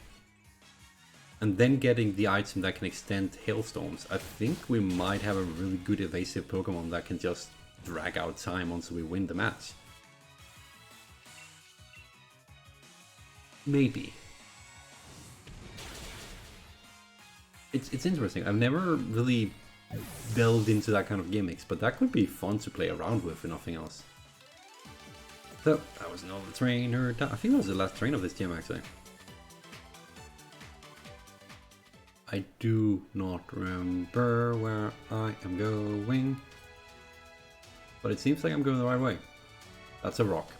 And then getting the item that can extend Hailstorms. I think we might have a really good evasive Pokemon that can just drag out time until we win the match. Maybe. It's interesting. I've never really delved into that kind of gimmicks, but that could be fun to play around with, if nothing else. So, that was another trainer. I think that was the last train of this gym, actually. I do not remember where I am going. But it seems like I'm going the right way. That's a rock.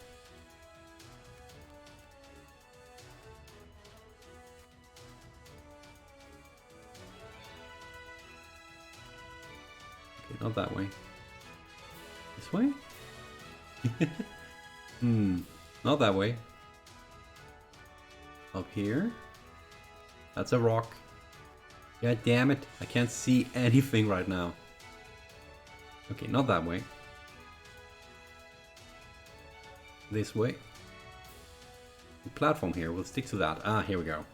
Okay, not that way. This way? Not that way. Up here? That's a rock. God damn it, I can't see anything right now. Okay, not that way. This way. The platform here, we'll stick to that. Ah, here we go.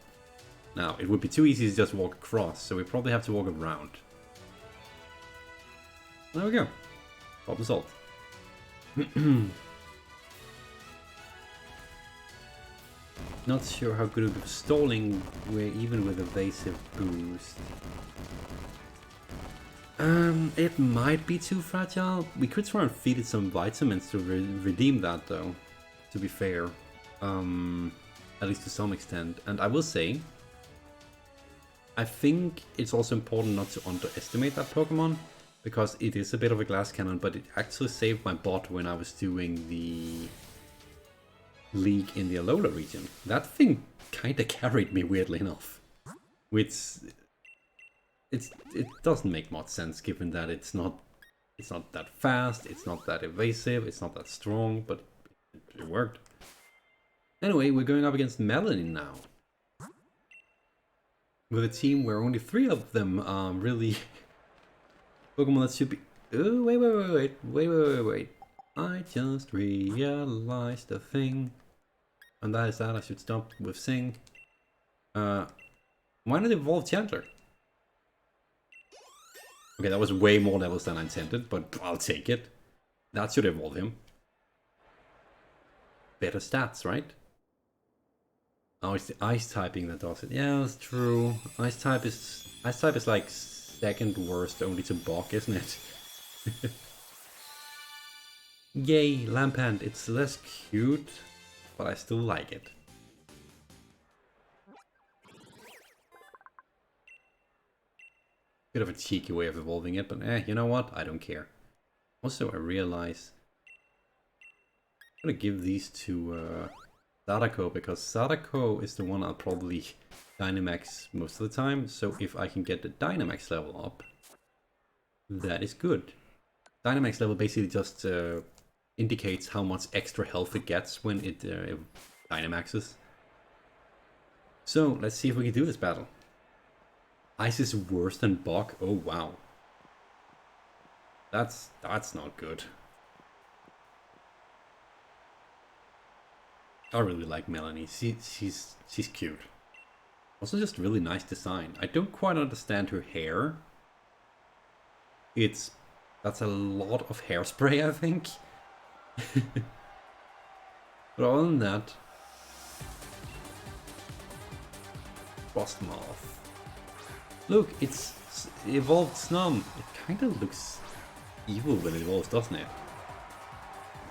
Now, it would be too easy to just walk across, so we probably have to walk around. There we go. Problem solved. Not sure how good it was stalling even with evasive boost. It might be too fragile. We could try and feed it some vitamins to redeem that though, to be fair. At least to some extent. And I will say, I think it's also important not to underestimate that Pokemon, because it is a bit of a glass cannon, but it actually saved my bot when I was doing the league in the Alola region. That thing kinda carried me, weirdly enough. Which it doesn't make much sense given that it's not that fast, it's not that evasive, it's not that strong, but it worked. Anyway, we're going up against Melanie now. With a team where only 3 of them are really Pokemon that should be... Oh, wait. I just realized a thing. And that is that I should stop with Sing. Why not evolve Chandler? Okay, that was way more levels than I intended, but I'll take it. That should evolve him. Better stats, right? Oh, it's the ice typing that does it. Yeah, that's true. Ice type is like second worst only to Bok, isn't it? Yay, Lampant. It's less cute, but I still like it. Bit of a cheeky way of evolving it, but you know what? I don't care. Also, I realize I'm gonna give these to Sadako, because Sadako is the one I'll probably Dynamax most of the time. So if I can get the Dynamax level up, that is good. Dynamax level basically just indicates how much extra health it gets when it Dynamaxes. So let's see if we can do this battle. Ice is worse than Bok. Oh wow, that's not good. I really like Melanie. She's cute. Also, just really nice design. I don't quite understand her hair. That's a lot of hairspray, I think. But other than that, Frostmoth. Look, it's evolved Snum. It kind of looks evil when it evolves, doesn't it?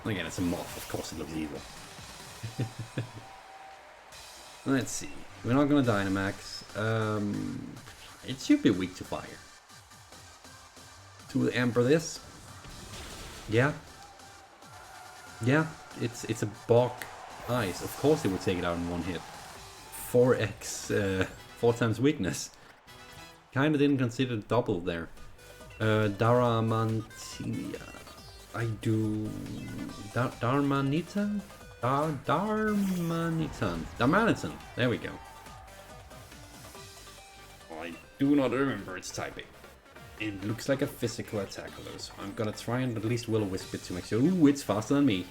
Again, it's a moth. Of course, it looks evil. Let's see. We're not gonna Dynamax. It should be weak to fire. To Ember this. Yeah. Yeah, it's a Bok Ice. Of course it would take it out in one hit. 4x, 4 times weakness. Kinda didn't consider double there. Daramantinia. I do... Darmanitan? Darmanitan. There we go. I do not remember its typing. It looks like a physical attack though, so I'm gonna try and at least Will-O-Wisp it to make sure. Ooh, it's faster than me.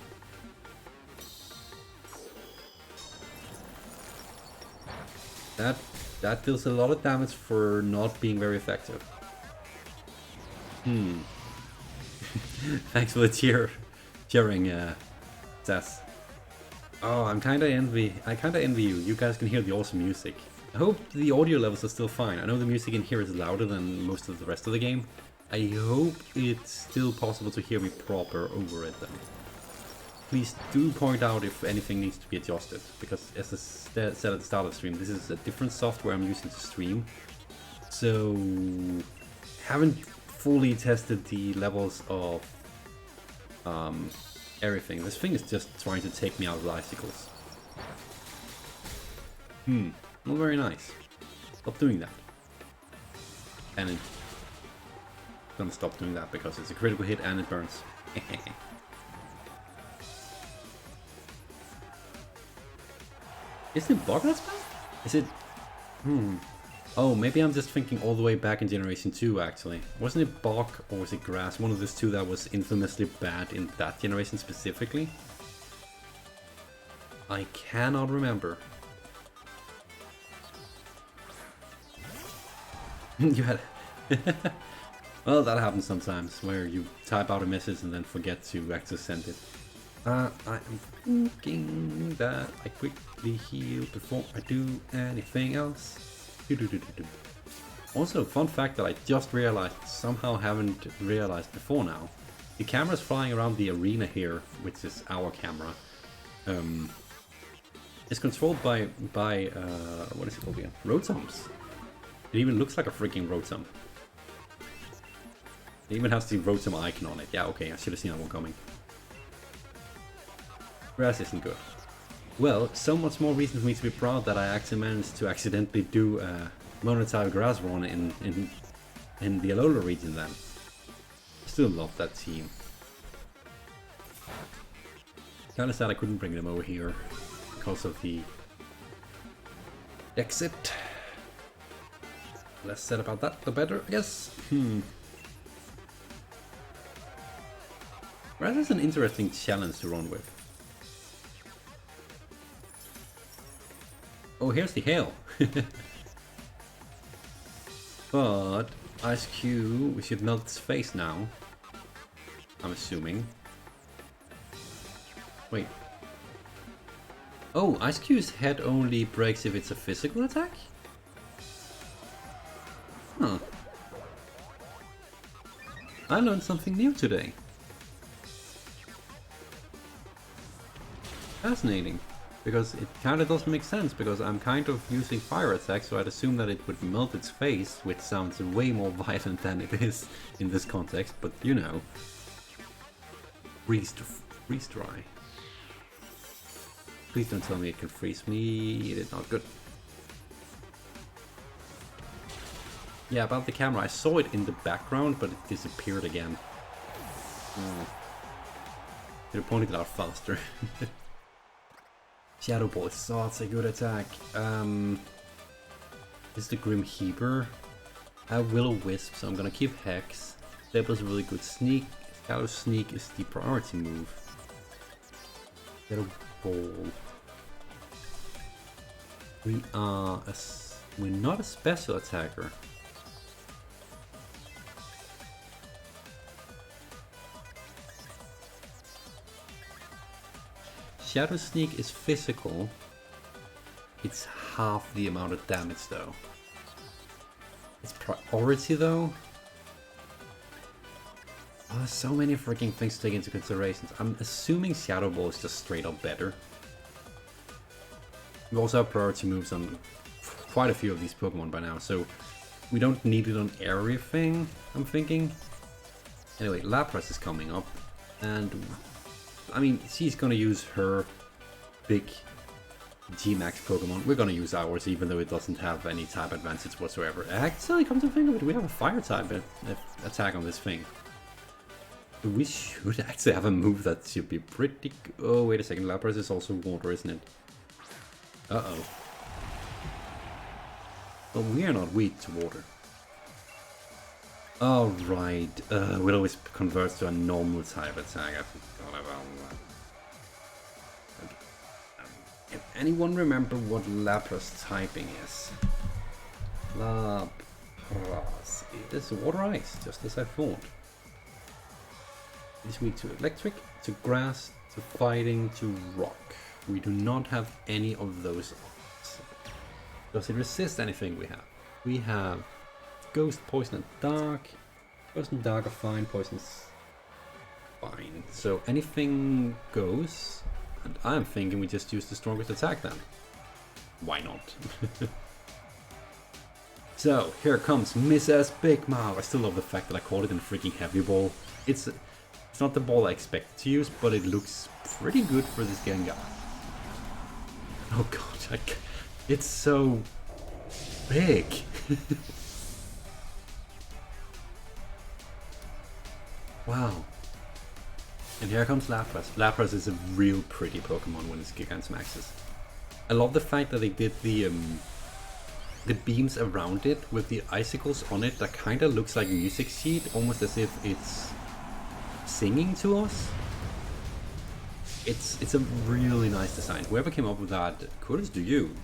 That deals a lot of damage for not being very effective. Thanks for the cheering, Seth. Oh, I kinda envy you. You guys can hear the awesome music. I hope the audio levels are still fine. I know the music in here is louder than most of the rest of the game. I hope it's still possible to hear me proper over it then. Please do point out if anything needs to be adjusted, because as I said at the start of the stream, this is a different software I'm using to stream. So, haven't fully tested the levels of everything. This thing is just trying to take me out of the icicles. Not very nice. Stop doing that. And it's gonna stop doing that because it's a critical hit and it burns. Is it Bok that's bad? Is it... Oh, maybe I'm just thinking all the way back in Generation 2 actually. Wasn't it Bok or was it Grass? One of those two that was infamously bad in that generation specifically? I cannot remember. You had... Well, that happens sometimes, where you type out a message and then forget to actually send it. I am thinking that I quickly heal before I do anything else. Also, fun fact that I just realized, somehow haven't realized before now. The camera's flying around the arena here, which is our camera. It's controlled by what is it called again? Rotomps. It even looks like a freaking Rotom. It even has the Rotom icon on it. Yeah, okay, I should have seen that one coming. Grass isn't good. Well, so much more reason for me to be proud that I actually managed to accidentally do a Monotype Grass run in the Alola region then. Still love that team. Kinda sad I couldn't bring them over here because of the exit. Less said about that, the better, I guess. Grass is an interesting challenge to run with. Oh, here's the hail. But Ice Cube, we should melt its face now. I'm assuming. Wait. Oh, Ice Cube's head only breaks if it's a physical attack? Huh. I learned something new today. Fascinating. Because it kind of doesn't make sense, because I'm kind of using fire attack, so I'd assume that it would melt its face, which sounds way more violent than it is in this context, but you know. Freeze dry. Please don't tell me it can freeze me, it is not good. Yeah, about the camera, I saw it in the background, but it disappeared again. Oh. Could have pointed it out faster. Shadow Ball is such a good attack. This is the Grim Heaver. I have Will-O-Wisp, so I'm gonna keep Hex. Stable is a really good sneak. Shadow Sneak is the priority move. Shadow Ball. We're not a special attacker. Shadow Sneak is physical. It's half the amount of damage though. It's priority though. Oh, there's so many freaking things to take into consideration. I'm assuming Shadow Ball is just straight up better. We also have priority moves on quite a few of these Pokemon by now, so we don't need it on everything, I'm thinking. Anyway, Lapras is coming up, and I mean, she's gonna use her big G-Max Pokemon. We're gonna use ours, even though it doesn't have any type advantage whatsoever. Actually, come to think of it, we have a fire type attack on this thing. We should actually have a move that should be pretty... Oh, wait a second, Lapras is also water, isn't it? Uh-oh. But we are not weak to water. Oh, right. Will always converts to a normal type attack. I forgot about that. Can anyone remember what Lapras typing is? Lapras. It is water ice, just as I thought. It is weak to electric, to grass, to fighting, to rock. We do not have any of those. Does it resist anything we have? We have Ghost, Poison, and Dark. Ghost and Dark are fine, Poison's fine. So anything goes, and I'm thinking we just use the strongest attack then. Why not? So, here comes Mrs. Big Mouth. I still love the fact that I called it a freaking heavy ball. It's not the ball I expected to use, but it looks pretty good for this Gengar. Oh god, it's so big. Wow. And here comes Lapras. Lapras is a real pretty Pokemon when it's Gigantamaxes. I love the fact that they did the beams around it with the icicles on it that kind of looks like music sheet, almost as if it's singing to us. It's a really nice design. Whoever came up with that, kudos to you.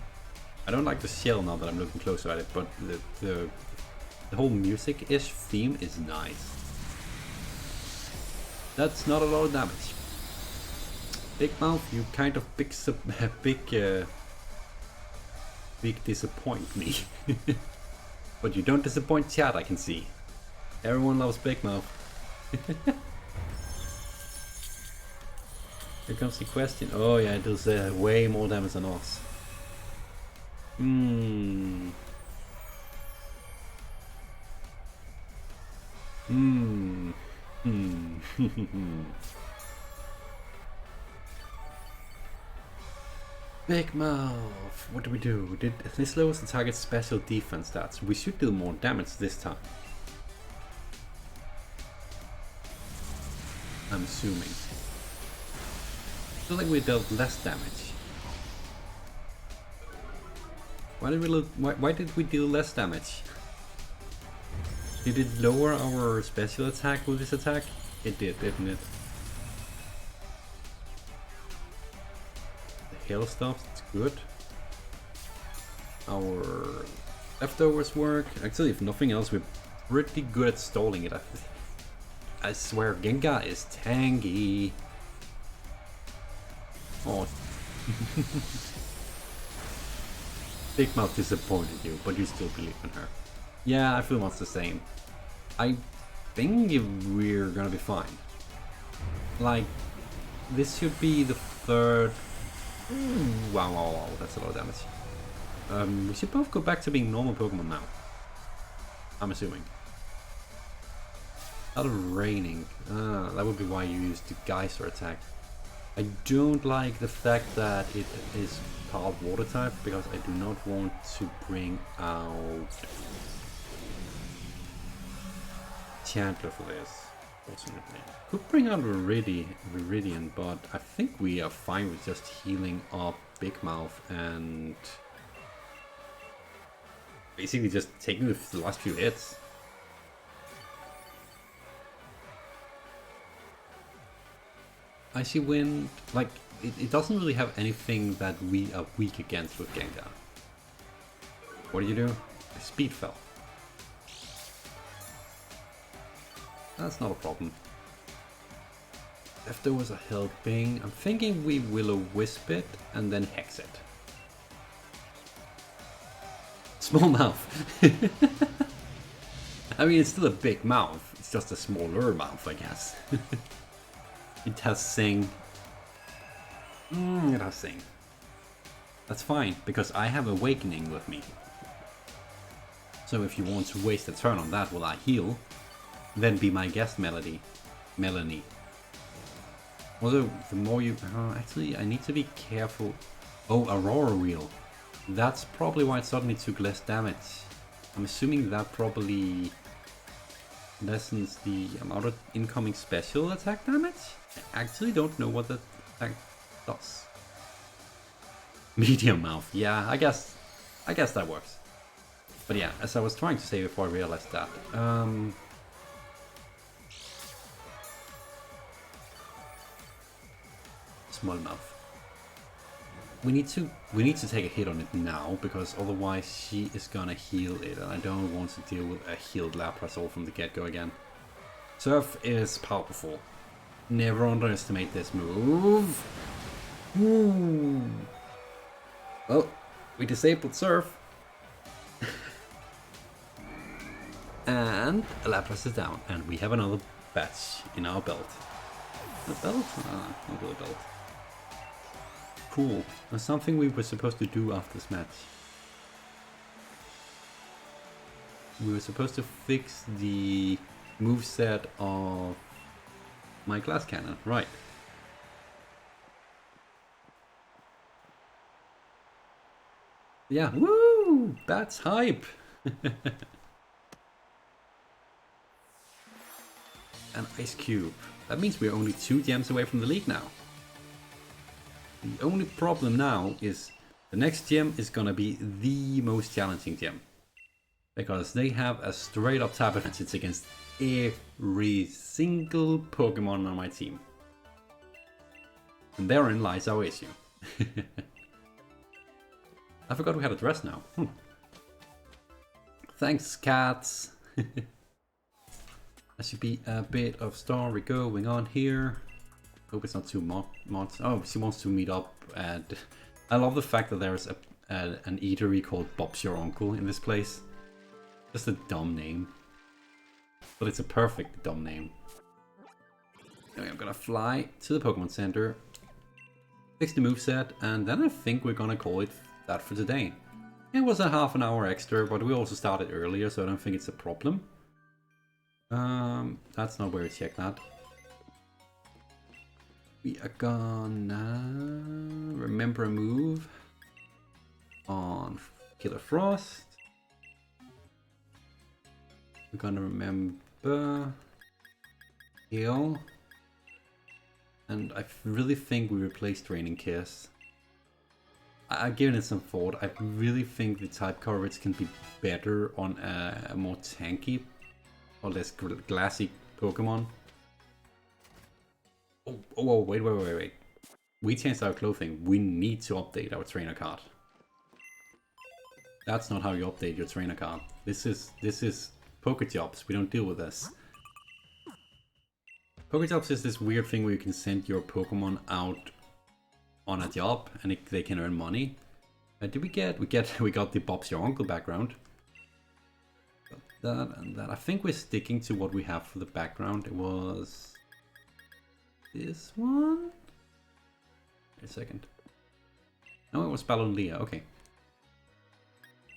I don't like the shell now that I'm looking closer at it, but the whole music-ish theme is nice. That's not a lot of damage. Big Mouth, you kind of big disappoint me. But you don't disappoint chat, I can see. Everyone loves Big Mouth. Here comes the question. Oh yeah, it does way more damage than us. Big Mouth. What do we do? This lowers the target's special defense stats. We should do more damage this time. I'm assuming. I feel like we dealt less damage. Why did we deal less damage? Did it lower our special attack with this attack? It did, didn't it? The hail stops, it's good. Our leftovers work. Actually, if nothing else, we're pretty good at stalling it. I swear, Gengar is tanky. Oh. Big Mouth disappointed you, but you still believe in her. Yeah, I feel much the same. I think we're gonna be fine. Like, this should be the third... Wow, that's a lot of damage. We should both go back to being normal Pokemon now. I'm assuming. A lot of raining. That would be why you used the Geyser attack. I don't like the fact that it is part water type, because I do not want to bring out Chandler for this. Fortunately. Could bring out Viridian, but I think we are fine with just healing up Big Mouth and basically just taking the last few hits. Icy Wind, like, it doesn't really have anything that we are weak against with Gengar. What do you do? Speed fell. That's not a problem. If there was a helping, I'm thinking we Will-O-Wisp it and then Hex it. Small mouth. I mean, it's still a big mouth. It's just a smaller mouth, I guess. It has Sing. It has Sing. That's fine, because I have Awakening with me. So if you want to waste a turn on that while I heal, then be my guest, Melanie. Although, the more you... actually, I need to be careful. Oh, Aurora Wheel. That's probably why it suddenly took less damage. I'm assuming that probably lessens the amount of incoming special attack damage? I actually don't know what that attack does. Medium mouth. Yeah, I guess that works. But yeah, as I was trying to say before I realized that. Small mouth. We need to take a hit on it now, because otherwise she is gonna heal it, and I don't want to deal with a healed Lapras all from the get-go again. Surf is powerful. Never underestimate this move. Ooh. Well, we disabled Surf. And Lapras is down, and we have another batch in our belt. A belt? Not really a belt. Cool. There's something we were supposed to do after this match. We were supposed to fix the moveset of my glass cannon, right? Yeah, woo! That's hype! An Ice Cube. That means we're only 2 gems away from the league now. The only problem now is the next gem is gonna be the most challenging gem. Because they have a straight up type advantage against every single Pokemon on my team. And therein lies our issue. I forgot we had a dress now. Thanks, cats. There should be a bit of story going on here. Hope it's not too much. Oh, she wants to meet up, and I love the fact that there's an eatery called Bob's Your Uncle in this place. Just a dumb name, but it's a perfect dumb name. Anyway, I'm gonna fly to the Pokemon Center, fix the moveset, and then I think we're gonna call it that for today. It was a half an hour extra, but we also started earlier, so I don't think it's a problem. That's not where to check that. We are gonna remember a move on Killer Frost. We're gonna remember Heal. And I really think we replaced Draining Kiss. I've given it some thought. I really think the type coverage can be better on a more tanky or less glassy Pokemon. Oh, wait. We changed our clothing. We need to update our trainer card. That's not how you update your trainer card. This is Pokejobs. We don't deal with this. Pokejobs is this weird thing where you can send your Pokemon out on a job and they can earn money. Did we got the Bob's Your Uncle background. Got that and that. I think we're sticking to what we have for the background. It was this one. Wait a second. No, it was Balloon Leah. Okay.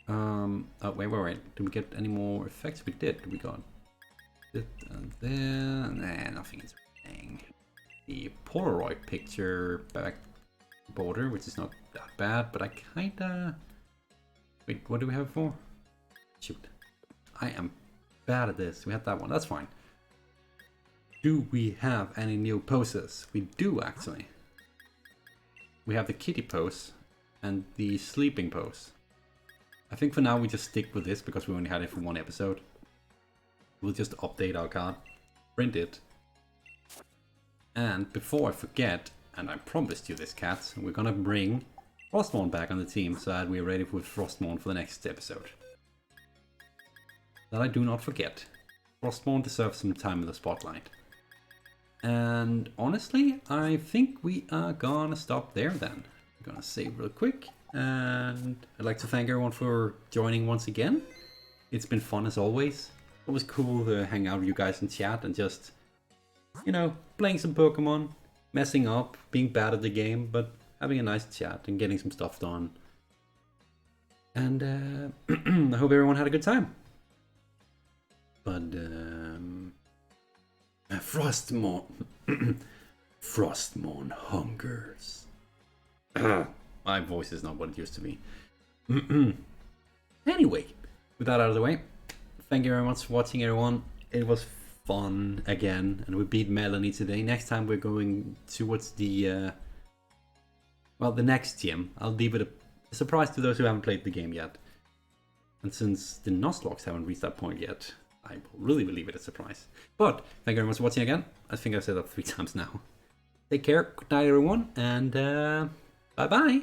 Oh, wait. Did we get any more effects? We did. We got it and then... Nah, nothing interesting. The Polaroid picture back border, which is not that bad, but I kinda... Wait, what do we have it for? Shoot. I am bad at this. We had that one. That's fine. Do we have any new poses? We do, actually. We have the kitty pose and the sleeping pose. I think for now we just stick with this because we only had it for one episode. We'll just update our card, print it. And before I forget, and I promised you this, cats, we're gonna bring Frostmourne back on the team so that we're ready with Frostmourne for the next episode. That I do not forget. Frostmourne deserves some time in the spotlight. And honestly, I think we are gonna stop there then. I'm gonna save real quick. And I'd like to thank everyone for joining once again. It's been fun as always. It was cool to hang out with you guys in chat and just, you know, playing some Pokemon, messing up, being bad at the game, but having a nice chat and getting some stuff done. And I hope everyone had a good time. But Frostmourne Frostmourne hungers. My voice is not what it used to be. Anyway, with that out of the way, thank you very much for watching, everyone. It was fun again, and we beat Melanie today. Next time we're going towards the well, the next gym. I'll leave it a surprise to those who haven't played the game yet. And since the Nuzlockes haven't reached that point yet, I will really leave it a surprise. But thank you very much for watching again. I think I've said that 3 times now. Take care, good night everyone, and bye bye.